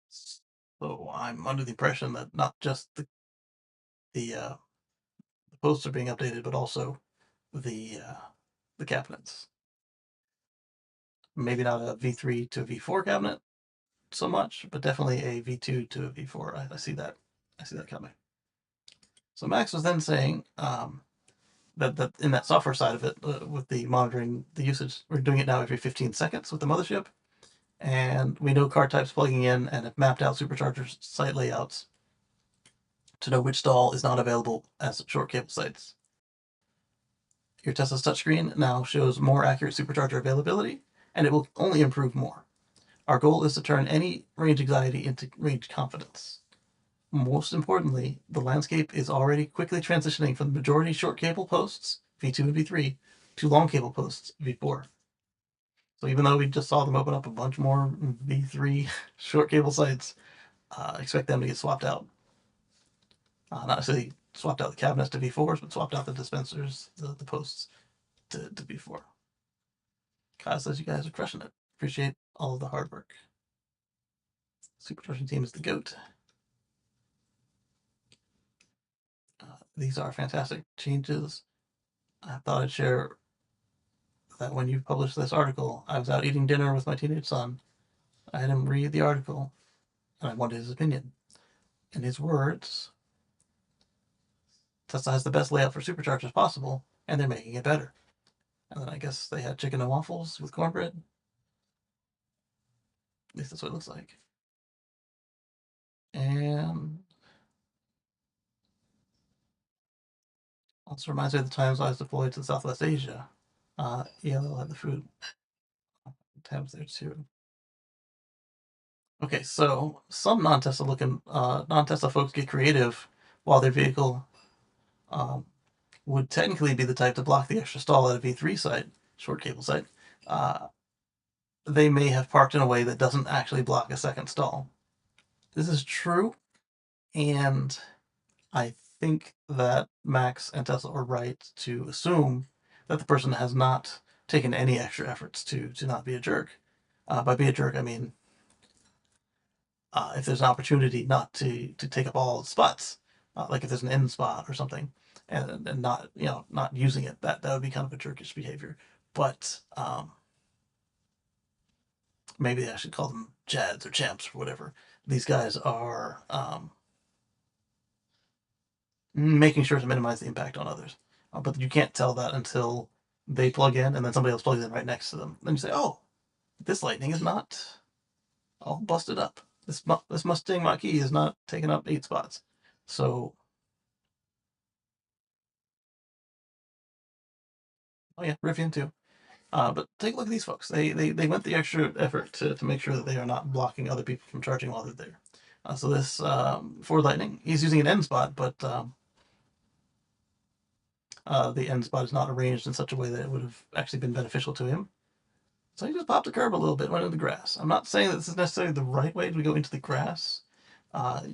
So I'm under the impression that not just the posts are being updated, but also the cabinets. Maybe not a V3 to a V4 cabinet so much, but definitely a V2 to a V4. I see that. I see that coming. So Max was then saying that in that software side of it, with the monitoring the usage, we're doing it now every 15 seconds with the mothership, and we know car types plugging in and have mapped out supercharger site layouts to know which stall is not available as short cable sites. Your Tesla's touchscreen now shows more accurate supercharger availability, and it will only improve more. Our goal is to turn any range anxiety into range confidence. Most importantly, the landscape is already quickly transitioning from the majority short cable posts, V2 and V3, to long cable posts, V4. So even though we just saw them open up a bunch more V3 short cable sites, expect them to get swapped out. Not necessarily swapped out the cabinets to V4s, but swapped out the dispensers, the posts to V4. Kyle says you guys are crushing it. Appreciate all of the hard work. Supercharging team is the GOAT. These are fantastic changes. I thought I'd share that when you published this article, I was out eating dinner with my teenage son. I had him read the article, and I wanted his opinion. In his words, Tesla has the best layout for superchargers possible, and they're making it better. And then I guess they had chicken and waffles with cornbread. At least that's what it looks like. And also reminds me of the times I was deployed to Southwest Asia. ELL had the food tabs there too. Okay, so some non-Tesla folks get creative while their vehicle um, would technically be the type to block the extra stall at a V3 site, short cable site. Uh, they may have parked in a way that doesn't actually block a second stall. This is true, and I think that Max and Tesla are right to assume that the person has not taken any extra efforts to not be a jerk. By be a jerk, I mean if there's an opportunity not to take up all the spots, like if there's an end spot or something, and not not using it, that would be kind of a jerkish behavior. But maybe I should call them Jads or Champs or whatever. These guys are making sure to minimize the impact on others. But you can't tell that until they plug in and then somebody else plugs in right next to them. Then you say, oh, this lightning is not all busted up. This Mustang Mach-E is not taking up 8 spots. So Oh yeah, Rivian too. But take a look at these folks. They went the extra effort to make sure that they are not blocking other people from charging while they're there. So this Ford Lightning, he's using an end spot, but the end spot is not arranged in such a way that it would have actually been beneficial to him. So he just popped the curb a little bit, went into the grass. I'm not saying that this is necessarily the right way to go into the grass.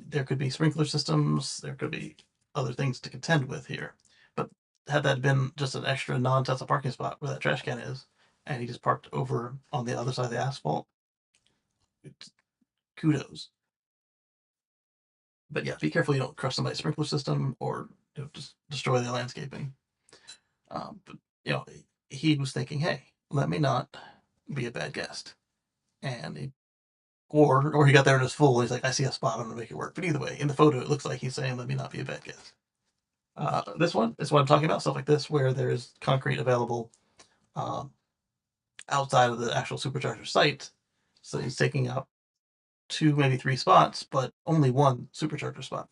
There could be sprinkler systems, there could be other things to contend with here. But had that been just an extra non Tesla parking spot where that trash can is, and he just parked over on the other side of the asphalt, kudos. But yeah, be careful you don't crush somebody's sprinkler system or just destroy their landscaping. But you know, he was thinking, hey, let me not be a bad guest. And he or he got there and it was full. He's like, I see a spot. I'm gonna make it work. But either way, in the photo, it looks like he's saying, "Let me not be a bad guest." This one is what I'm talking about. Stuff like this, where there is concrete available um, outside of the actual supercharger site. So he's taking up two, maybe three spots, but only one supercharger spot.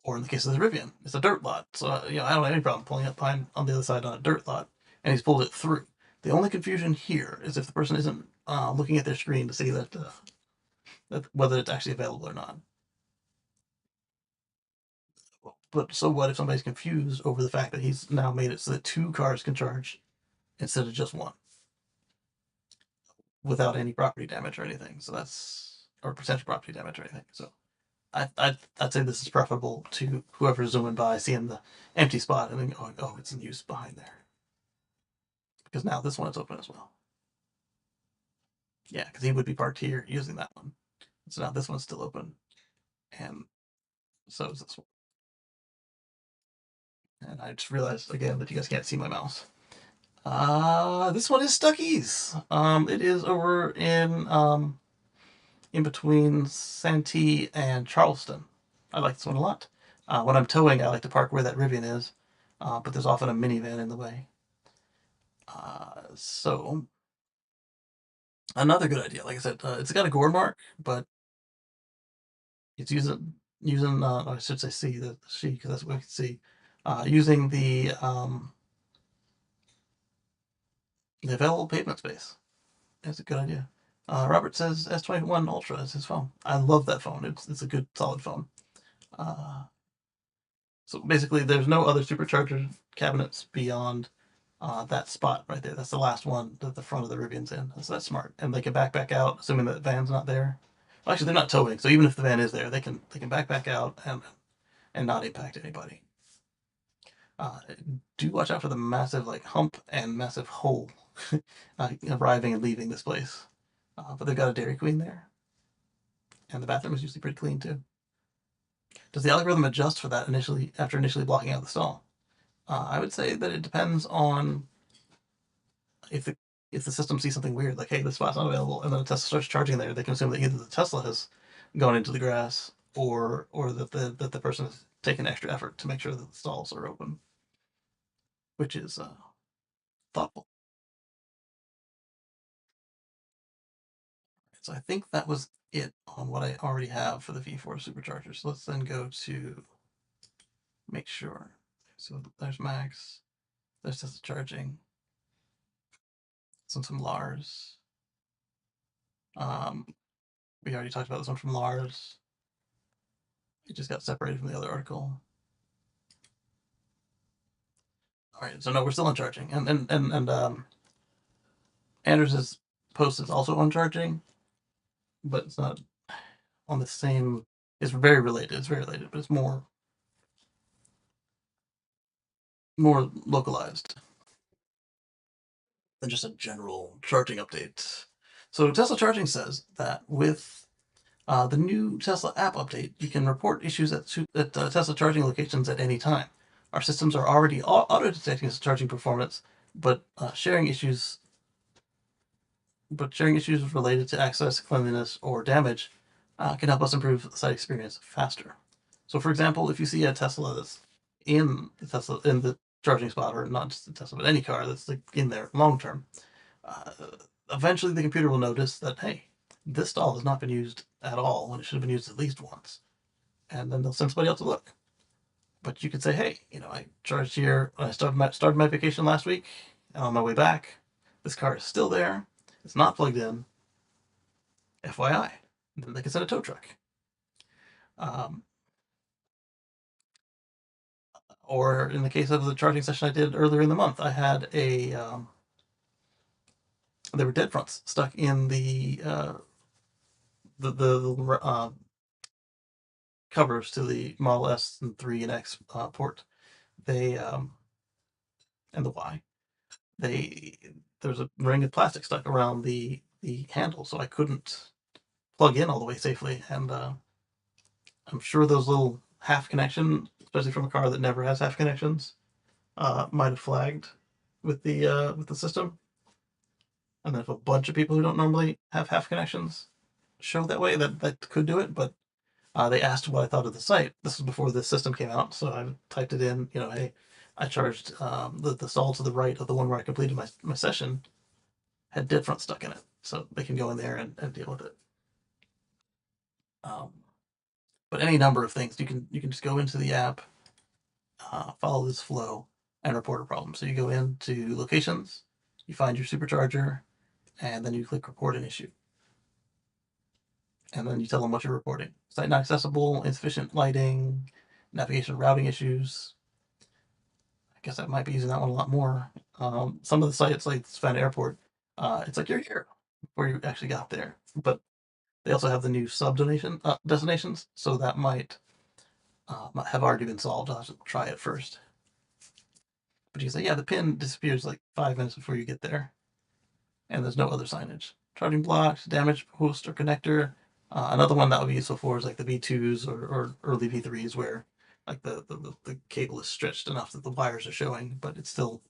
Or in the case of the Rivian, it's a dirt lot. So I don't have any problem pulling up behind on the other side on a dirt lot, and he's pulled it through. The only confusion here is if the person isn't looking at their screen to see that whether it's actually available or not. But so what if somebody's confused over the fact that he's now made it so that two cars can charge instead of just one without any property damage or anything? So that's or potential property damage or anything. So I'd say this is preferable to whoever's zooming by, seeing the empty spot and then going, oh, it's in use behind there. Because now this one is open as well. Yeah, because he would be parked here using that one. So now this one's still open, and so is this one. And I just realized again that you guys can't see my mouse. This one is Stuckey's. It is over in between Santee and Charleston. I like this one a lot. When I'm towing, I like to park where that Rivian is, but there's often a minivan in the way. So another good idea. Like I said, it's got a gore mark, but it's using I should say C the she because that's what we can see. Using the available pavement space. That's a good idea. Robert says S21 Ultra is his phone. I love that phone. It's a good solid phone. Uh, so basically, there's no other supercharger cabinets beyond that spot right there. That's the last one that the front of the Rivian's in. So that's smart, and they can back out, assuming that the van's not there. Well, actually, they're not towing, so even if the van is there, they can back out and not impact anybody. Uh, do watch out for the massive like hump and massive hole arriving and leaving this place. But they've got a Dairy Queen there, and the bathroom is usually pretty clean too. Does the algorithm adjust for that initially after initially blocking out the stall? I would say that it depends on if the system sees something weird, like hey, this spot's not available, and then a Tesla starts charging there. They can assume that either the Tesla has gone into the grass or that the person has taken extra effort to make sure that the stalls are open, which is thoughtful. So I think that was it on what I already have for the V4 superchargers. So let's then go to make sure. So there's Max, there's Tesla charging, some Lars. Um, we already talked about this one from Lars. It just got separated from the other article. All right, so no, we're still on charging, and Anders' post is also on charging, but it's not on the same. It's very related. It's very related, but it's more localized than just a general charging update. So Tesla Charging says that with the new Tesla app update, you can report issues at Tesla charging locations at any time. Our systems are already auto detecting charging performance, but sharing issues related to access, cleanliness, or damage can help us improve the site experience faster. So, for example, if you see a Tesla that's in the charging spot, or not just the Tesla, but any car that's like in there long term, uh, eventually the computer will notice that hey, this stall has not been used at all when it should have been used at least once, and then they'll send somebody else to look. But you could say, hey, I charged here when I started my vacation last week, and on my way back, this car is still there. It's not plugged in. FYI. And then they can send a tow truck. Um, or in the case of the charging session I did earlier in the month, I had there were dead fronts stuck in the covers to the Model S and 3 and X port. They and the Y. They There's a ring of plastic stuck around the handle, so I couldn't plug in all the way safely. And I'm sure those little half connection, especially from a car that never has half connections, might have flagged with the system. And then if a bunch of people who don't normally have half connections show that way, that could do it. But they asked what I thought of the site. This was before the system came out, so I typed it in. Hey, I charged the stall to the right of the one where I completed my session had dead front stuck in it, so they can go in there and deal with it. Um, but any number of things you can just go into the app, follow this flow, and report a problem. So you go into locations, you find your supercharger, and then you click report an issue. And then you tell them what you're reporting. Site not accessible, insufficient lighting, navigation routing issues. I guess I might be using that one a lot more. Some of the sites, like Savannah Airport, it's like you're here before you actually got there. But they also have the new sub donation destinations, so that might have already been solved. I'll have to try it first. But you say, yeah, the pin disappears like 5 minutes before you get there, and there's no other signage. Charging blocks, damaged host or connector. Another one that would be useful for is like the V2s or early V3s where like the cable is stretched enough that the wires are showing, but it still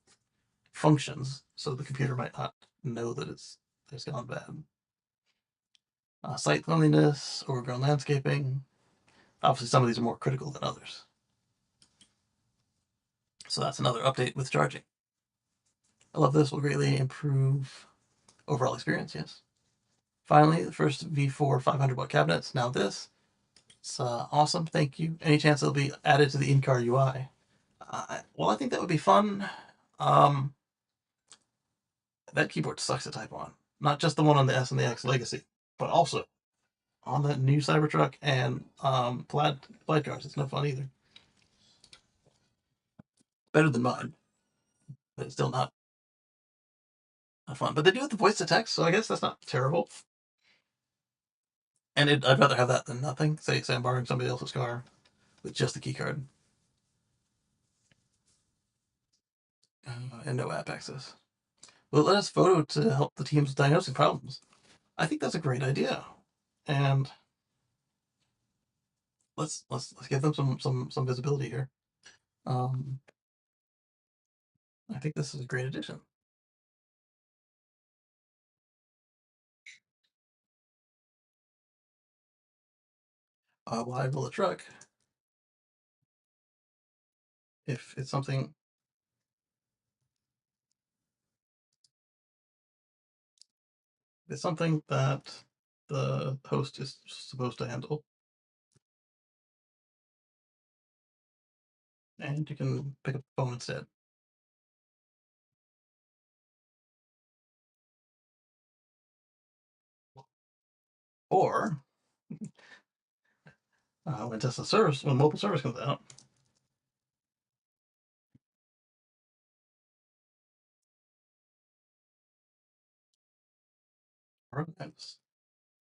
functions, so the computer might not know that it's gone bad. Site cleanliness, overgrown landscaping. Obviously, some of these are more critical than others. So that's another update with charging. I love this. Will greatly improve overall experience. Yes. Finally, the first V4 500-watt cabinets. Now this. It's awesome. Thank you. Any chance it'll be added to the in-car UI? Well, I think that would be fun. Um, that keyboard sucks to type on. Not just the one on the S and the X Legacy, but also on that new Cybertruck and plaid cars. It's no fun either. Better than mine, but it's still not fun. But they do have the voice to text, so I guess that's not terrible. And I'd rather have that than nothing. Say I'm borrowing somebody else's car with just the key card and no app access. Will it let us photo to help the teams with diagnosing problems? I think that's a great idea, and let's give them some visibility here. Um, I think this is a great addition. Why will a truck if it's something that the host is supposed to handle, and you can pick up the phone instead. Or when mobile service comes out,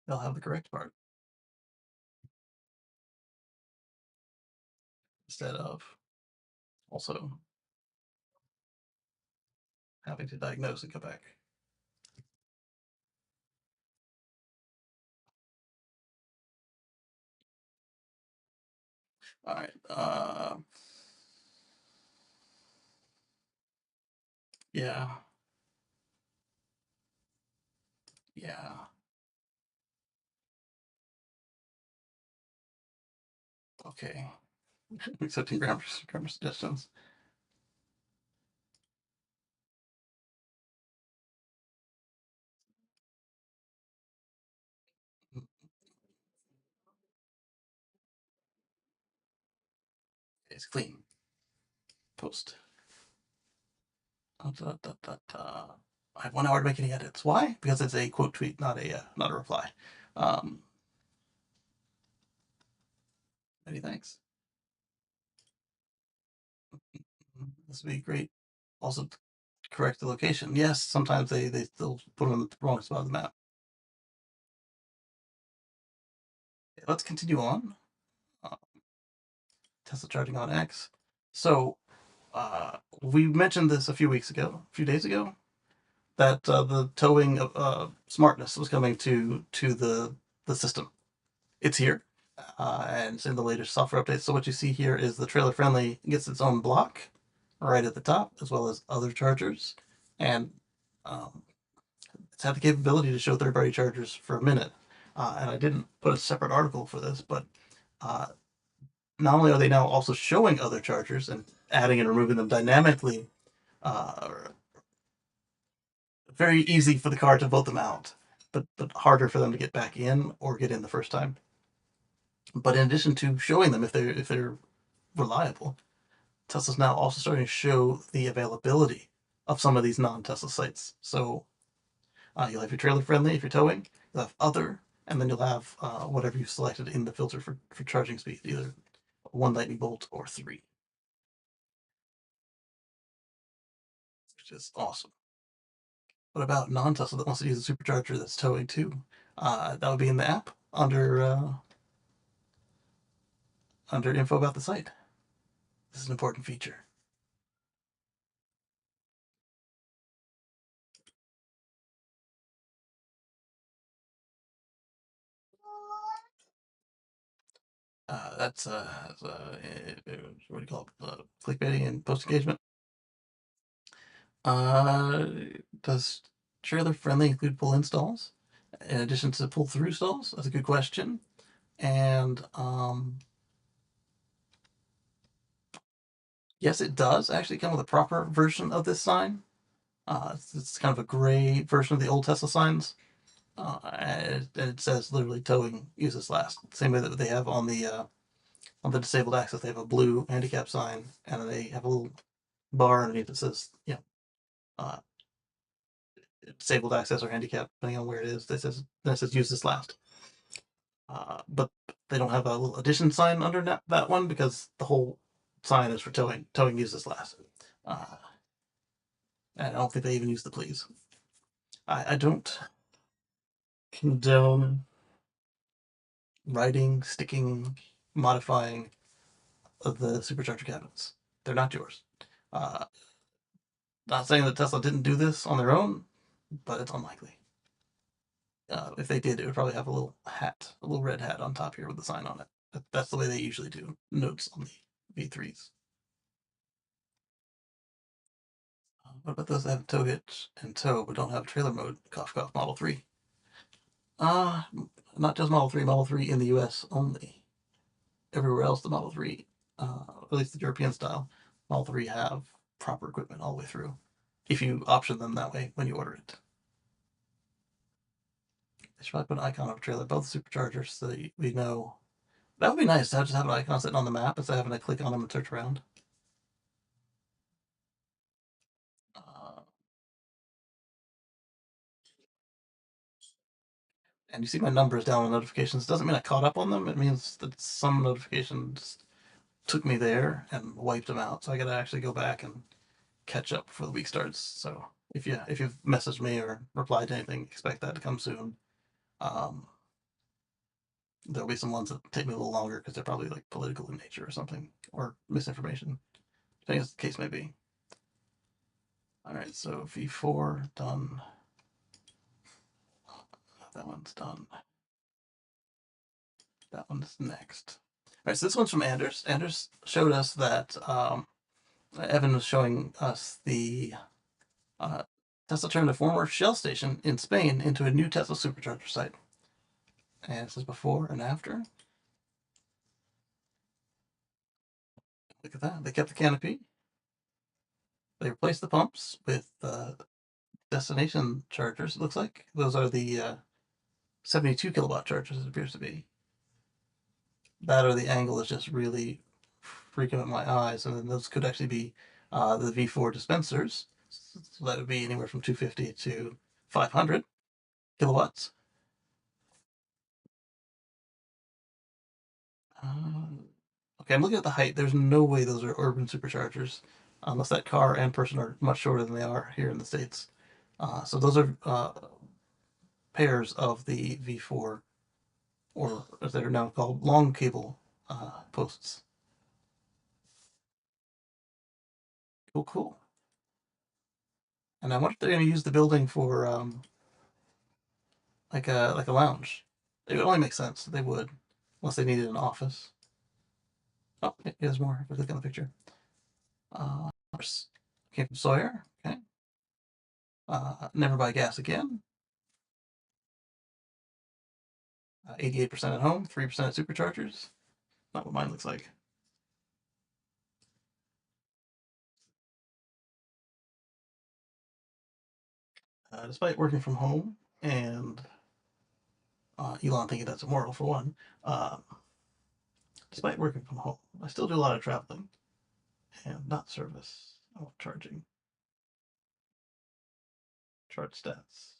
they'll have the correct part instead of also having to diagnose and come back. All right. Yeah. Yeah. Okay. Accepting grammar suggestions. It's clean. Post. I have 1 hour to make any edits. Why? Because it's a quote tweet, not a reply. Um, Many thanks. This would be great. Also, to correct the location. Yes, sometimes they still put them in the wrong spot of the map. Okay, let's continue on. Uh, Tesla charging on X. So we mentioned this a few days ago, that the towing of smartness was coming to the system. It's here, and it's in the latest software updates. So what you see here is the trailer friendly gets its own block right at the top, as well as other chargers, and um, it's had the capability to show third-party chargers for a minute. And I didn't put a separate article for this, but uh, not only are they now also showing other chargers and adding and removing them dynamically, uh, very easy for the car to vote them out, but harder for them to get back in or get in the first time. But in addition to showing them if they're reliable, Tesla's now also starting to show the availability of some of these non-Tesla sites. So you'll have your trailer friendly if you're towing, you'll have other, and then you'll have whatever you selected in the filter for charging speed, either 1 lightning bolt or 3, which is awesome. What about non-Tesla that wants to use a supercharger that's towing too? That would be in the app under info about the site. This is an important feature. What do you call it? Clickbaiting and post engagement. Uh, does trailer friendly include pull installs in addition to pull through stalls? That's a good question. And yes, it does actually come with a proper version of this sign. It's kind of a gray version of the old Tesla signs. And it says literally towing uses last. Same way that they have on the disabled access, they have a blue handicap sign, and they have a little bar underneath that says, uh, disabled access or handicap, depending on where it is. This says use this last. But they don't have a little addition sign under that one because the whole sign is for towing. Towing uses last. Uh, and I don't think they even use the please. I don't condone writing, sticking, modifying of the supercharger cabinets. They're not yours. Uh, Not saying that Tesla didn't do this on their own, but it's unlikely. If they did, it would probably have a little hat, a little red hat on top here with the sign on it. That's the way they usually do notes on the V3s. What about those that have tow hitch and tow but don't have trailer mode? Cough, cough, Model 3. Uh, Not just Model 3, Model 3 in the US only. Everywhere else, the Model 3, at least the European style, Model 3 have proper equipment all the way through. If you option them that way when you order it. They should probably put an icon of a trailer above the supercharger so that we know. That would be nice to just have an icon sitting on the map instead of having to click on them and search around. Uh, and you see my numbers down on notifications. Doesn't mean I caught up on them. It means that some notifications took me there and wiped them out. So I got to actually go back and catch up before the week starts. So if you've messaged me or replied to anything, expect that to come soon. Um, there'll be some ones that take me a little longer because they're probably like political in nature or something or misinformation, depending as the case may be. All right, so V4 done. That one's done. That one's next. All right, so this one's from Anders. Anders showed us that Evan was showing us the uh, Tesla turned a former Shell station in Spain into a new Tesla supercharger site. And this is before and after. Look at that. They kept the canopy. They replaced the pumps with destination chargers, it looks like. Those are the 72 kilowatt chargers, it appears to be. That or the angle is just really freaking out my eyes, and then those could actually be the V4 dispensers. So that would be anywhere from 250 to 500 kilowatts. Uh, okay, I'm looking at the height. There's no way those are urban superchargers, unless that car and person are much shorter than they are here in the States. So those are pairs of the V4, or as they're now called, long cable posts. Cool, cool. And I wonder if they're going to use the building for like a lounge. It would only make sense that they would, unless they needed an office. Oh, here's more. If I click on the picture. Uh, came from Sawyer. Okay. Never buy gas again. 88% at home, 3% at superchargers. Not what mine looks like. Despite working from home and Elon thinking that's immoral for one, uh, despite working from home, I still do a lot of traveling and not service. Oh, charging. Charge stats.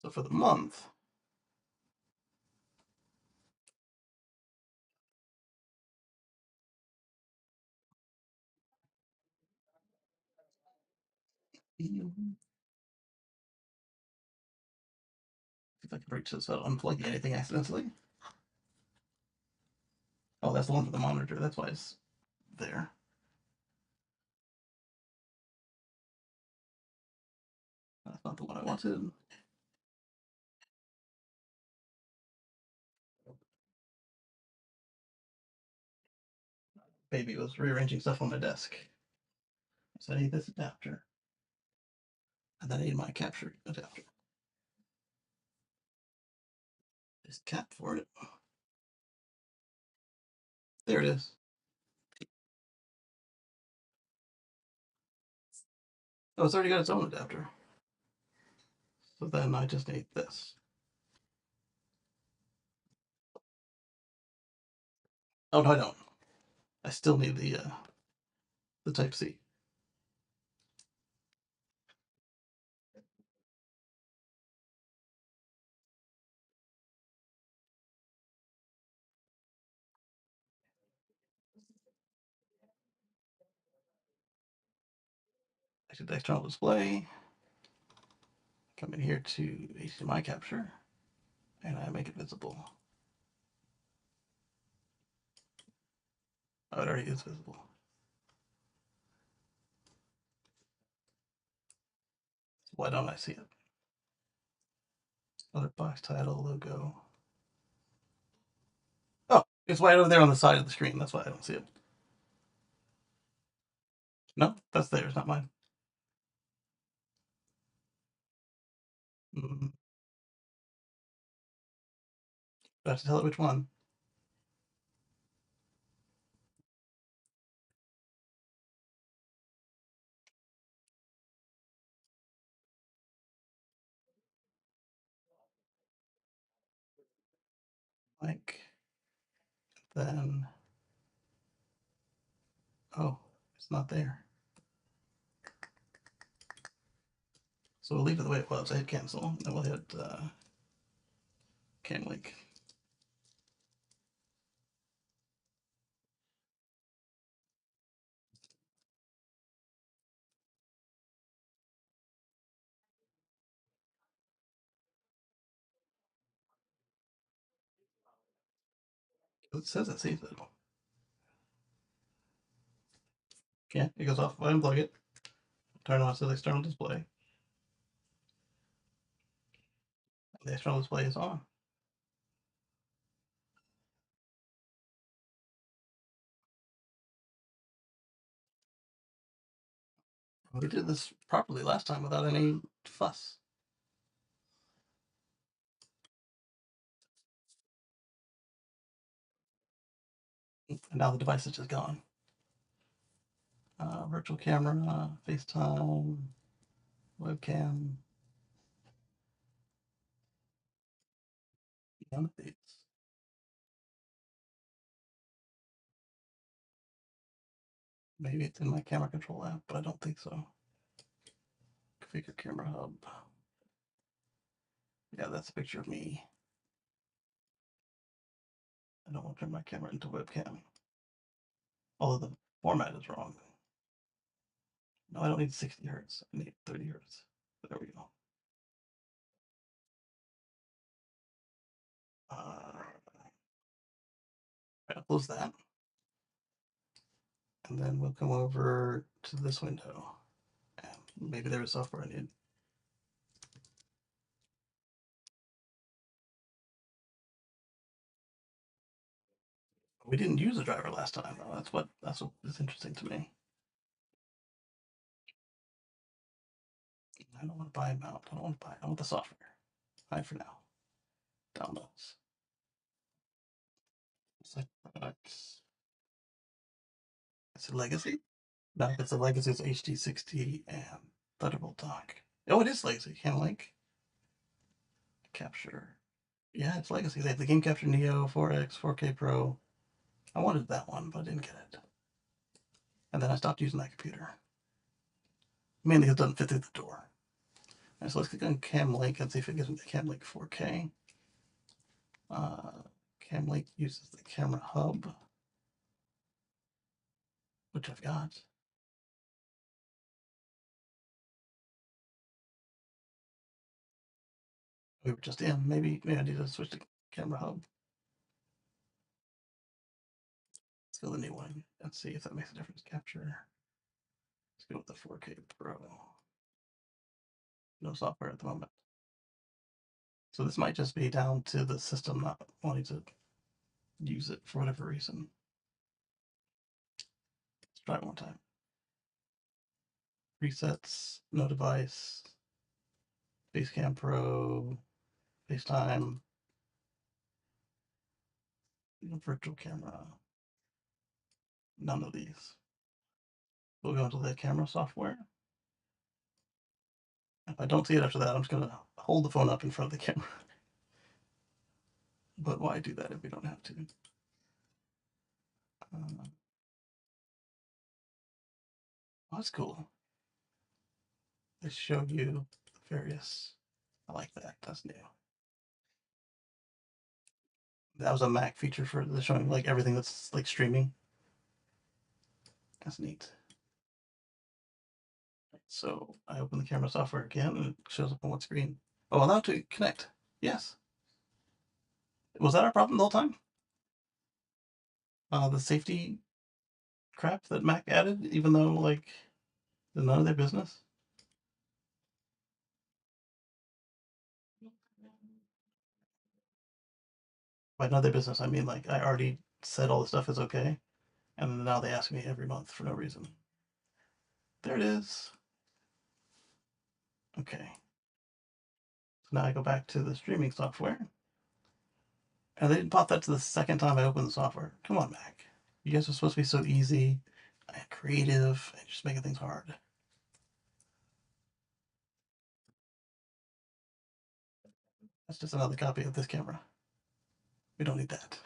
So for the month, see if I can reach this without unplugging anything accidentally. Oh, that's the one for the monitor. That's why it's there. That's not the one I wanted. Baby was rearranging stuff on my desk. So I need this adapter. And then I need my capture adapter. This cap for it. There it is. Oh, it's already got its own adapter. So then I just need this. Oh no, I don't. I still need the Type C. Exit the external display. Come in here to HDMI capture, and I make it visible. Oh, it already is visible. Why don't I see it? Other box title, logo. Oh, it's right over there on the side of the screen. That's why I don't see it. No, that's theirs, not mine. Mm, do I have to tell it which one? Like, then. Oh, it's not there. So we'll leave it the way it was. I hit cancel, and then we'll hit cam link. It says it sees it. Yeah, it goes off. I unplug it. Turn on to the external display. The external display is on. We did this properly last time without any fuss. And now the device is just gone. Virtual camera, FaceTime, webcam. None of these. Maybe it's in my camera control app, but I don't think so. Configure camera hub. Yeah, that's a picture of me. I don't want to turn my camera into webcam. Although the format is wrong. No, I don't need 60 hertz. I need 30 hertz. There we go. I'll close that. And then we'll come over to this window. And maybe there was software I need. We didn't use a driver last time, though. That's what is interesting to me. I don't want to buy a mount. I don't want to buy it. I want the software. Hide for now. Downloads. Select products. Is it legacy? No, if it's a legacy, it's HD60 and Thunderbolt dock. Oh, it is legacy. Can link. Capture. Yeah, it's legacy. They have the Game Capture Neo 4X, 4K Pro. I wanted that one, but I didn't get it. And then I stopped using that computer. Mainly it doesn't fit through the door. Alright, so let's click on Cam Link and see if it gives me the Cam Link 4K. Cam Link uses the camera hub, which I've got. We were just in. Maybe I need to switch to camera hub. Let's go to the new one and see if that makes a difference. Capture. Let's go with the 4K Pro. No software at the moment. So this might just be down to the system not wanting to use it for whatever reason. Let's try it one time. Presets, no device, Basecam Pro, FaceTime, virtual camera. None of these. We'll go into the camera software. If I don't see it after that, I'm just gonna hold the phone up in front of the camera. But why do that if we don't have to? Oh, that's cool. They show you the various. I like that. That's new. That was a Mac feature for the showing like everything that's like streaming. That's neat. So I open the camera software again and it shows up on what screen? Oh, allow to connect. Yes. Was that our problem the whole time? The safety crap that Mac added, even though like none of their business. By none of their business, I mean like I already said all the stuff is okay, and then now they ask me every month for no reason. There it is. Okay. So now I go back to the streaming software, and they didn't pop that to the second time I opened the software. Come on, Mac. You guys are supposed to be so easy and creative and just making things hard. That's just another copy of this camera. We don't need that.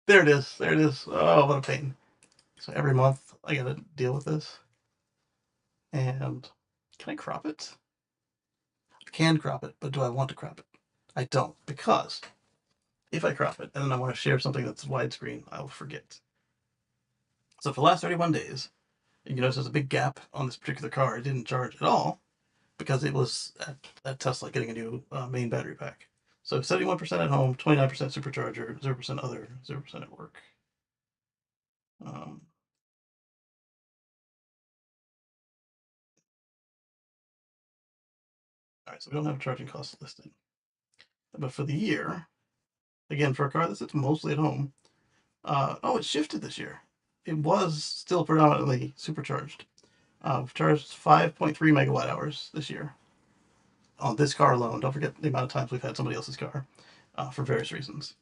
There it is. There it is. Oh, what a pain. So every month I gotta deal with this. And can I crop it? I can crop it, but do I want to crop it? I don't, because if I crop it and then I want to share something that's widescreen, I'll forget. So for the last 31 days, you notice there's a big gap on this particular car. It didn't charge at all because it was at Tesla getting a new main battery pack. So 71% at home, 29% supercharger, 0% other, 0% at work. Um, all right, so we don't have charging costs listed. But for the year, again, for a car that sits mostly at home, oh, it shifted this year. It was still predominantly supercharged. We've charged 5.3 megawatt hours this year on this car alone. Don't forget the amount of times we've had somebody else's car for various reasons.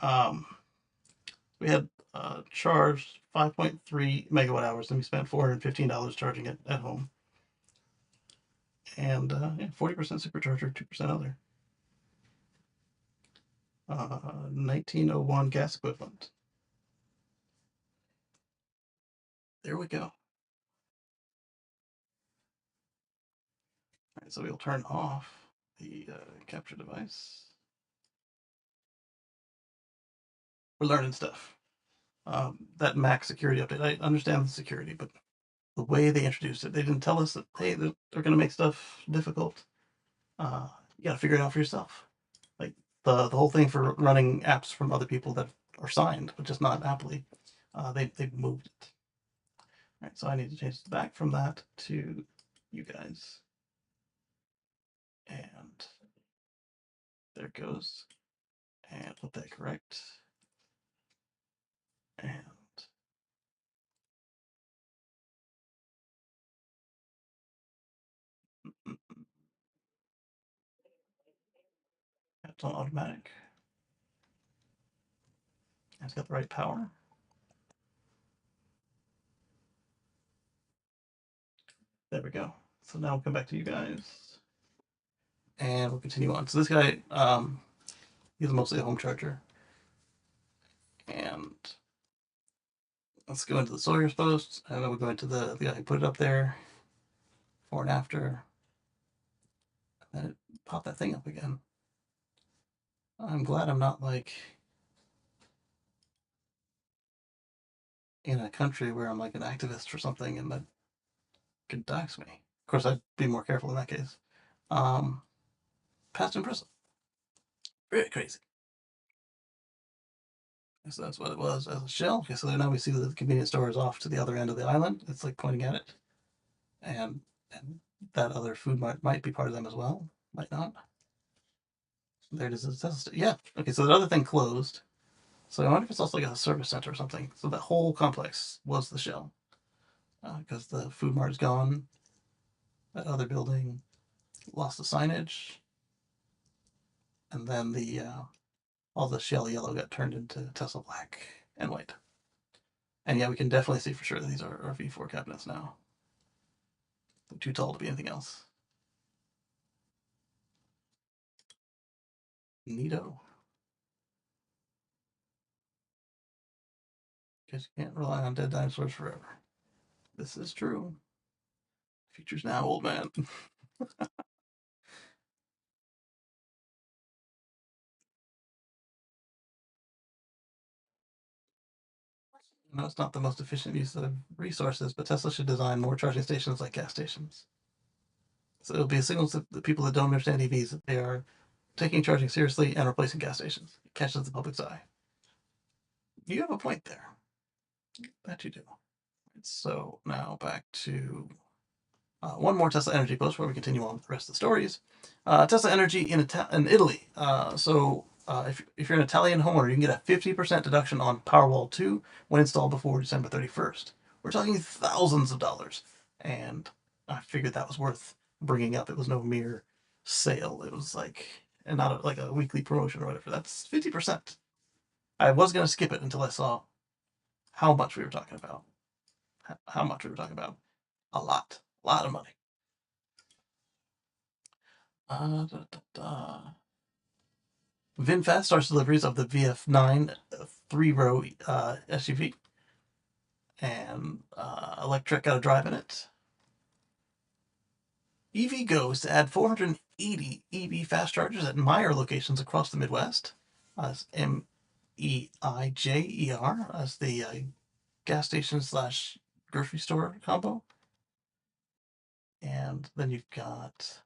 Um, we had charged 5.3 megawatt hours, and we spent $415 charging it at home. And yeah, 40% supercharger, 2% other. 1901 gas equivalent. There we go. All right, so we'll turn off the capture device. We're learning stuff. That Mac security update, I understand the security, but the way they introduced it, they didn't tell us that, hey, they're going to make stuff difficult. Uh, you got to figure it out for yourself. Like the whole thing for running apps from other people that are signed, but just not happily, they've moved it. All right, so I need to change the back from that to you guys. And there it goes. And put that correct. And that's on automatic. It's got the right power. There we go. So now we'll come back to you guys. And we'll continue on. So this guy, he's mostly a home charger. And let's go into the Sawyer's post, and then we'll go into the guy who put it up there, before and after. And then it popped that thing up again. I'm glad I'm not like in a country where I'm like an activist or something and that could dox me. Of course, I'd be more careful in that case. Um, Passed in prison. Very crazy. So that's what it was as a shell. Okay, so now we see that the convenience store is off to the other end of the island. It's like pointing at it. And that other food might be part of them as well. Might not. There it is. Yeah. Okay, so the other thing closed. So I wonder if it's also like a service center or something. So that whole complex was the shell. Because the food mart is gone. That other building lost the signage. And then all the shell yellow got turned into Tesla black and white. And yeah, we can definitely see for sure that these are V4 cabinets now. They're too tall to be anything else. Neato. Because you can't rely on dead dinosaurs forever. This is true. Future's now, old man. No, it's not the most efficient use of resources, but Tesla should design more charging stations like gas stations. So it'll be a signal to the people that don't understand EVs that they are taking charging seriously and replacing gas stations. It catches the public's eye. You have a point there. That you do. So now back to one more Tesla Energy post before we continue on with the rest of the stories. Tesla Energy in Italy. If you're an Italian homeowner, you can get a 50% deduction on Powerwall 2 when installed before December 31st. We're talking thousands of dollars. And I figured that was worth bringing up. It was no mere sale. It was like, and not like a weekly promotion or whatever. That's 50%. I was going to skip it until I saw how much we were talking about. How much we were talking about. A lot. A lot of money. Da, da, da. VinFast starts deliveries of the VF9 three-row SUV, and Electric got a drive in it. EV goes to add 480 EV fast chargers at Meijer locations across the Midwest. That's MEIJER as the gas station slash grocery store combo. And then you've got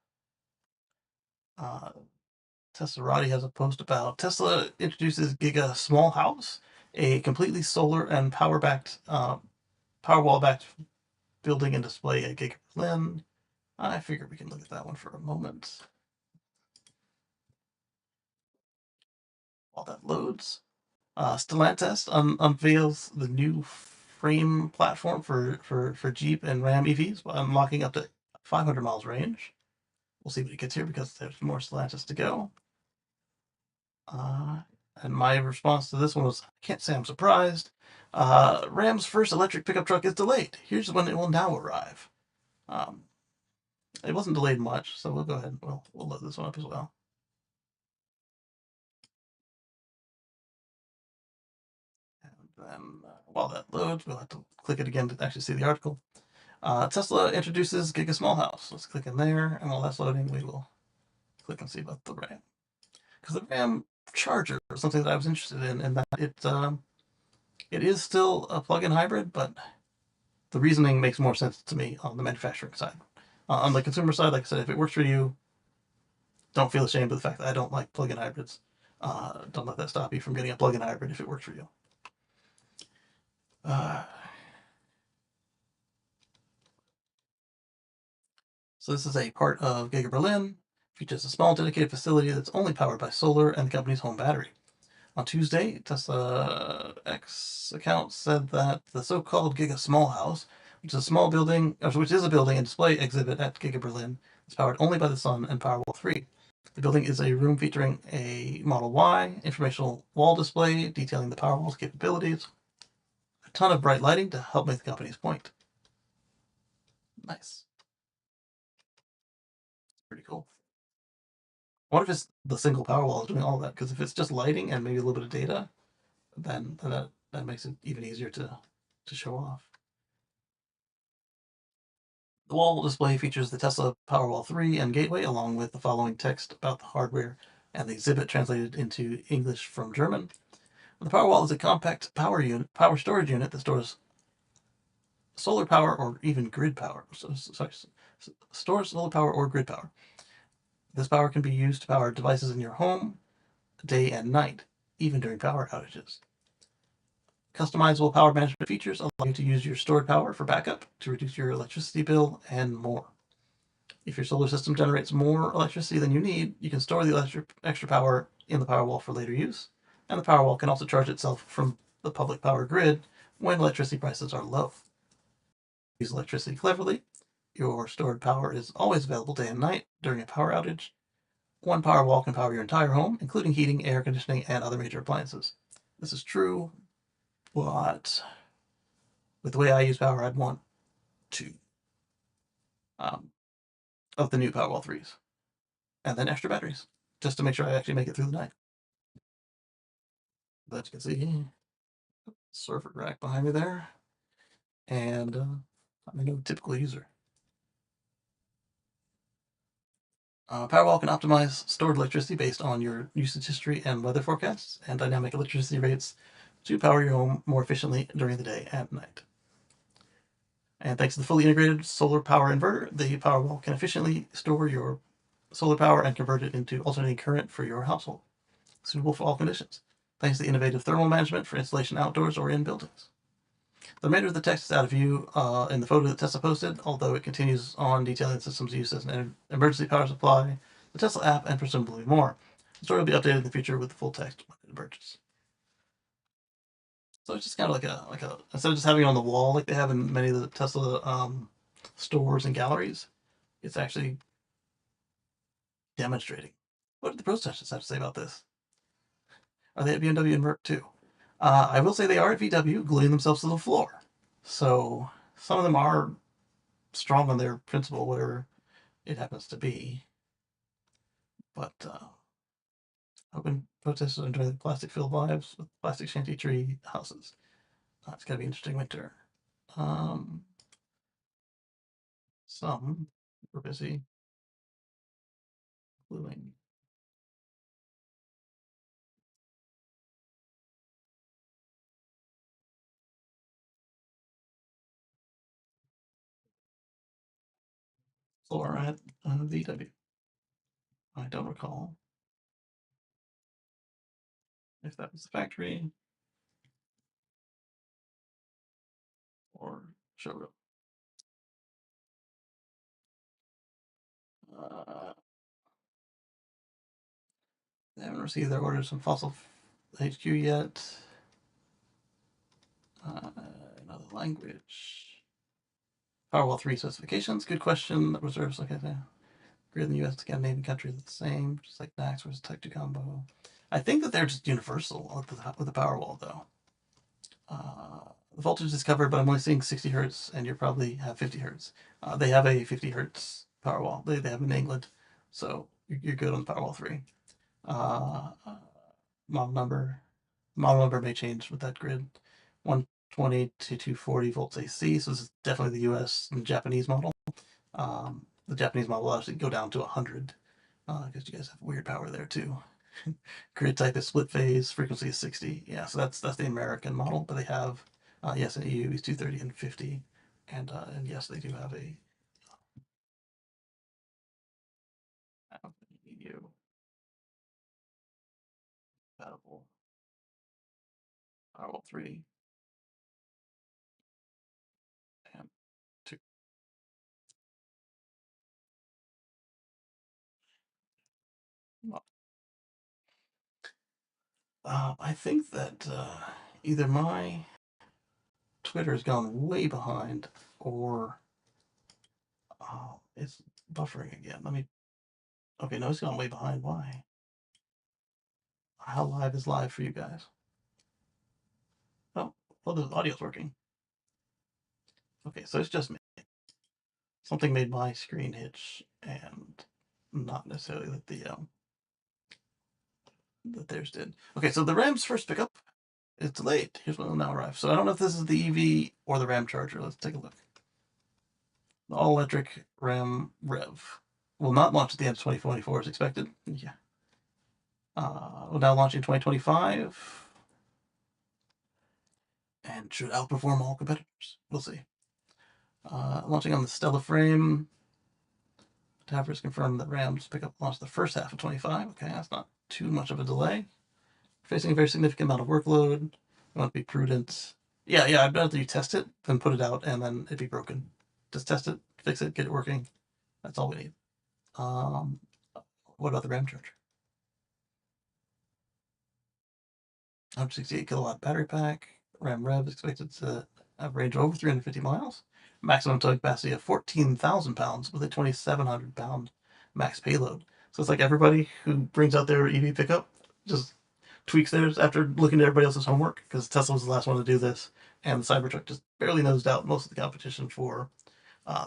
Teslarati has a post about Tesla introduces Giga Small House, a completely solar and Powerwall backed building and display at Giga Berlin. I figure we can look at that one for a moment while that loads. Stellantis unveils the new frame platform for Jeep and Ram EVs, unlocking up to 500 miles range. We'll see when it gets here because there's more Stellantis to go. Uh, and my response to this one was, I can't say I'm surprised. Ram's first electric pickup truck is delayed. Here's when it will now arrive. Um, it wasn't delayed much, so we'll go ahead and we'll load this one up as well. And then while that loads, we'll have to click it again to actually see the article. Tesla introduces Giga Small House. Let's click in there, and while that's loading, we will click and see about the RAM. Because the RAM charger is something that I was interested in, and that it is still a plug-in hybrid, but the reasoning makes more sense to me on the manufacturing side. On the consumer side, like I said, if it works for you, don't feel ashamed of the fact that I don't like plug-in hybrids. Don't let that stop you from getting a plug-in hybrid if it works for you. Uh, so this is a part of Giga Berlin. Features a small dedicated facility that's only powered by solar and the company's home battery. On Tuesday, Tesla X account said that the so-called Giga Small House, which is a building and display exhibit at Giga Berlin, is powered only by the sun and Powerwall 3. The building is a room featuring a Model Y informational wall display detailing the Powerwall's capabilities, a ton of bright lighting to help make the company's point. Nice. Pretty cool. What if it's the single Powerwall is doing all that? Because if it's just lighting and maybe a little bit of data, then that makes it even easier to show off. The wall display features the Tesla Powerwall 3 and gateway, along with the following text about the hardware and the exhibit translated into English from German. The Powerwall is a compact power storage unit that stores solar power or even grid power. Stores solar power or grid power. This power can be used to power devices in your home, day and night, even during power outages. Customizable power management features allow you to use your stored power for backup, to reduce your electricity bill, and more. If your solar system generates more electricity than you need, you can store the extra power in the Powerwall for later use, and the Powerwall can also charge itself from the public power grid when electricity prices are low. Use electricity cleverly. Your stored power is always available day and night during a power outage. One Powerwall can power your entire home, including heating, air conditioning, and other major appliances. This is true, but with the way I use power, I'd want two um, of the new Powerwall 3s, and then extra batteries, just to make sure I actually make it through the night. But you can see server rack behind me there, and I'm a no typical user. Powerwall can optimize stored electricity based on your usage history and weather forecasts, and dynamic electricity rates to power your home more efficiently during the day and night. And thanks to the fully integrated solar power inverter, the Powerwall can efficiently store your solar power and convert it into alternating current for your household, suitable for all conditions, thanks to the innovative thermal management for installation outdoors or in buildings. The remainder of the text is out of view in the photo that Tesla posted, although it continues on detailing the system's use as an emergency power supply, the Tesla app, and presumably more. The story will be updated in the future with the full text when it emerges. So it's just kind of like a instead of just having it on the wall like they have in many of the Tesla stores and galleries, it's actually demonstrating. What did the protesters have to say about this? Are they at BMW and Merck too? I will say they are at VW, gluing themselves to the floor. So some of them are strong on their principle, whatever it happens to be. But open protesters enjoy the plastic-filled lives with plastic shanty tree houses. It's gonna be an interesting winter. Um, some were busy gluing. Floor at VW. I don't recall if that was the factory or showroom. Uh, they haven't received their orders from Fossil HQ yet. Another language. Powerwall 3 specifications. Good question. That reserves, okay, yeah. Grid in the US, Scandinavian countries are the same, just like NAX versus Type 2 combo. I think that they're just universal with the Powerwall, though. The voltage is covered, but I'm only seeing 60 hertz, and you probably have 50 hertz. They have a 50 hertz Powerwall. They have in England, so you're good on the Powerwall 3. Uh, model number model number may change with that grid. One 220 to 240 volts AC. So this is definitely the US and Japanese model. The Japanese model will actually go down to 100 because you guys have weird power there too. Grid type is split phase, frequency is 60. Yeah, so that's the American model, but they have yes, in EU is 230 and 50, and yes, they do have a EU compatible Powerwall 3 and 2. I think that either my Twitter has gone way behind or it's buffering again. Let me. Okay, no, it's gone way behind. Why? How live is live for you guys? Oh, well, the audio's working. Okay, so it's just me. Something made my screen hitch and not necessarily that theirs did. Okay, so the Ram's first pickup is delayed. Here's when it'll now arrive. So I don't know if this is the EV or the Ram charger. Let's take a look. The all-electric Ram Rev will not launch at the end of 2024 as expected. Yeah. Will now launch in 2025 and should outperform all competitors. We'll see. Launching on the Stella frame. Tavros confirmed that Rams pickup launch the first half of 25. Okay, that's not too much of a delay. Facing a very significant amount of workload. You want to be prudent. Yeah, I'd rather you test it than put it out and then it'd be broken. Just test it, fix it, get it working. That's all we need. Um, what about the RAM charger? 168 kilowatt battery pack. RAM rev is expected to have a range of over 350 miles. Maximum towing capacity of 14,000 pounds with a 2,700 pound max payload. So it's like everybody who brings out their EV pickup just tweaks theirs after looking at everybody else's homework because Tesla was the last one to do this, and the Cybertruck just barely nosed out most of the competition for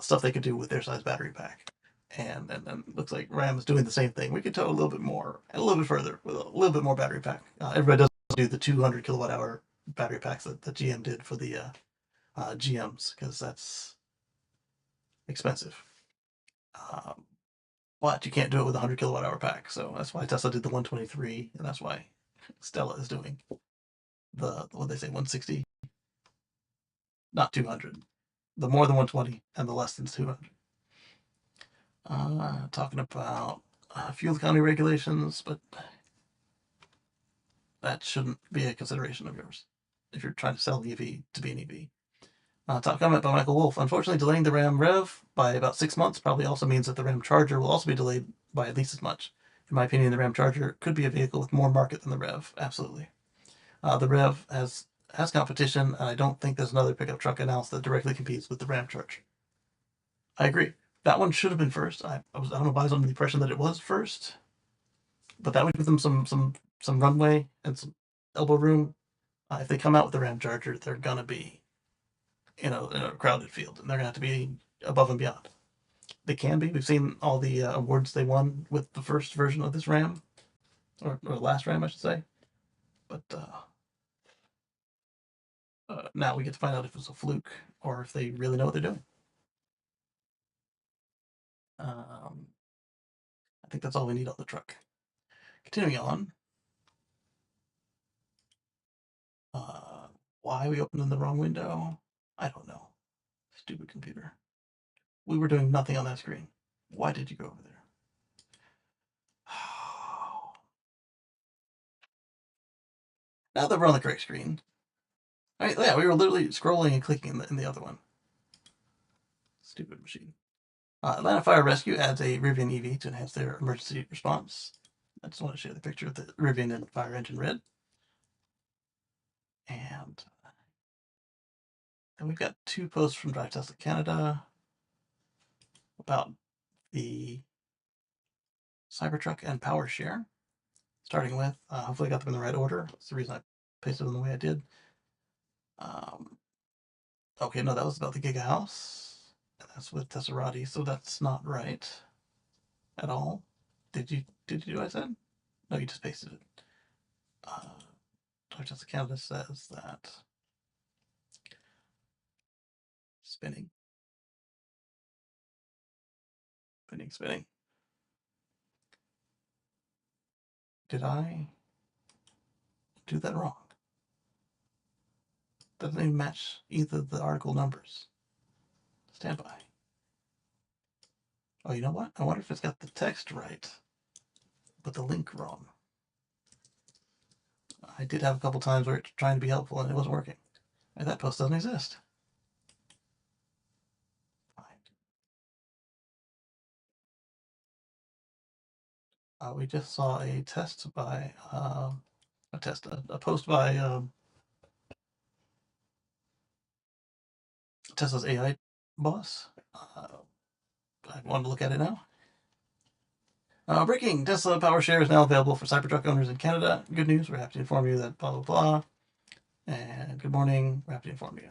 stuff they could do with their size battery pack. And then looks like Ram is doing the same thing. We could tow a little bit more and a little bit further with a little bit more battery pack. Everybody does do the 200 kilowatt hour battery packs that GM did for the GMs because that's expensive. Um, but you can't do it with a 100 kilowatt hour pack. So that's why Tesla did the 123, and that's why Stella is doing what they say 160, not 200. The more than 120 and the less than 200. Talking about fuel economy regulations, but that shouldn't be a consideration of yours if you're trying to sell the EV to be an EV. Top comment by Michael Wolf. Unfortunately, delaying the Ram Rev by about 6 months probably also means that the Ram Charger will also be delayed by at least as much. In my opinion, the Ram Charger could be a vehicle with more market than the Rev. Absolutely. The Rev has competition, and I don't think there's another pickup truck announced that directly competes with the Ram Charger. I agree. That one should have been first. I don't know why I was under the impression that it was first, but that would give them some runway and some elbow room. If they come out with the Ram Charger, they're gonna be in a crowded field, and they're gonna have to be above and beyond. They can be. We've seen all the awards they won with the first version of this Ram, or last Ram, I should say. But now we get to find out if it's a fluke or if they really know what they're doing. Um, I think that's all we need on the truck. Continuing on. Uh, why we opened in the wrong window? I don't know. Stupid computer. We were doing nothing on that screen. Why did you go over there? Now that we're on the correct screen. Yeah, we were literally scrolling and clicking in the other one. Stupid machine. Atlanta Fire Rescue adds a Rivian EV to enhance their emergency response. I just want to share the picture of the Rivian and fire engine red. And then we've got two posts from Drive Tesla Canada about the Cybertruck and PowerShare. Starting with, hopefully I got them in the right order. That's the reason I pasted them the way I did. Okay, no, that was about the Giga House. And that's with Tesserati, so that's not right at all. Did you do what I said? No, you just pasted it. Drive Tesla Canada says that Spinning. Spinning, spinning. Did I do that wrong? Doesn't even match either the article numbers. Stand by. Oh, you know what? I wonder if it's got the text right, but the link wrong. I did have a couple times where it's trying to be helpful and it wasn't working. And that post doesn't exist. Fine. We just saw a test by a post by Tesla's AI boss. I wanted to look at it now. Breaking: Tesla Power Share is now available for Cybertruck owners in Canada. Good news. We're happy to inform you that blah blah blah. And good morning. We're happy to inform you.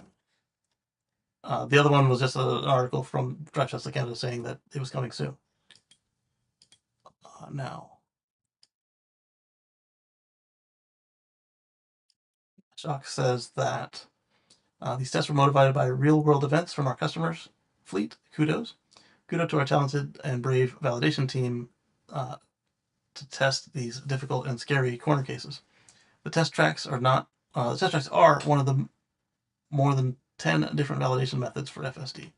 The other one was just an article from Drive Tesla Canada saying that it was coming soon. Now, Shock says that these tests were motivated by real world events from our customers' fleet. Kudos. Kudos to our talented and brave validation team to test these difficult and scary corner cases. The test tracks are not. The test tracks are one of the more than 10 different validation methods for FSD.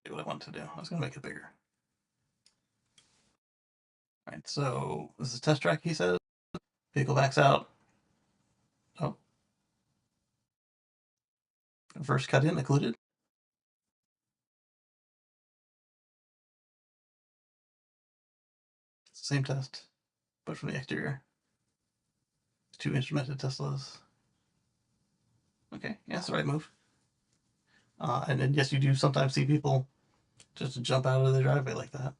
Do what I wanted to do. I was going to make it bigger. All right, so this is test track, he says. Vehicle backs out. Oh, first cut in occluded. It's the same test, but from the exterior. Two instrumented Teslas. Okay, yeah, that's the right move. And then, yes, you do sometimes see people just jump out of the driveway like that.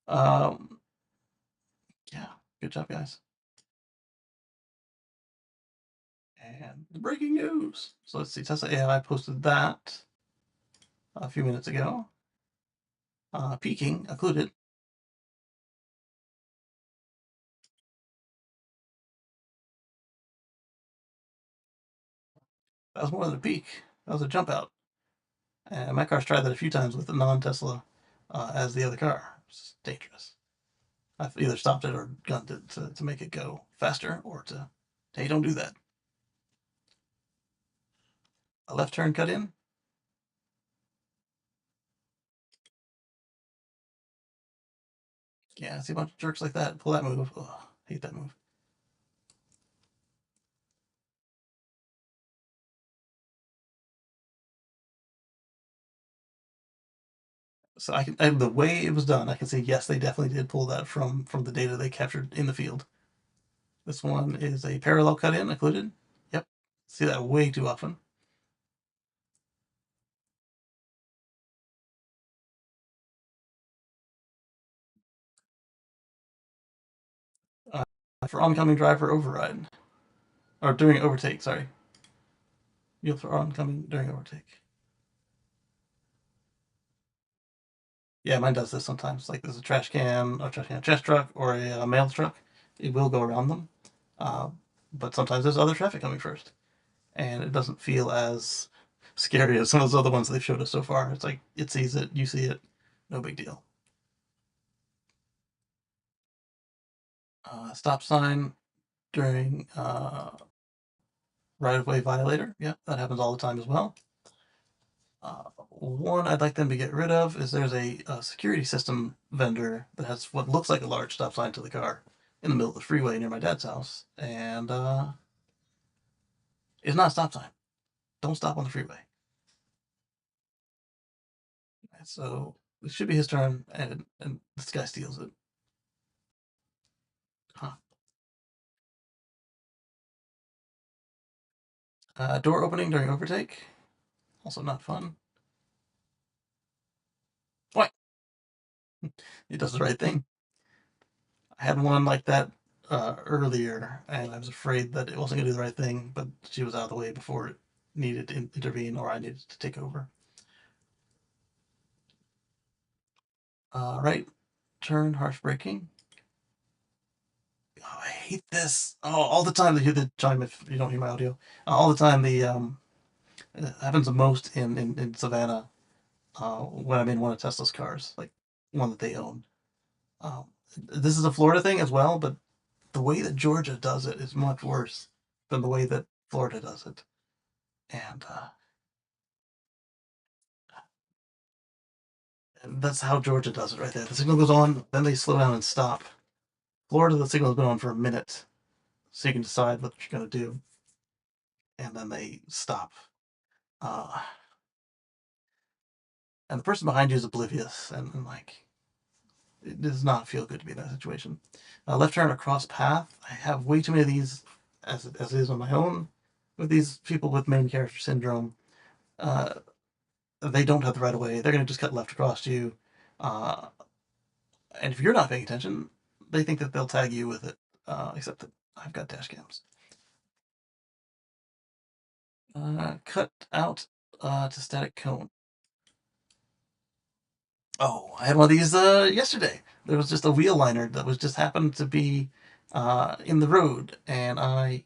Um, yeah, good job, guys. And the breaking news. So let's see, Tesla AI posted that a few minutes ago. Peaking occluded. That was more than a peak. That was a jump out. And my car's tried that a few times with a non-Tesla as the other car. It's dangerous. I've either stopped it or gunned it to make it go faster or to, hey, don't do that. A left turn cut in. Yeah, I see a bunch of jerks like that. Pull that move. Ugh, hate that move. So the way it was done, I can say yes, they definitely did pull that from the data they captured in the field. This one is a parallel cut in occluded. Yep, see that way too often. Uh, for oncoming driver override or during overtake. Sorry, yield for oncoming during overtake. Yeah, mine does this sometimes. Like there's a trash can, a trash truck, or a mail truck. It will go around them, uh, but sometimes there's other traffic coming first, and it doesn't feel as scary as some of those other ones they've showed us so far. It's like it sees it, you see it, no big deal. Stop sign during right of way violator. Yeah, that happens all the time as well. One I'd like them to get rid of is there's a security system vendor that has what looks like a large stop sign to the car in the middle of the freeway near my dad's house, and it's not a stop sign. Don't stop on the freeway. So it should be his turn, and this guy steals it. Huh. Door opening during overtake, also not fun. What? It does the right thing. I had one like that earlier, and I was afraid that it wasn't going to do the right thing, but she was out of the way before it needed to intervene or I needed to take over. Right turn, harsh braking. Oh, I hate this. Oh, all the time they hear the chime if you don't hear my audio. All the time the it happens the most in Savannah when I'm in one of Tesla's cars, like one that they own. Um, this is a Florida thing as well, but the way that Georgia does it is much worse than the way that Florida does it. And that's how Georgia does it right there. The signal goes on, then they slow down and stop. Florida, the signal's been on for a minute, so you can decide what you're going to do, and then they stop. Uh, and the person behind you is oblivious, and like, it does not feel good to be in that situation. Left turn across path. I have way too many of these as it is on my own with these people with main character syndrome. Uh, they don't have the right of way. They're going to just cut left across you. Uh, and if you're not paying attention, they think that they'll tag you with it. Except that I've got dash cams. Cut out to static cone. Oh, I had one of these yesterday. There was just a wheel liner that was just happened to be in the road, and I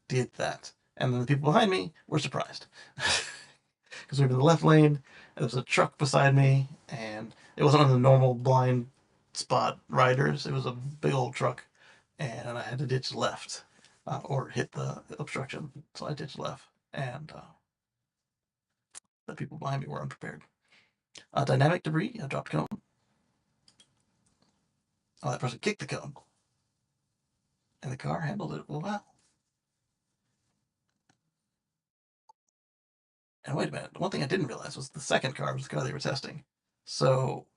did that. And then the people behind me were surprised because we were in the left lane. And there was a truck beside me, and it wasn't one of the normal blind spot riders. It was a big old truck, and I had to ditch left or hit the obstruction. So I ditched left, and the people behind me were unprepared. Dynamic debris. I dropped cone. Oh, that person kicked the cone, and the car handled it well. And wait a minute, one thing I didn't realize was the second car was the car they were testing. So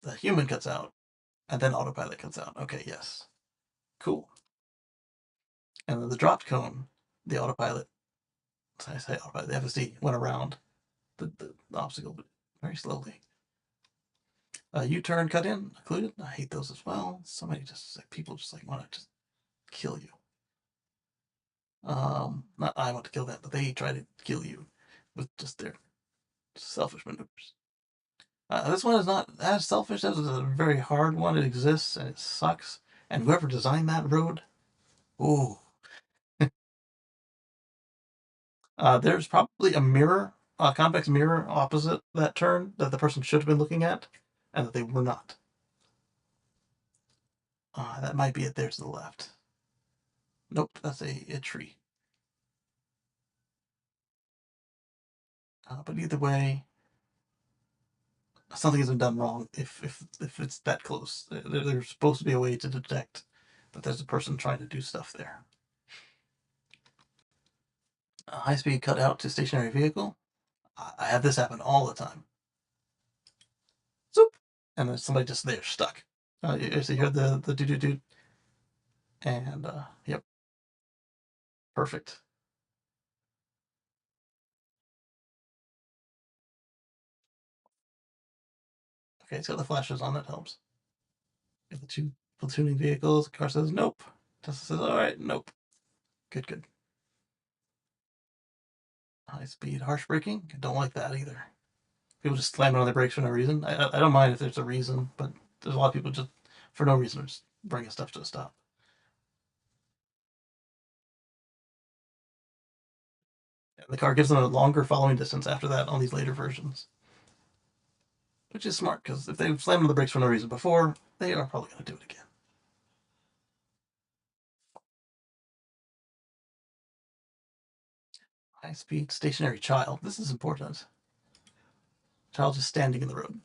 the human cuts out, and then autopilot cuts out. Okay, yes, cool. And then the dropped cone, the autopilot, I say autopilot, the FSD went around the obstacle, but very slowly. U-turn cut in included. I hate those as well. Somebody just like people just like want to just kill you. Not I want to kill them, but they try to kill you with just their selfish maneuvers. This one is not as selfish. This is a very hard one. It exists and it sucks. And whoever designed that road, ooh, there's probably a mirror, a convex mirror opposite that turn that the person should have been looking at, and that they were not. That might be it there to the left. Nope, that's a tree. But either way, something has been done wrong if it's that close. There's supposed to be a way to detect that there's a person trying to do stuff there. High speed cut out to stationary vehicle. I have this happen all the time. Zoop, and there's somebody just there stuck. So you hear the do do do, and yep, perfect. Okay, it's got the flashes on. That helps. Got the two platooning vehicles. The car says nope. Tesla says all right, nope. Good, good. High speed, harsh braking. I don't like that either. People just slamming on their brakes for no reason. I don't mind if there's a reason, but there's a lot of people just for no reason just bringing stuff to a stop. And the car gives them a longer following distance after that on these later versions, which is smart because if they slammed on the brakes for no reason before, they are probably going to do it again. High speed stationary child. This is important. Child just standing in the road.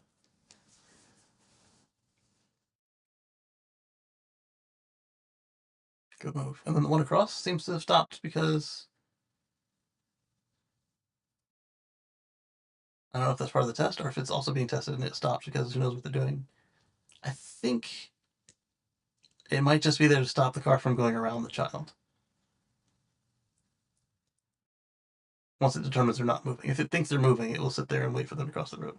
Good move. And then the one across seems to have stopped because I don't know if that's part of the test or if it's also being tested and it stops because who knows what they're doing. I think it might just be there to stop the car from going around the child. Once it determines they're not moving. If it thinks they're moving, it will sit there and wait for them to cross the road.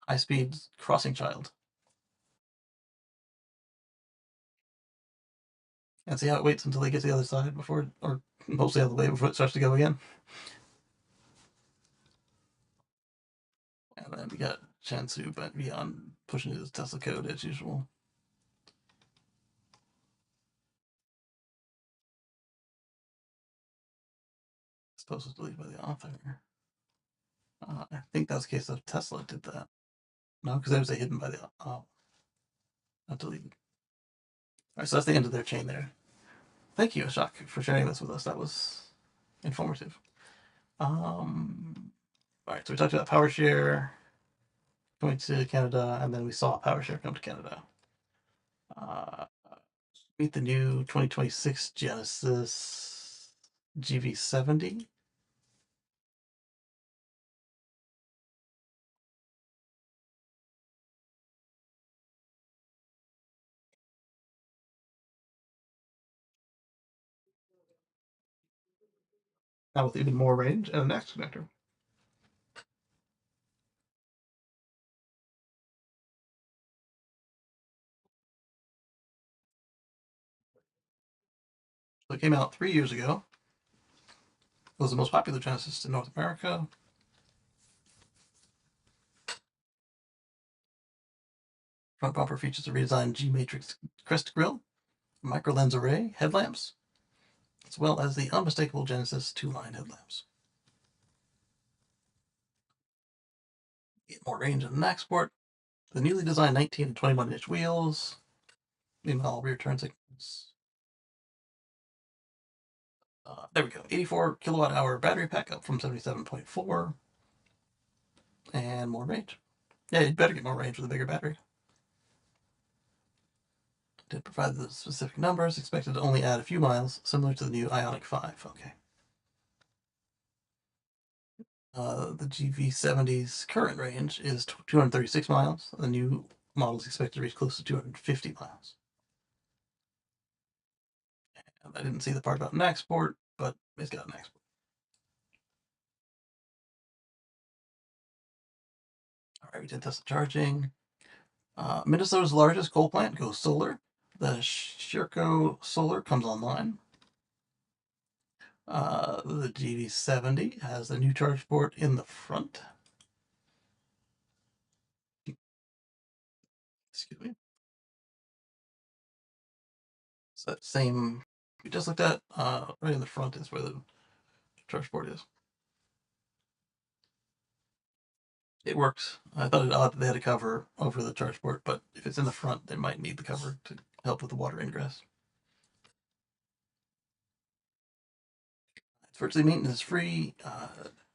High speed crossing child. And see how it waits until they get to the other side before, or mostly out of the way before it starts to go again. And then we got Chansu but beyond pushing his Tesla code as usual. This post was deleted by the author. I think that was the case of Tesla did that. No, because it was hidden by the not deleted. All right, so that's the end of their chain there. Thank you, Ashok, for sharing this with us. That was informative. All right, so we talked about PowerShare going to Canada, and then we saw PowerShare come to Canada. Meet the new 2026 Genesis GV70. Now with even more range and an X connector. So it came out 3 years ago. It was the most popular Genesis in North America. Front bumper features a redesigned G-Matrix crest grille, micro lens array headlamps, as well as the unmistakable Genesis two-line headlamps. Get more range in the neck sport. The newly designed 19 and 21-inch wheels. Meanwhile, rear turn signals. There we go. 84 kilowatt hour battery pack up from 77.4. And more range. Yeah, you'd better get more range with a bigger battery. Did provide the specific numbers, expected to only add a few miles, similar to the new Ioniq 5. Okay. The GV70's current range is 236 miles. The new model is expected to reach close to 250 miles. And I didn't see the part about an export, but it's got an export. All right, we did Tesla charging. Minnesota's largest coal plant goes solar. The Sherco Solar comes online. The GV70 has the new charge port in the front. Excuse me. It's that same we just looked at. Right in the front is where the charge port is. It works. I thought it odd that they had a cover over the charge port, but if it's in the front, they might need the cover to help with the water ingress. It's virtually maintenance free,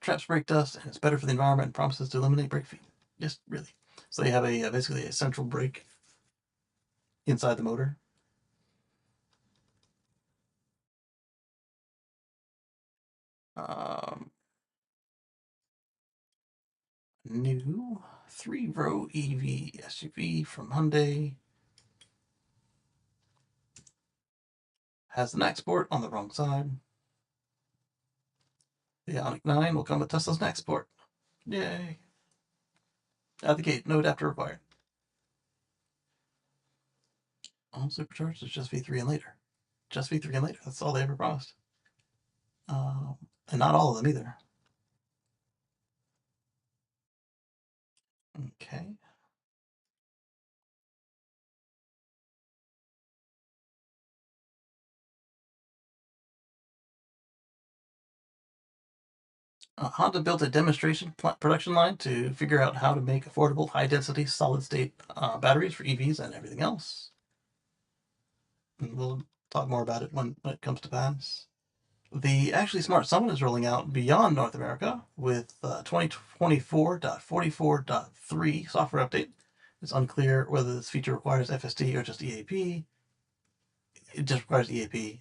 traps brake dust, and it's better for the environment and promises to eliminate brake feed. Just really. So they have a basically a central brake inside the motor. Um, New 3-row EV SUV from Hyundai. Has the neck sport on the wrong side. The Ioniq 9 will come with Tesla's neck sport. Yay. Out the gate, no adapter required. All supercharged is just V3 and later. Just V3 and later. That's all they ever promised. And not all of them either. Okay. Honda built a demonstration production line to figure out how to make affordable, high-density, solid-state batteries for EVs and everything else. And we'll talk more about it when it comes to pass. The Actually Smart Summit is rolling out beyond North America with 2024.44.3 software update. It's unclear whether this feature requires FSD or just EAP. It just requires EAP.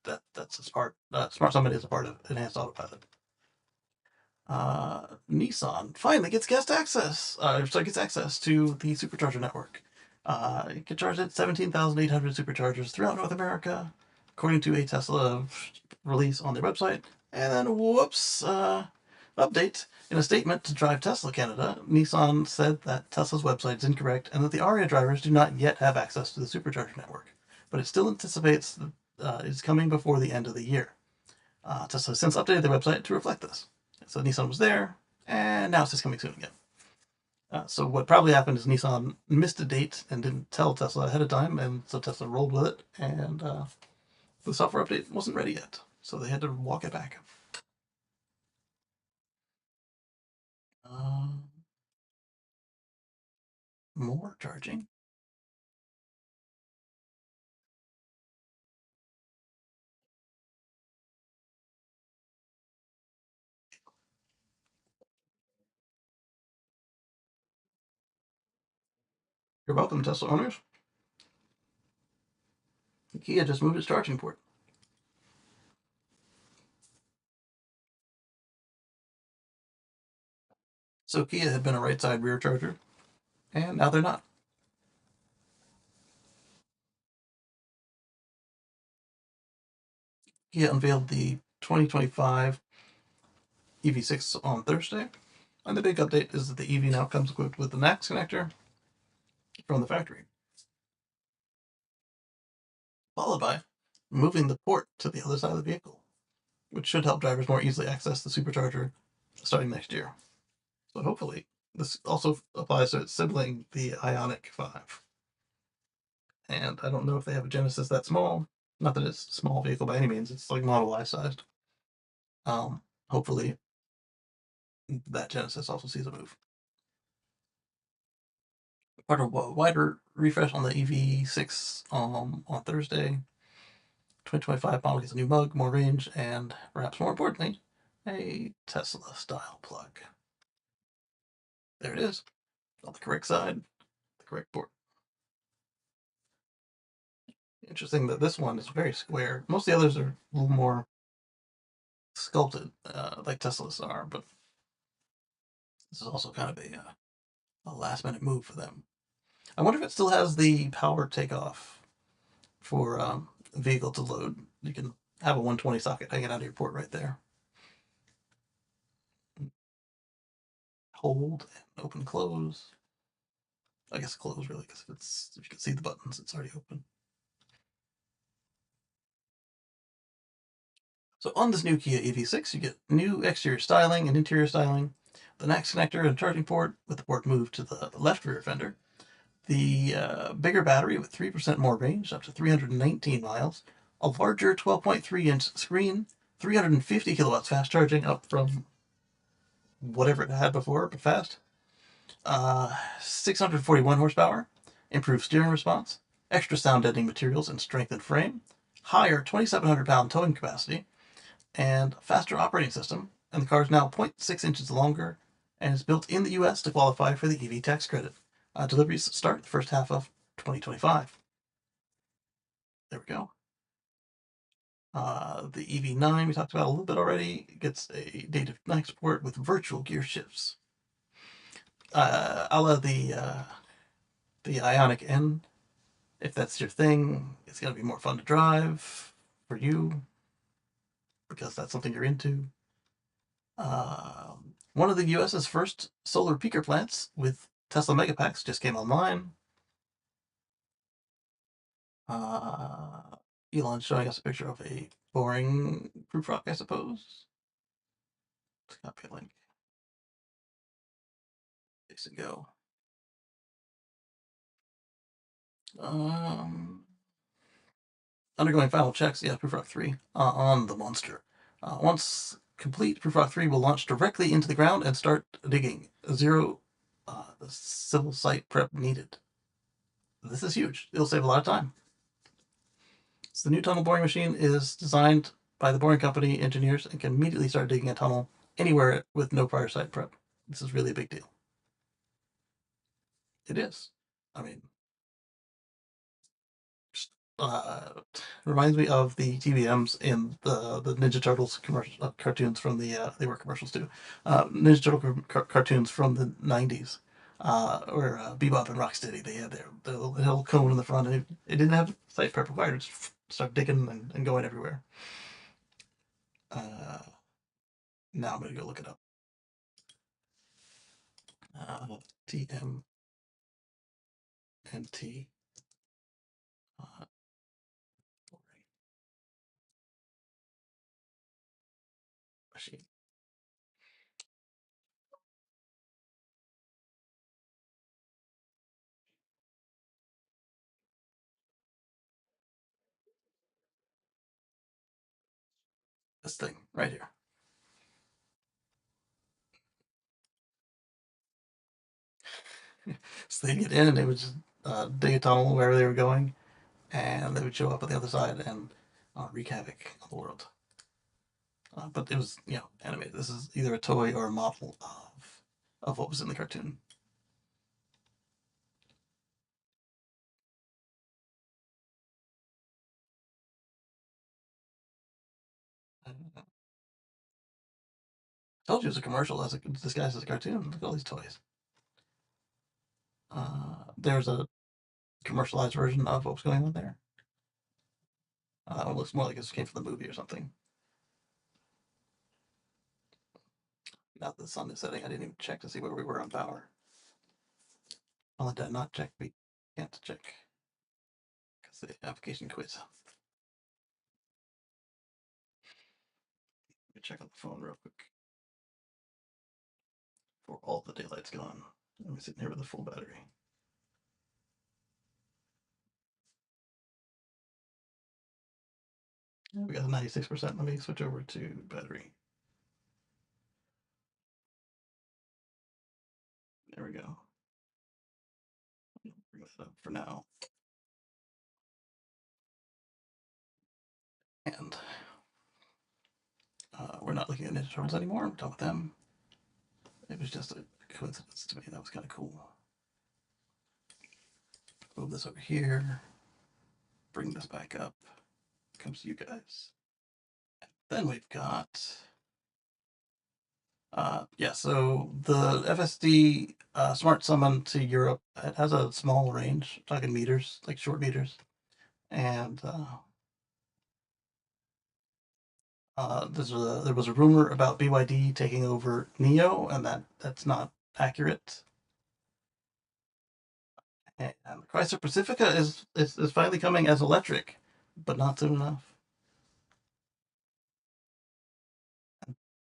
That's a part. Smart Summit is a part of Enhanced Autopilot. Nissan finally gets guest access. Gets access to the supercharger network. It can charge at 17,800 superchargers throughout North America, according to a Tesla release on their website. And then, whoops, update. In a statement to Drive Tesla Canada, Nissan said that Tesla's website is incorrect and that the ARIA drivers do not yet have access to the supercharger network, but it still anticipates it's coming before the end of the year. Tesla has since updated their website to reflect this. So Nissan was there, and now it's just coming soon again. So what probably happened is Nissan missed a date and didn't tell Tesla ahead of time, and so Tesla rolled with it, and the software update wasn't ready yet, so they had to walk it back. Uh, More charging. You're welcome, Tesla owners. Kia just moved its charging port. So Kia had been a right side rear charger, and now they're not. Kia unveiled the 2025 EV6 on Thursday, and the big update is that the EV now comes equipped with the Max connector from the factory, followed by moving the port to the other side of the vehicle, which should help drivers more easily access the supercharger starting next year. So hopefully, this also applies to its sibling, the Ioniq 5. And I don't know if they have a Genesis that small. Not that it's a small vehicle by any means, it's like Model Y sized. Hopefully, that Genesis also sees a move. Part of a wider refresh on the EV6 on Thursday. 2025 model gets a new mug, more range, and perhaps more importantly, a Tesla style plug. There it is, on the correct side, the correct port. Interesting that this one is very square. Most of the others are a little more sculpted, like Teslas are, but this is also kind of a last minute move for them. I wonder if it still has the power takeoff for vehicle to load. You can have a 120 socket hanging out of your port right there. Hold and open, close. I guess close really, because if you can see the buttons, it's already open. So on this new Kia EV6, you get new exterior styling and interior styling, the NACS connector and charging port with the port moved to the left rear fender, the bigger battery with 3% more range, up to 319 miles, a larger 12.3-inch screen, 350 kilowatts fast charging, up from whatever it had before, but fast, 641 horsepower, improved steering response, extra sound deadening materials and strengthened frame, higher 2,700-pound towing capacity, and faster operating system. And the car is now 0.6 inches longer and is built in the US to qualify for the EV tax credit. Deliveries start the first half of 2025. There we go. The EV9 we talked about a little bit already gets a native next port with virtual gear shifts. A la the Ioniq N. If that's your thing, it's going to be more fun to drive for you because that's something you're into. One of the US's first solar peaker plants with Tesla Megapacks just came online. Elon's showing us a picture of a boring proof rock, I suppose. Let's copy a link. Paste and go. Um, Undergoing final checks, yeah, Proof Rock 3 on the monster. Once complete, Proof Rock 3 will launch directly into the ground and start digging. Zero civil site prep needed. This is huge. It'll save a lot of time. So the new tunnel boring machine is designed by the boring company engineers and can immediately start digging a tunnel anywhere with no prior site prep. This is really a big deal. It is. I mean, uh, reminds me of the TVMs in the Ninja Turtles commercial cartoons from they were commercials too. Ninja Turtle cartoons from the '90s, where Bebop and Rocksteady they had their little cone in the front, and it didn't have site prep required. Just start digging and going everywhere. Uh, Now I'm gonna go look it up. TM and T uh, machine. this thing right here. So they'd get in and they would just dig a tunnel wherever they were going, and they would show up at the other side and wreak havoc on the world. But it was, animated. This is either a toy or a model of what was in the cartoon. I told you it was a commercial as a disguised as a cartoon. Look at all these toys. There's a commercialized version of what was going on there. It looks more like it came from the movie or something. Now that the sun is setting, I didn't even check to see where we were on power. Well, I did not check. We can't check because the application quits. Let me check on the phone real quick before all the daylight's gone. I'm sitting here with a full battery. We got a 96%. Let me switch over to battery. There we go. Bring that up for now. And we're not looking at Ninja Turtles anymore. I'm done with them. It was just a coincidence to me. That was kind of cool. Move this over here. Bring this back up. Comes to you guys. And then we've got so the FSD Smart Summon to Europe, it has a small range, talking meters, like short meters, and there was a rumor about BYD taking over Neo, and that's not accurate. And Chrysler Pacifica is finally coming as electric, but not soon enough.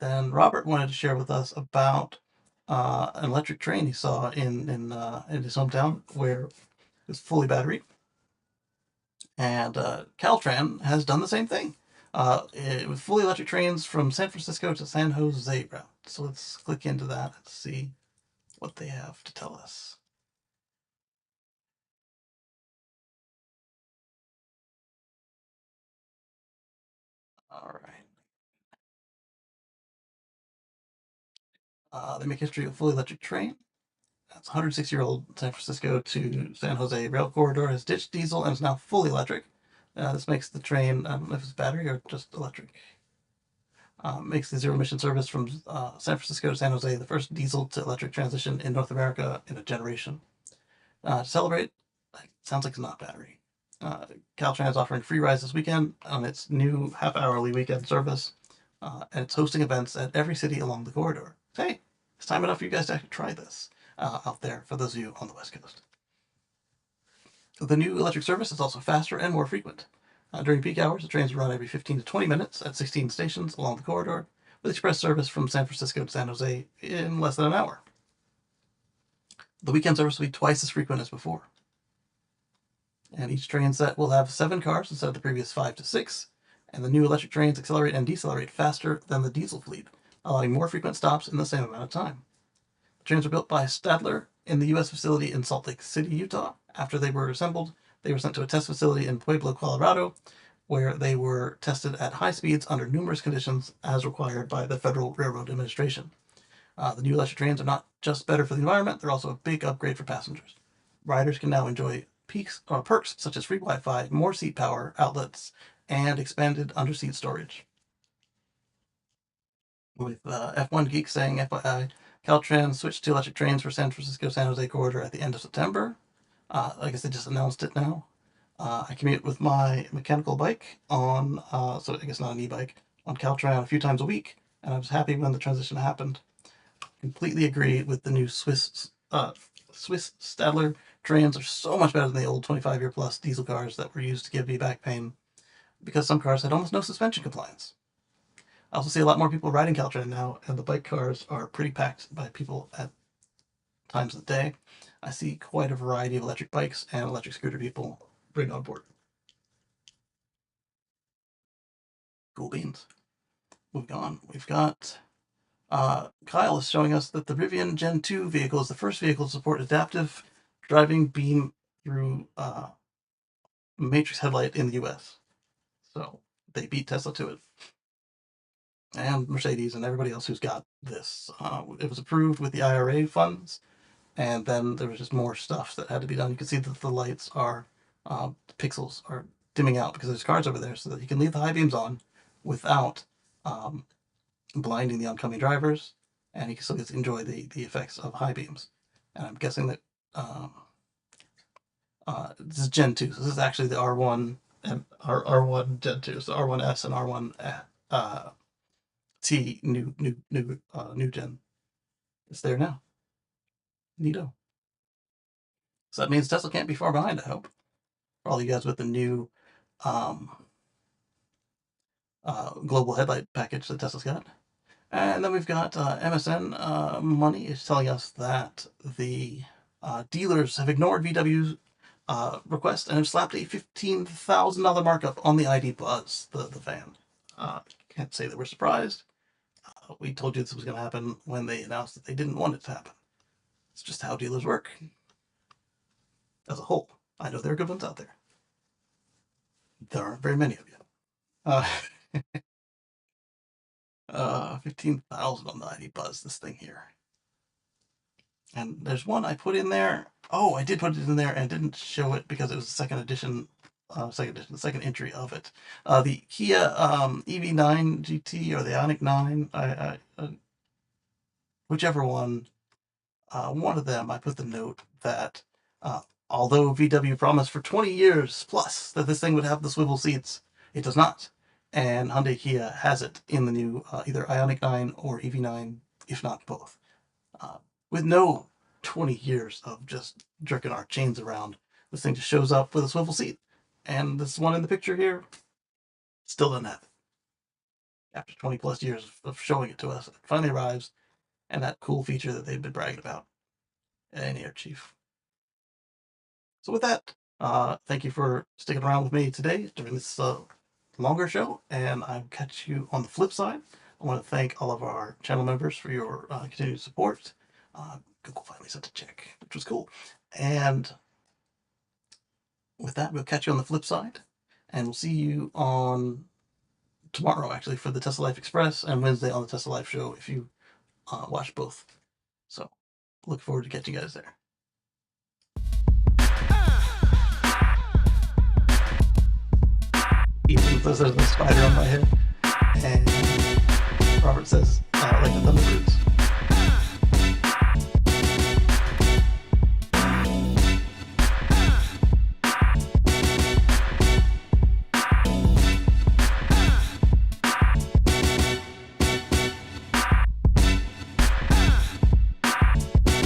Then Robert wanted to share with us about an electric train he saw in his hometown where it's fully battery. And Caltran has done the same thing with fully electric trains from San Francisco to San Jose route. So let's click into that and see what they have to tell us. All right. They make history of a fully electric train. That's 106-year-old San Francisco to San Jose rail corridor has ditched diesel and is now fully electric. This makes the train, I don't know if it's battery or just electric, makes the zero emission service from San Francisco to San Jose the first diesel to electric transition in North America in a generation. To celebrate, sounds like it's not battery. Caltrans is offering free rides this weekend on its new half-hourly weekend service, and it's hosting events at every city along the corridor. Hey, it's time enough for you guys to actually try this out there for those of you on the West Coast. The new electric service is also faster and more frequent. During peak hours, the trains run every 15 to 20 minutes at 16 stations along the corridor, with express service from San Francisco to San Jose in less than an hour. The weekend service will be twice as frequent as before. And each train set will have 7 cars instead of the previous 5 to 6, and the new electric trains accelerate and decelerate faster than the diesel fleet, allowing more frequent stops in the same amount of time. The trains were built by Stadler in the U.S. facility in Salt Lake City, Utah. After they were assembled, they were sent to a test facility in Pueblo, Colorado, where they were tested at high speeds under numerous conditions as required by the Federal Railroad Administration. The new electric trains are not just better for the environment, they're also a big upgrade for passengers. Riders can now enjoy perks such as free Wi-Fi, more seat power outlets, and expanded underseat storage. With F1 Geek saying, FYI, Caltrans switched to electric trains for San Francisco-San Jose corridor at the end of September. I guess they just announced it now. I commute with my mechanical bike on, so I guess not an e-bike, on Caltran a few times a week, and I was happy when the transition happened. Completely agree with the new Swiss Stadler trains are so much better than the old 25-year plus diesel cars that were used to give me back pain because some cars had almost no suspension compliance. I also see a lot more people riding Caltran now, and the bike cars are pretty packed by people at times of the day. I see quite a variety of electric bikes and electric scooter people bring on board. Cool beans. moving on, we've got Kyle is showing us that the Rivian Gen 2 vehicle is the first vehicle to support adaptive driving beam through matrix headlight in the US. So they beat Tesla to it. And Mercedes and everybody else who's got this. It was approved with the IRA funds, and then there was just more stuff that had to be done. You can see that the lights are, the pixels are dimming out because there's cars over there, so that you can leave the high beams on without um, blinding the oncoming drivers, and you can still get to enjoy the effects of high beams. And I'm guessing that this is Gen 2, so this is actually the R1 and R1 Gen 2, so R1S and R1 T new gen. It's there now. Neato. So that means Tesla can't be far behind, I hope. For all you guys with the new um, global headlight package that Tesla's got. And then we've got MSN Money is telling us that the dealers have ignored VW's request and have slapped a $15,000 markup on the ID Buzz, the fan. Can't say that we're surprised. We told you this was going to happen when they announced that they didn't want it to happen. It's just how dealers work. As a whole, I know there are good ones out there. There aren't very many of you. 15,000 on the ID Buzz, this thing here. And there's one I put in there. Oh, I did put it in there and didn't show it because it was the second edition, the second entry of it. The Kia EV9 GT or the Ioniq 9, whichever one, one of them, I put the note that although VW promised for 20 years plus that this thing would have the swivel seats, it does not. And Hyundai Kia has it in the new either Ioniq 9 or EV9, if not both. With no 20 years of just jerking our chains around, this thing just shows up with a swivel seat. And this one in the picture here still doesn't have it. After 20 plus years of showing it to us, it finally arrives, and that cool feature that they've been bragging about. And Air Chief. So with that, thank you for sticking around with me today during this longer show, and I'll catch you on the flip side. I want to thank all of our channel members for your continued support. Google finally sent a check, which was cool. And with that, we'll catch you on the flip side, and we'll see you on tomorrow, actually, for the Tesla Life Express, and Wednesday on the Tesla Life Show if you watch both. So, look forward to catching you guys there. Ethan says there's a spider on my head, and Robert says, like the Thunderbirds.